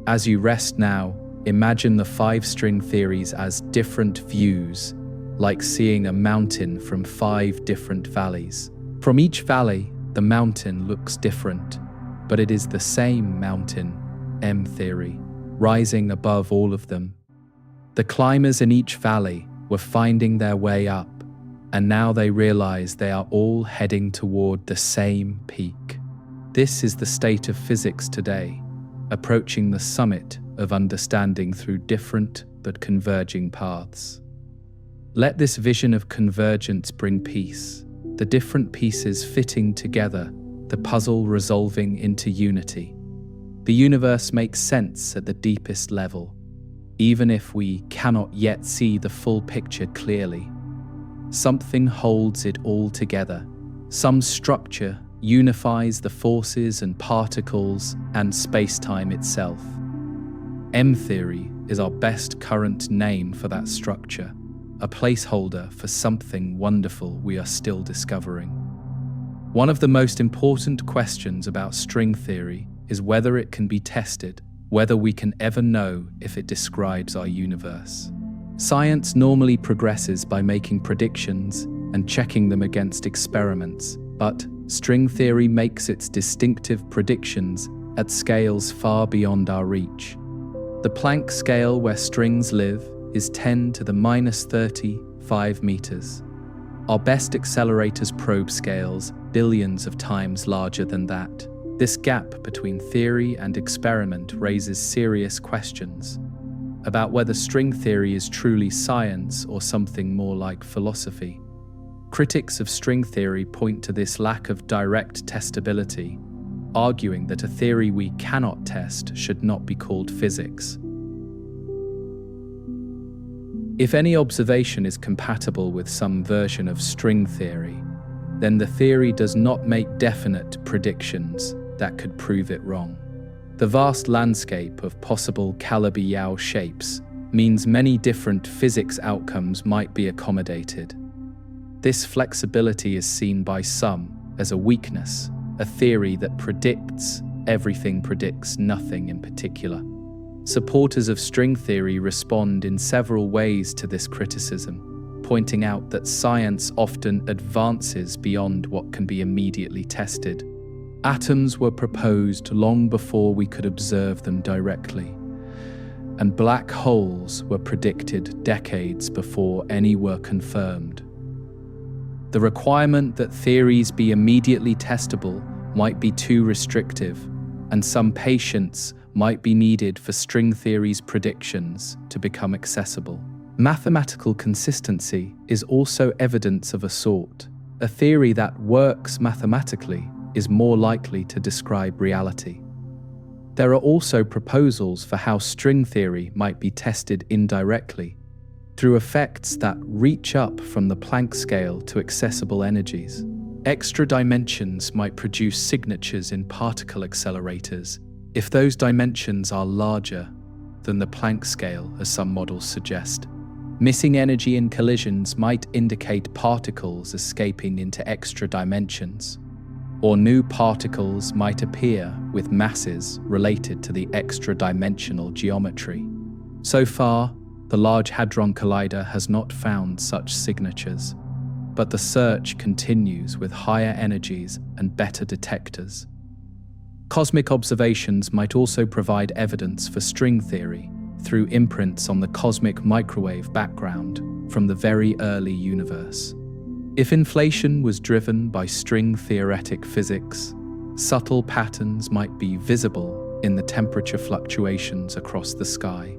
Speaker 1: As you rest now, imagine the 5 string theories as different views, like seeing a mountain from 5 different valleys. From each valley, the mountain looks different, but it is the same mountain, M-theory, rising above all of them. The climbers in each valley were finding their way up, and now they realize they are all heading toward the same peak. This is the state of physics today, approaching the summit of understanding through different but converging paths. Let this vision of convergence bring peace, the different pieces fitting together, the puzzle resolving into unity. The universe makes sense at the deepest level, even if we cannot yet see the full picture clearly. Something holds it all together. Some structure unifies the forces and particles and space-time itself. M-theory is our best current name for that structure, a placeholder for something wonderful we are still discovering. One of the most important questions about string theory is whether it can be tested, whether we can ever know if it describes our universe. Science normally progresses by making predictions and checking them against experiments, but string theory makes its distinctive predictions at scales far beyond our reach. The Planck scale where strings live is 10 to the minus 35 meters. Our best accelerators probe scales billions of times larger than that. This gap between theory and experiment raises serious questions about whether string theory is truly science or something more like philosophy. Critics of string theory point to this lack of direct testability, arguing that a theory we cannot test should not be called physics. If any observation is compatible with some version of string theory, then the theory does not make definite predictions that could prove it wrong. The vast landscape of possible Calabi-Yau shapes means many different physics outcomes might be accommodated. This flexibility is seen by some as a weakness, a theory that predicts everything predicts nothing in particular. Supporters of string theory respond in several ways to this criticism, pointing out that science often advances beyond what can be immediately tested. Atoms were proposed long before we could observe them directly, and black holes were predicted decades before any were confirmed. The requirement that theories be immediately testable might be too restrictive, and some patience might be needed for string theory's predictions to become accessible. Mathematical consistency is also evidence of a sort. A theory that works mathematically is more likely to describe reality. There are also proposals for how string theory might be tested indirectly, through effects that reach up from the Planck scale to accessible energies. Extra dimensions might produce signatures in particle accelerators if those dimensions are larger than the Planck scale, as some models suggest. Missing energy in collisions might indicate particles escaping into extra dimensions, or new particles might appear with masses related to the extra-dimensional geometry. So far, the Large Hadron Collider has not found such signatures, but the search continues with higher energies and better detectors. Cosmic observations might also provide evidence for string theory through imprints on the cosmic microwave background from the very early universe. If inflation was driven by string-theoretic physics, subtle patterns might be visible in the temperature fluctuations across the sky.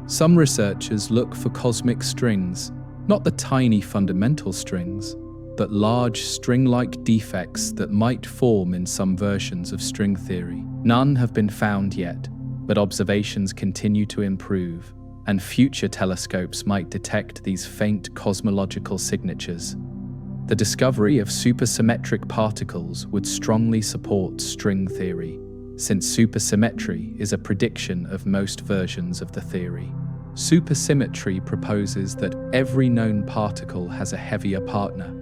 Speaker 1: Some researchers look for cosmic strings, not the tiny fundamental strings, but large string-like defects that might form in some versions of string theory. None have been found yet, but observations continue to improve, and future telescopes might detect these faint cosmological signatures. The discovery of supersymmetric particles would strongly support string theory, since supersymmetry is a prediction of most versions of the theory. Supersymmetry proposes that every known particle has a heavier partner.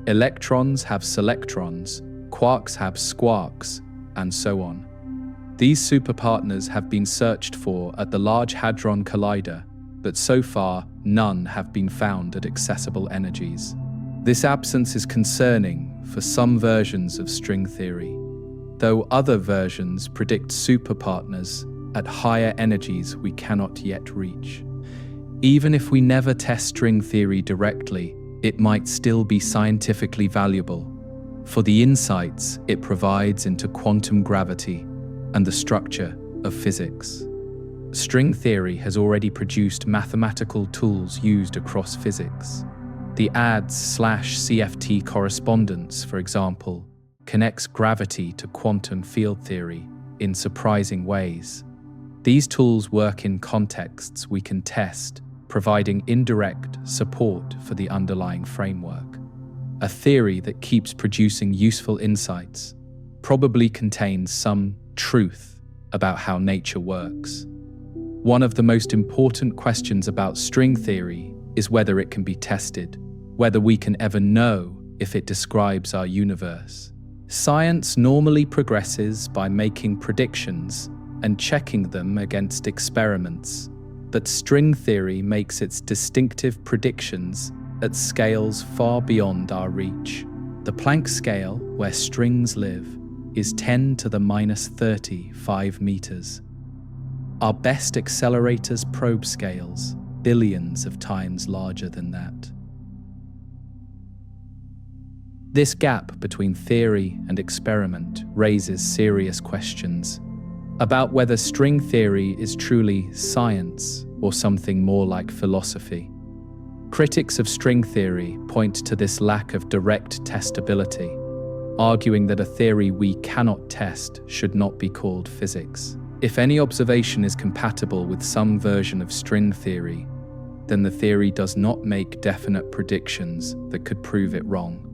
Speaker 1: Electrons have selectrons, quarks have squarks, and so on. These superpartners have been searched for at the Large Hadron Collider, but so far none have been found at accessible energies. This absence is concerning for some versions of string theory, though other versions predict superpartners at higher energies we cannot yet reach. Even if we never test string theory directly, it might still be scientifically valuable for the insights it provides into quantum gravity and the structure of physics. String theory has already produced mathematical tools used across physics. The ADS/CFT correspondence, for example, connects gravity to quantum field theory in surprising ways. These tools work in contexts we can test, providing indirect support for the underlying framework. A theory that keeps producing useful insights probably contains some truth about how nature works. One of the most important questions about string theory is whether it can be tested, whether we can ever know if it describes our universe. Science normally progresses by making predictions and checking them against experiments, but string theory makes its distinctive predictions at scales far beyond our reach. The Planck scale, where strings live, is 10 to the minus 35 meters. Our best accelerators probe scales, billions of times larger than that. This gap between theory and experiment raises serious questions about whether string theory is truly science or something more like philosophy. Critics of string theory point to this lack of direct testability, arguing that a theory we cannot test should not be called physics. If any observation is compatible with some version of string theory, then the theory does not make definite predictions that could prove it wrong.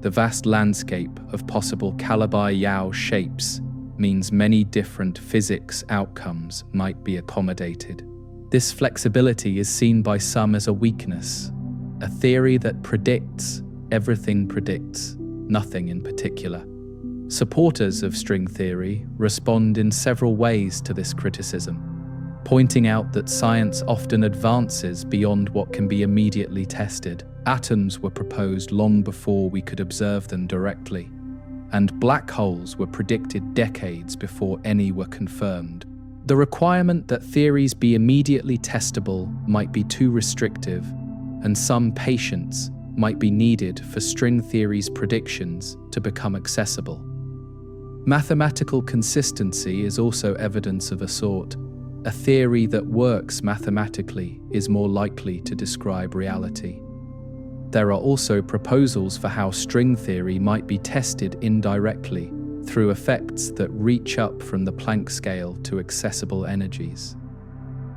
Speaker 1: The vast landscape of possible Calabi-Yau shapes means many different physics outcomes might be accommodated. This flexibility is seen by some as a weakness. A theory that predicts everything predicts nothing in particular. Supporters of string theory respond in several ways to this criticism, pointing out that science often advances beyond what can be immediately tested. Atoms were proposed long before we could observe them directly, and black holes were predicted decades before any were confirmed. The requirement that theories be immediately testable might be too restrictive, and some patience might be needed for string theory's predictions to become accessible. Mathematical consistency is also evidence of a sort. A theory that works mathematically is more likely to describe reality. There are also proposals for how string theory might be tested indirectly through effects that reach up from the Planck scale to accessible energies.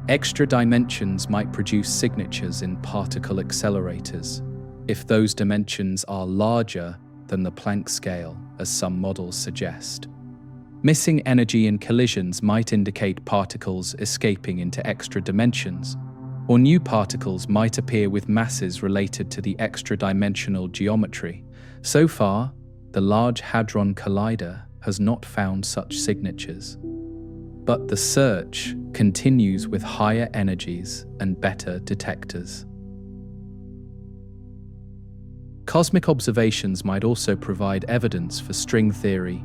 Speaker 1: Extra dimensions might produce signatures in particle accelerators, if those dimensions are larger than the Planck scale, as some models suggest. Missing energy in collisions might indicate particles escaping into extra dimensions, or new particles might appear with masses related to the extra-dimensional geometry. So far, the Large Hadron Collider has not found such signatures. But the search continues with higher energies and better detectors. Cosmic observations might also provide evidence for string theory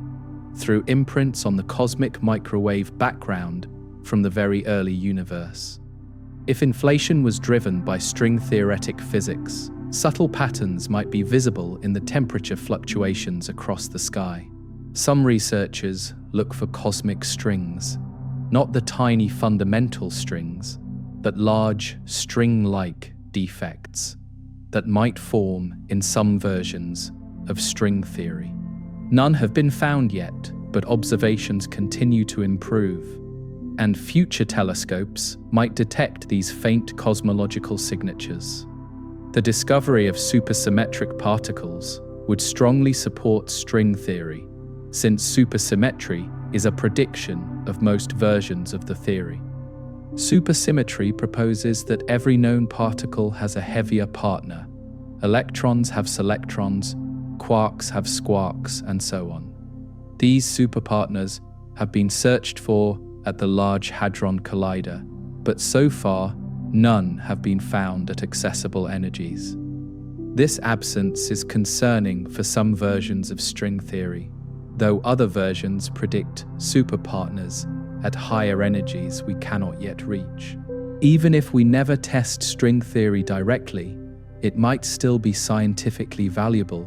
Speaker 1: through imprints on the cosmic microwave background from the very early universe. If inflation was driven by string-theoretic physics, subtle patterns might be visible in the temperature fluctuations across the sky. Some researchers look for cosmic strings, not the tiny fundamental strings, but large string-like defects. that might form in some versions of string theory. None have been found yet, but observations continue to improve, and future telescopes might detect these faint cosmological signatures. The discovery of supersymmetric particles would strongly support string theory, since supersymmetry is a prediction of most versions of the theory. Supersymmetry proposes that every known particle has a heavier partner. Electrons have selectrons, quarks have squarks, and so on. These superpartners have been searched for at the Large Hadron Collider, but so far, none have been found at accessible energies. This absence is concerning for some versions of string theory, though other versions predict superpartners at higher energies we cannot yet reach. Even if we never test string theory directly, it might still be scientifically valuable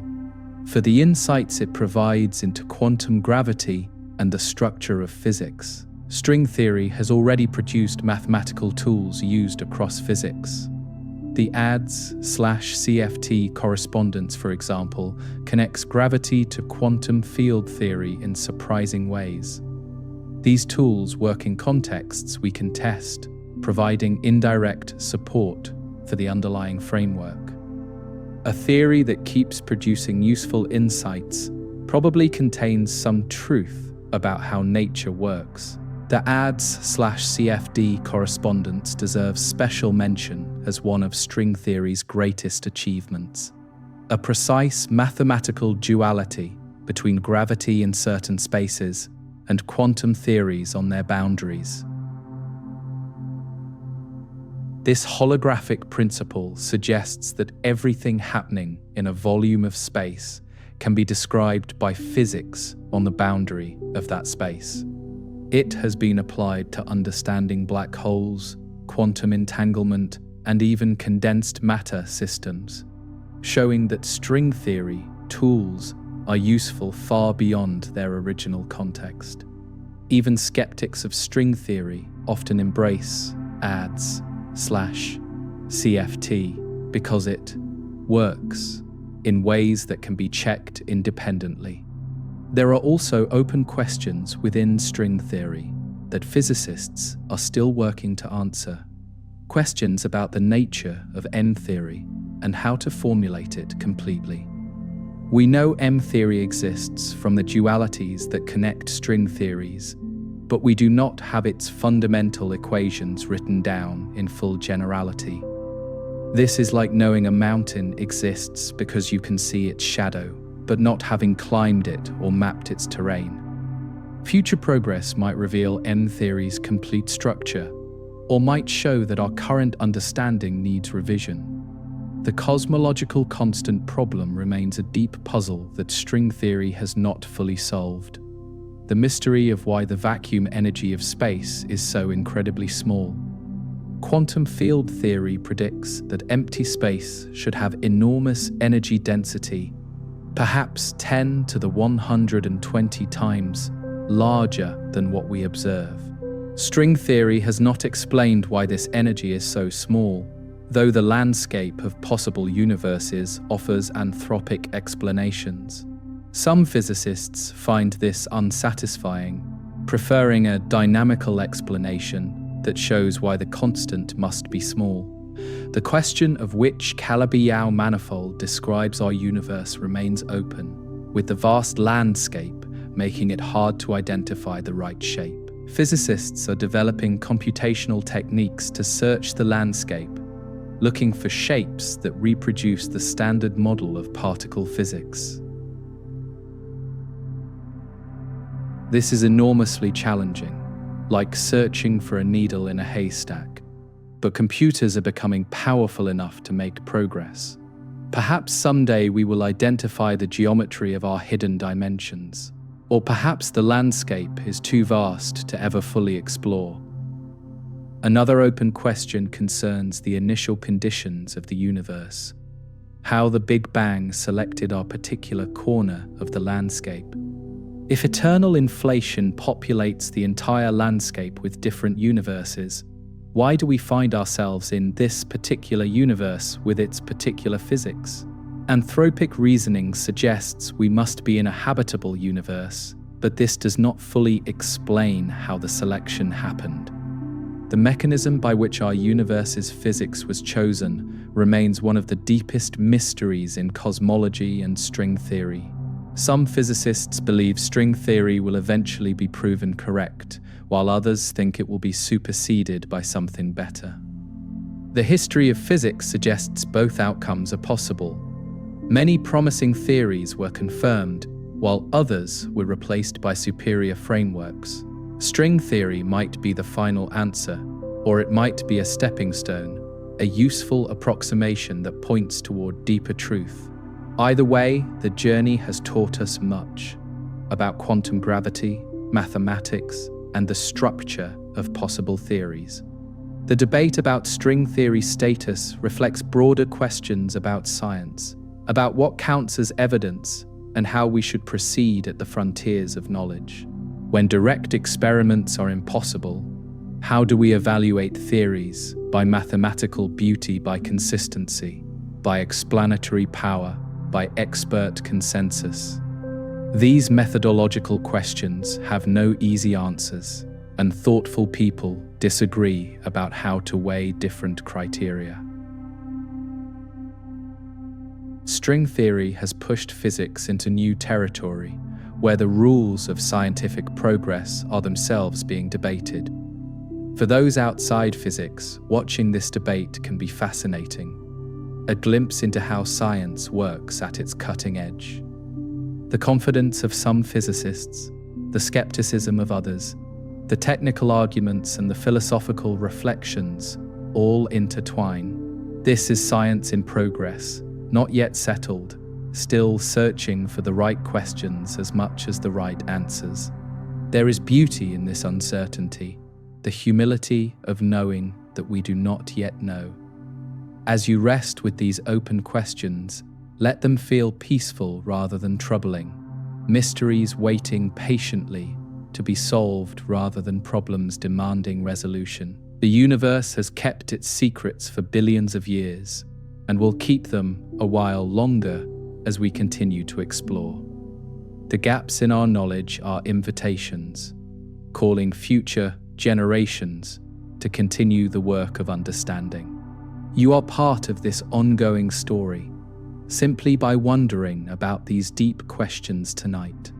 Speaker 1: for the insights it provides into quantum gravity and the structure of physics. String theory has already produced mathematical tools used across physics. The ADS/CFT correspondence, for example, connects gravity to quantum field theory in surprising ways. These tools work in contexts we can test, providing indirect support for the underlying framework. A theory that keeps producing useful insights probably contains some truth about how nature works. The ADS/CFD correspondence deserves special mention as one of string theory's greatest achievements. A precise mathematical duality between gravity in certain spaces and quantum theories on their boundaries. This holographic principle suggests that everything happening in a volume of space can be described by physics on the boundary of that space. It has been applied to understanding black holes, quantum entanglement, and even condensed matter systems, showing that string theory tools are useful far beyond their original context. Even skeptics of string theory often embrace ADS/CFT because it works in ways that can be checked independently. There are also open questions within string theory that physicists are still working to answer. Questions about the nature of N-theory and how to formulate it completely. We know M-theory exists from the dualities that connect string theories, but we do not have its fundamental equations written down in full generality. This is like knowing a mountain exists because you can see its shadow, but not having climbed it or mapped its terrain. Future progress might reveal M-theory's complete structure, or might show that our current understanding needs revision. The cosmological constant problem remains a deep puzzle that string theory has not fully solved. The mystery of why the vacuum energy of space is so incredibly small. Quantum field theory predicts that empty space should have enormous energy density, perhaps 10 to the 120 times larger than what we observe. String theory has not explained why this energy is so small, though the landscape of possible universes offers anthropic explanations. Some physicists find this unsatisfying, preferring a dynamical explanation that shows why the constant must be small. The question of which Calabi-Yau manifold describes our universe remains open, with the vast landscape making it hard to identify the right shape. Physicists are developing computational techniques to search the landscape, looking for shapes that reproduce the standard model of particle physics. This is enormously challenging, like searching for a needle in a haystack. But computers are becoming powerful enough to make progress. Perhaps someday we will identify the geometry of our hidden dimensions, or perhaps the landscape is too vast to ever fully explore. Another open question concerns the initial conditions of the universe, how the Big Bang selected our particular corner of the landscape. If eternal inflation populates the entire landscape with different universes, Why do we find ourselves in this particular universe with its particular physics? Anthropic reasoning suggests we must be in a habitable universe, but this does not fully explain how the selection happened. The mechanism by which our universe's physics was chosen remains one of the deepest mysteries in cosmology and string theory. Some physicists believe string theory will eventually be proven correct, while others think it will be superseded by something better. The history of physics suggests both outcomes are possible. Many promising theories were confirmed, while others were replaced by superior frameworks. String theory might be the final answer, or it might be a stepping stone, a useful approximation that points toward deeper truth. Either way, the journey has taught us much about quantum gravity, mathematics, and the structure of possible theories. The debate about string theory's status reflects broader questions about science, about what counts as evidence and how we should proceed at the frontiers of knowledge. When direct experiments are impossible, how do we evaluate theories? By mathematical beauty, by consistency, by explanatory power, by expert consensus. These methodological questions have no easy answers, and thoughtful people disagree about how to weigh different criteria. String theory has pushed physics into new territory, where the rules of scientific progress are themselves being debated. For those outside physics, watching this debate can be fascinating, a glimpse into how science works at its cutting edge. The confidence of some physicists, the skepticism of others, the technical arguments and the philosophical reflections all intertwine. This is science in progress, not yet settled, still searching for the right questions as much as the right answers. There is beauty in this uncertainty, the humility of knowing that we do not yet know. As you rest with these open questions, let them feel peaceful rather than troubling, mysteries waiting patiently to be solved rather than problems demanding resolution. The universe has kept its secrets for billions of years, and will keep them a while longer as we continue to explore. The gaps in our knowledge are invitations, calling future generations to continue the work of understanding. You are part of this ongoing story, simply by wondering about these deep questions tonight.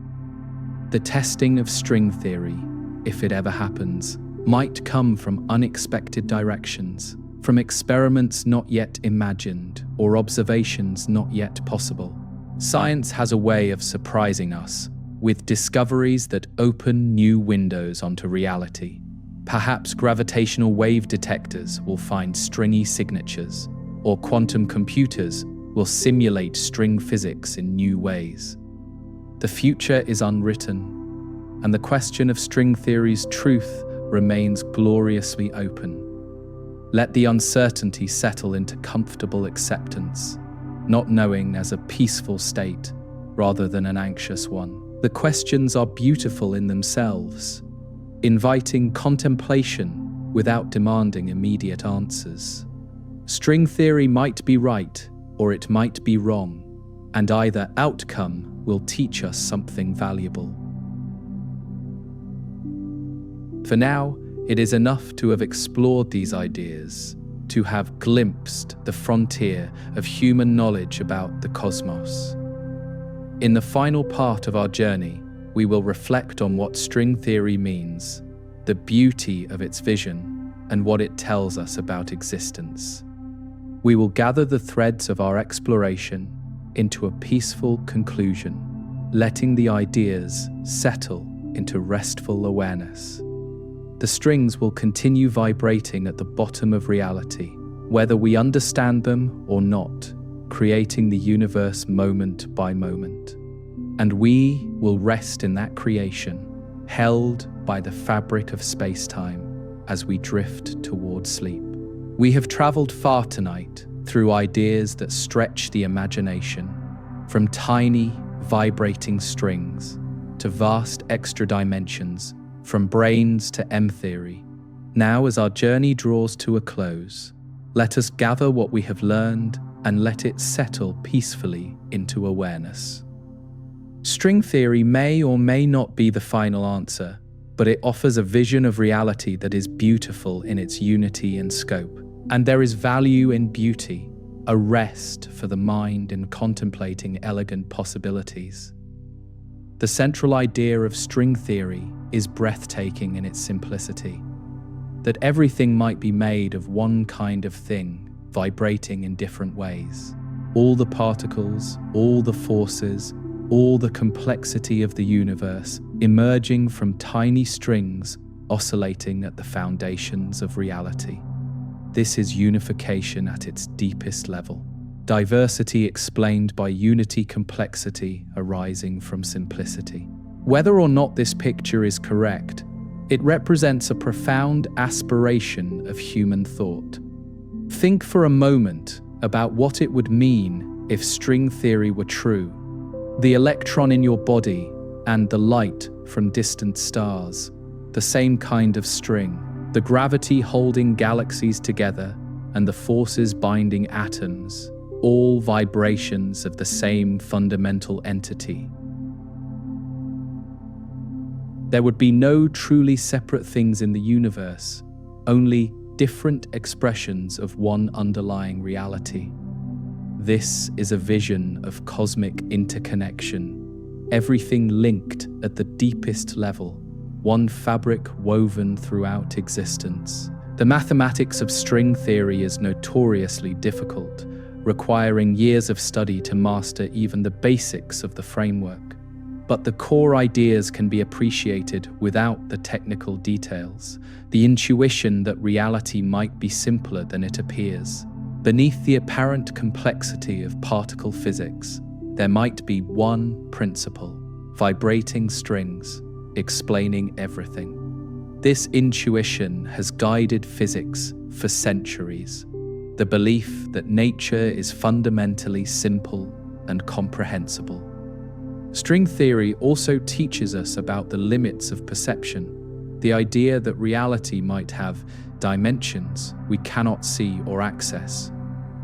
Speaker 1: The testing of string theory, if it ever happens, might come from unexpected directions, from experiments not yet imagined or observations not yet possible. Science has a way of surprising us with discoveries that open new windows onto reality. Perhaps gravitational wave detectors will find stringy signatures, or quantum computers will simulate string physics in new ways. The future is unwritten, and the question of string theory's truth remains gloriously open. Let the uncertainty settle into comfortable acceptance, not knowing as a peaceful state rather than an anxious one. The questions are beautiful in themselves, inviting contemplation without demanding immediate answers. String theory might be right or it might be wrong, and either outcome will teach us something valuable. For now, it is enough to have explored these ideas, to have glimpsed the frontier of human knowledge about the cosmos. In the final part of our journey, we will reflect on what string theory means, the beauty of its vision, and what it tells us about existence. We will gather the threads of our exploration into a peaceful conclusion, letting the ideas settle into restful awareness. The strings will continue vibrating at the bottom of reality, whether we understand them or not, creating the universe moment by moment. And we will rest in that creation, held by the fabric of space-time as we drift toward sleep. We have traveled far tonight through ideas that stretch the imagination, from tiny, vibrating strings to vast extra dimensions, from branes to M-theory. Now, as our journey draws to a close, let us gather what we have learned and let it settle peacefully into awareness. String theory may or may not be the final answer, but it offers a vision of reality that is beautiful in its unity and scope. And there is value in beauty, a rest for the mind in contemplating elegant possibilities. The central idea of string theory is breathtaking in its simplicity, that everything might be made of one kind of thing, vibrating in different ways. All the particles, all the forces, all the complexity of the universe emerging from tiny strings oscillating at the foundations of reality. This is unification at its deepest level. Diversity explained by unity, complexity arising from simplicity. Whether or not this picture is correct, it represents a profound aspiration of human thought. Think for a moment about what it would mean if string theory were true. The electron in your body and the light from distant stars, the same kind of string, the gravity holding galaxies together and the forces binding atoms, all vibrations of the same fundamental entity. There would be no truly separate things in the universe, only different expressions of one underlying reality. This is a vision of cosmic interconnection, everything linked at the deepest level, one fabric woven throughout existence. The mathematics of string theory is notoriously difficult, requiring years of study to master even the basics of the framework. But the core ideas can be appreciated without the technical details, the intuition that reality might be simpler than it appears. Beneath the apparent complexity of particle physics, there might be one principle, vibrating strings, explaining everything. This intuition has guided physics for centuries. The belief that nature is fundamentally simple and comprehensible. String theory also teaches us about the limits of perception, the idea that reality might have dimensions we cannot see or access.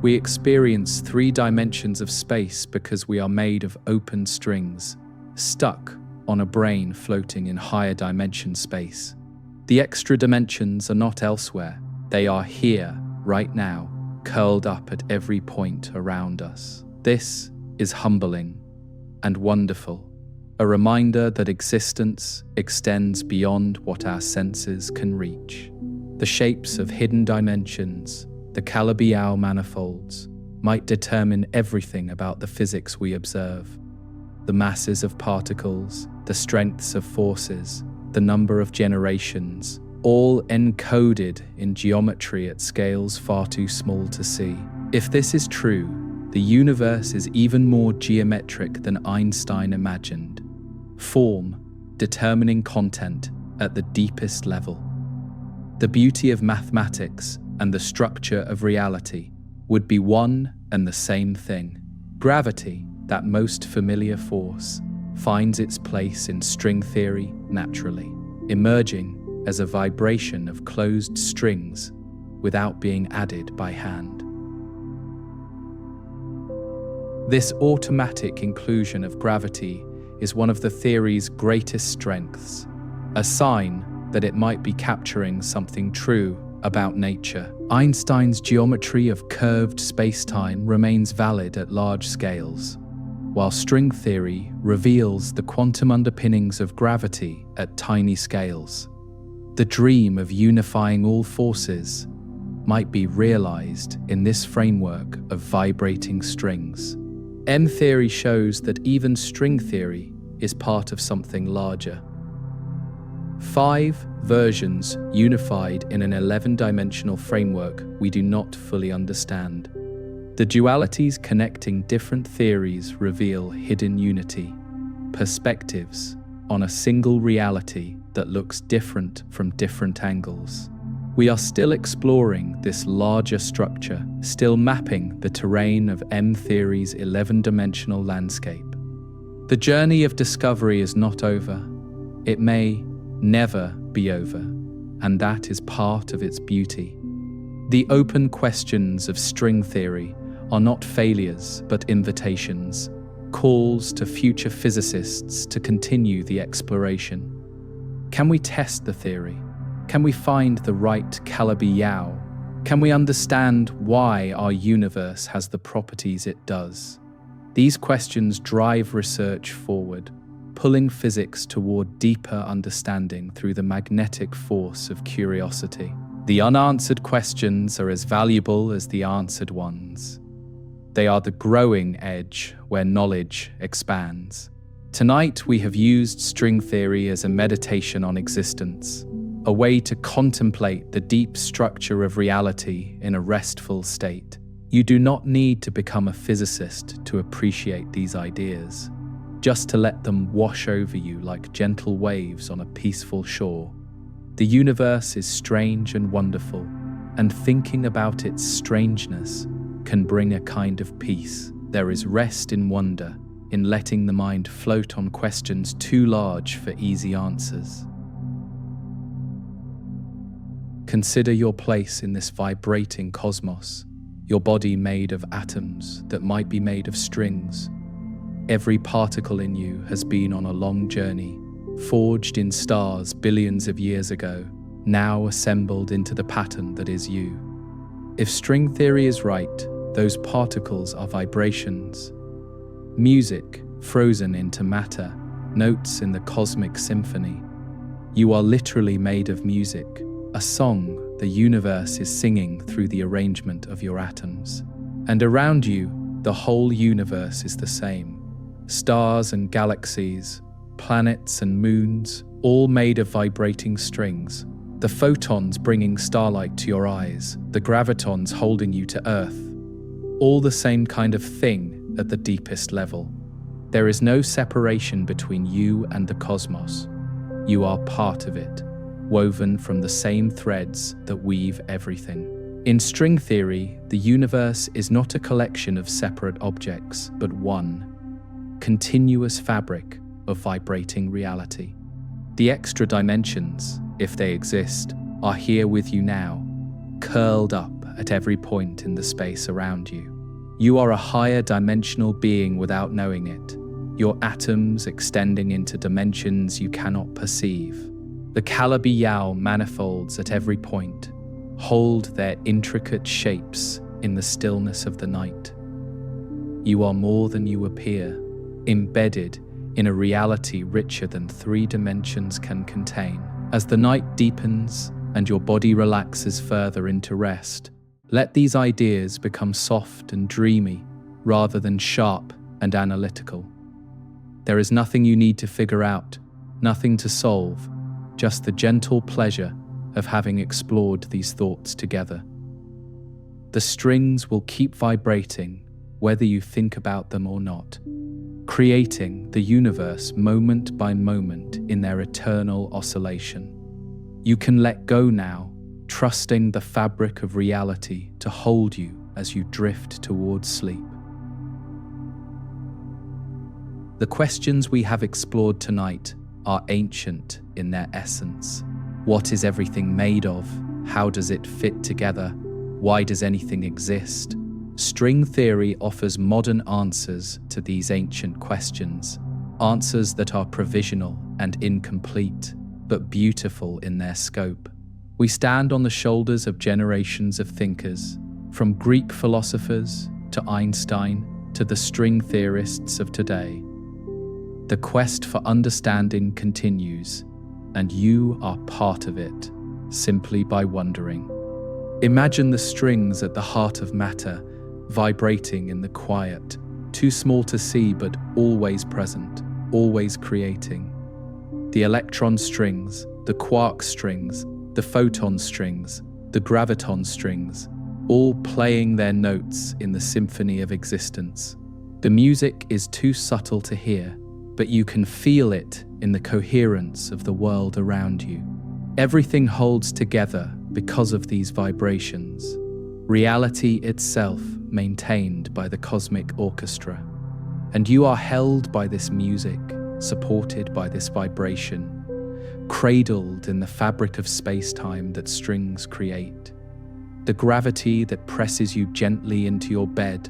Speaker 1: We experience 3 dimensions of space because we are made of open strings, stuck on a brane floating in higher dimension space. The extra dimensions are not elsewhere, they are here, right now, curled up at every point around us. This is humbling and wonderful, a reminder that existence extends beyond what our senses can reach. The shapes of hidden dimensions, the Calabi-Yau manifolds, might determine everything about the physics we observe. The masses of particles, the strengths of forces, the number of generations, all encoded in geometry at scales far too small to see. If this is true, the universe is even more geometric than Einstein imagined. Form determining content at the deepest level. The beauty of mathematics and the structure of reality would be one and the same thing. Gravity, that most familiar force, finds its place in string theory naturally, emerging as a vibration of closed strings without being added by hand. This automatic inclusion of gravity is one of the theory's greatest strengths, a sign that it might be capturing something true about nature. Einstein's geometry of curved space-time remains valid at large scales, while string theory reveals the quantum underpinnings of gravity at tiny scales. The dream of unifying all forces might be realized in this framework of vibrating strings. M-theory shows that even string theory is part of something larger. 5 versions unified in an 11-dimensional framework we do not fully understand. The dualities connecting different theories reveal hidden unity, perspectives on a single reality that looks different from different angles. We are still exploring this larger structure, still mapping the terrain of M-theory's 11-dimensional landscape. The journey of discovery is not over. It may never be over. and that is part of its beauty. The open questions of string theory are not failures but invitations, calls to future physicists to continue the exploration. Can we test the theory? Can we find the right Calabi-Yau? Can we understand why our universe has the properties it does? These questions drive research forward, pulling physics toward deeper understanding through the magnetic force of curiosity. The unanswered questions are as valuable as the answered ones. They are the growing edge where knowledge expands. Tonight we have used string theory as a meditation on existence, a way to contemplate the deep structure of reality in a restful state. You do not need to become a physicist to appreciate these ideas, just to let them wash over you like gentle waves on a peaceful shore. The universe is strange and wonderful, and thinking about its strangeness can bring a kind of peace. There is rest in wonder, in letting the mind float on questions too large for easy answers. Consider your place in this vibrating cosmos, your body made of atoms that might be made of strings. Every particle in you has been on a long journey, forged in stars billions of years ago, now assembled into the pattern that is you. If string theory is right, those particles are vibrations. Music frozen into matter, notes in the cosmic symphony. You are literally made of music, a song the universe is singing through the arrangement of your atoms. And around you, the whole universe is the same. Stars and galaxies, planets and moons, all made of vibrating strings. The photons bringing starlight to your eyes, the gravitons holding you to Earth. All the same kind of thing at the deepest level. There is no separation between you and the cosmos. You are part of it, woven from the same threads that weave everything. In string theory, the universe is not a collection of separate objects, but one continuous fabric of vibrating reality. The extra dimensions, if they exist, are here with you now, curled up at every point in the space around you. You are a higher dimensional being without knowing it, your atoms extending into dimensions you cannot perceive. The Calabi-Yau manifolds at every point hold their intricate shapes in the stillness of the night. You are more than you appear, embedded in a reality richer than 3 dimensions can contain. As the night deepens and your body relaxes further into rest, let these ideas become soft and dreamy rather than sharp and analytical. There is nothing you need to figure out, nothing to solve, just the gentle pleasure of having explored these thoughts together. The strings will keep vibrating whether you think about them or not, creating the universe moment by moment in their eternal oscillation. You can let go now, trusting the fabric of reality to hold you as you drift towards sleep. The questions we have explored tonight are ancient in their essence. What is everything made of? How does it fit together? Why does anything exist? String theory offers modern answers to these ancient questions, answers that are provisional and incomplete, but beautiful in their scope. We stand on the shoulders of generations of thinkers, from Greek philosophers to Einstein to the string theorists of today. The quest for understanding continues, and you are part of it, simply by wondering. Imagine the strings at the heart of matter, vibrating in the quiet, too small to see but always present, always creating. The electron strings, the quark strings, the photon strings, the graviton strings, all playing their notes in the symphony of existence. The music is too subtle to hear, but you can feel it in the coherence of the world around you. Everything holds together because of these vibrations. Reality itself maintained by the cosmic orchestra. And you are held by this music, supported by this vibration, cradled in the fabric of space-time that strings create. The gravity that presses you gently into your bed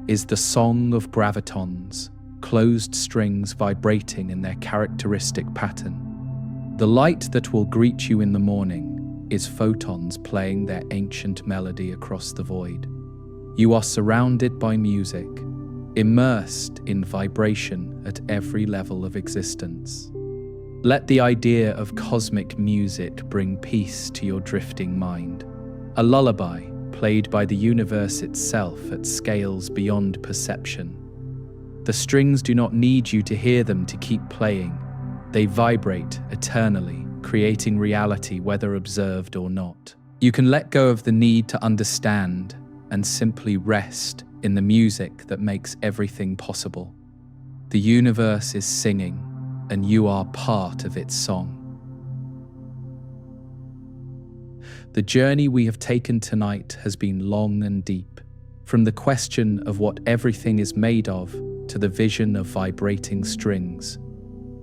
Speaker 1: is the song of gravitons, closed strings vibrating in their characteristic pattern. The light that will greet you in the morning is photons playing their ancient melody across the void. You are surrounded by music, immersed in vibration at every level of existence. Let the idea of cosmic music bring peace to your drifting mind, a lullaby played by the universe itself at scales beyond perception. The strings do not need you to hear them to keep playing. They vibrate eternally, creating reality whether observed or not. You can let go of the need to understand and simply rest in the music that makes everything possible. The universe is singing, and you are part of its song. The journey we have taken tonight has been long and deep, from the question of what everything is made of to the vision of vibrating strings.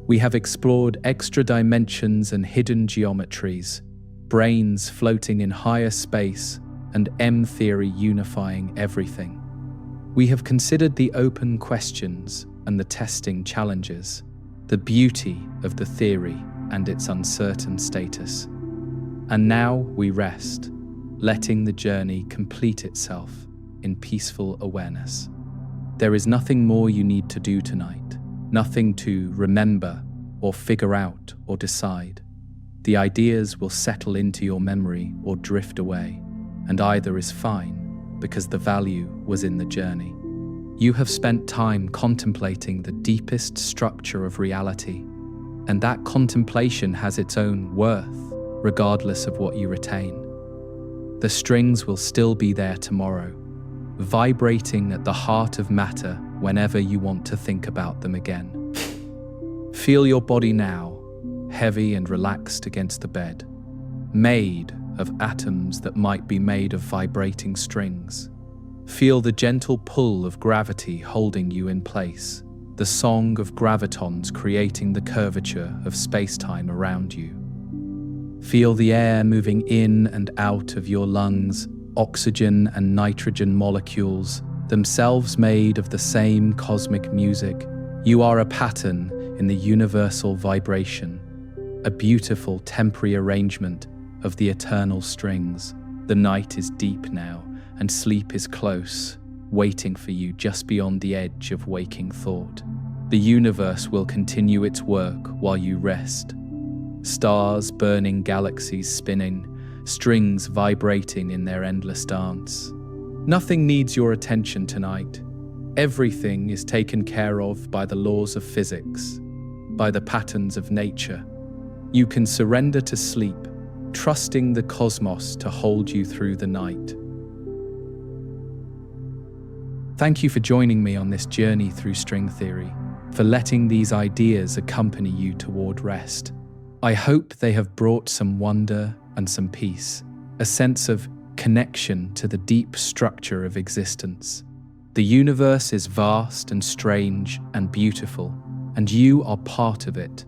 Speaker 1: We have explored extra dimensions and hidden geometries, branes floating in higher space, and M-theory unifying everything. We have considered the open questions and the testing challenges, the beauty of the theory and its uncertain status. And now we rest, letting the journey complete itself in peaceful awareness. There is nothing more you need to do tonight, nothing to remember or figure out or decide. The ideas will settle into your memory or drift away, and either is fine because the value was in the journey. You have spent time contemplating the deepest structure of reality, and that contemplation has its own worth, regardless of what you retain. The strings will still be there tomorrow, vibrating at the heart of matter whenever you want to think about them again. Feel your body now, heavy and relaxed against the bed, made of atoms that might be made of vibrating strings. Feel the gentle pull of gravity holding you in place, the song of gravitons creating the curvature of space-time around you. Feel the air moving in and out of your lungs, oxygen and nitrogen molecules, themselves made of the same cosmic music. You are a pattern in the universal vibration, a beautiful temporary arrangement of the eternal strings. The night is deep now, and sleep is close, waiting for you just beyond the edge of waking thought. The universe will continue its work while you rest. Stars burning, galaxies spinning, strings vibrating in their endless dance. Nothing needs your attention tonight. Everything is taken care of by the laws of physics, by the patterns of nature. You can surrender to sleep, trusting the cosmos to hold you through the night. Thank you for joining me on this journey through string theory, for letting these ideas accompany you toward rest. I hope they have brought some wonder and some peace, a sense of connection to the deep structure of existence. The universe is vast and strange and beautiful, and you are part of it,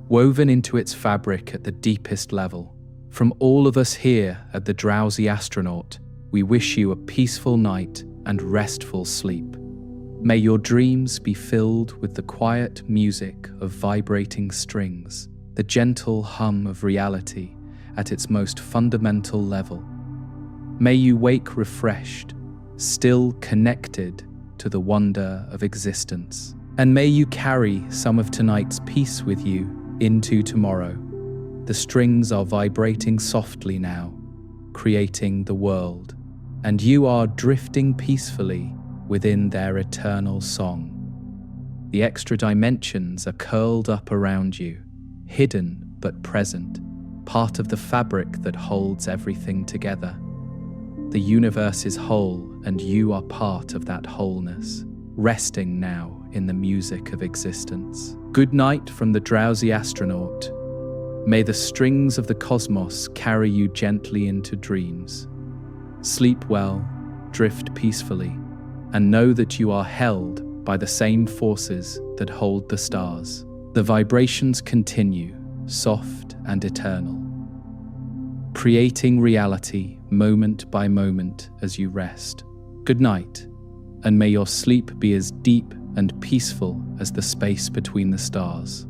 Speaker 1: woven into its fabric at the deepest level. From all of us here at the Drowsy Astronaut, we wish you a peaceful night and restful sleep. May your dreams be filled with the quiet music of vibrating strings, the gentle hum of reality at its most fundamental level. May you wake refreshed, still connected to the wonder of existence. And may you carry some of tonight's peace with you into tomorrow. The strings are vibrating softly now, creating the world, and you are drifting peacefully within their eternal song. The extra dimensions are curled up around you, hidden but present, part of the fabric that holds everything together. The universe is whole, and you are part of that wholeness, resting now in the music of existence. Good night from the Drowsy Astronaut. May the strings of the cosmos carry you gently into dreams. Sleep well, drift peacefully, and know that you are held by the same forces that hold the stars. The vibrations continue, soft and eternal, creating reality moment by moment as you rest. Good night, and may your sleep be as deep and peaceful as the space between the stars.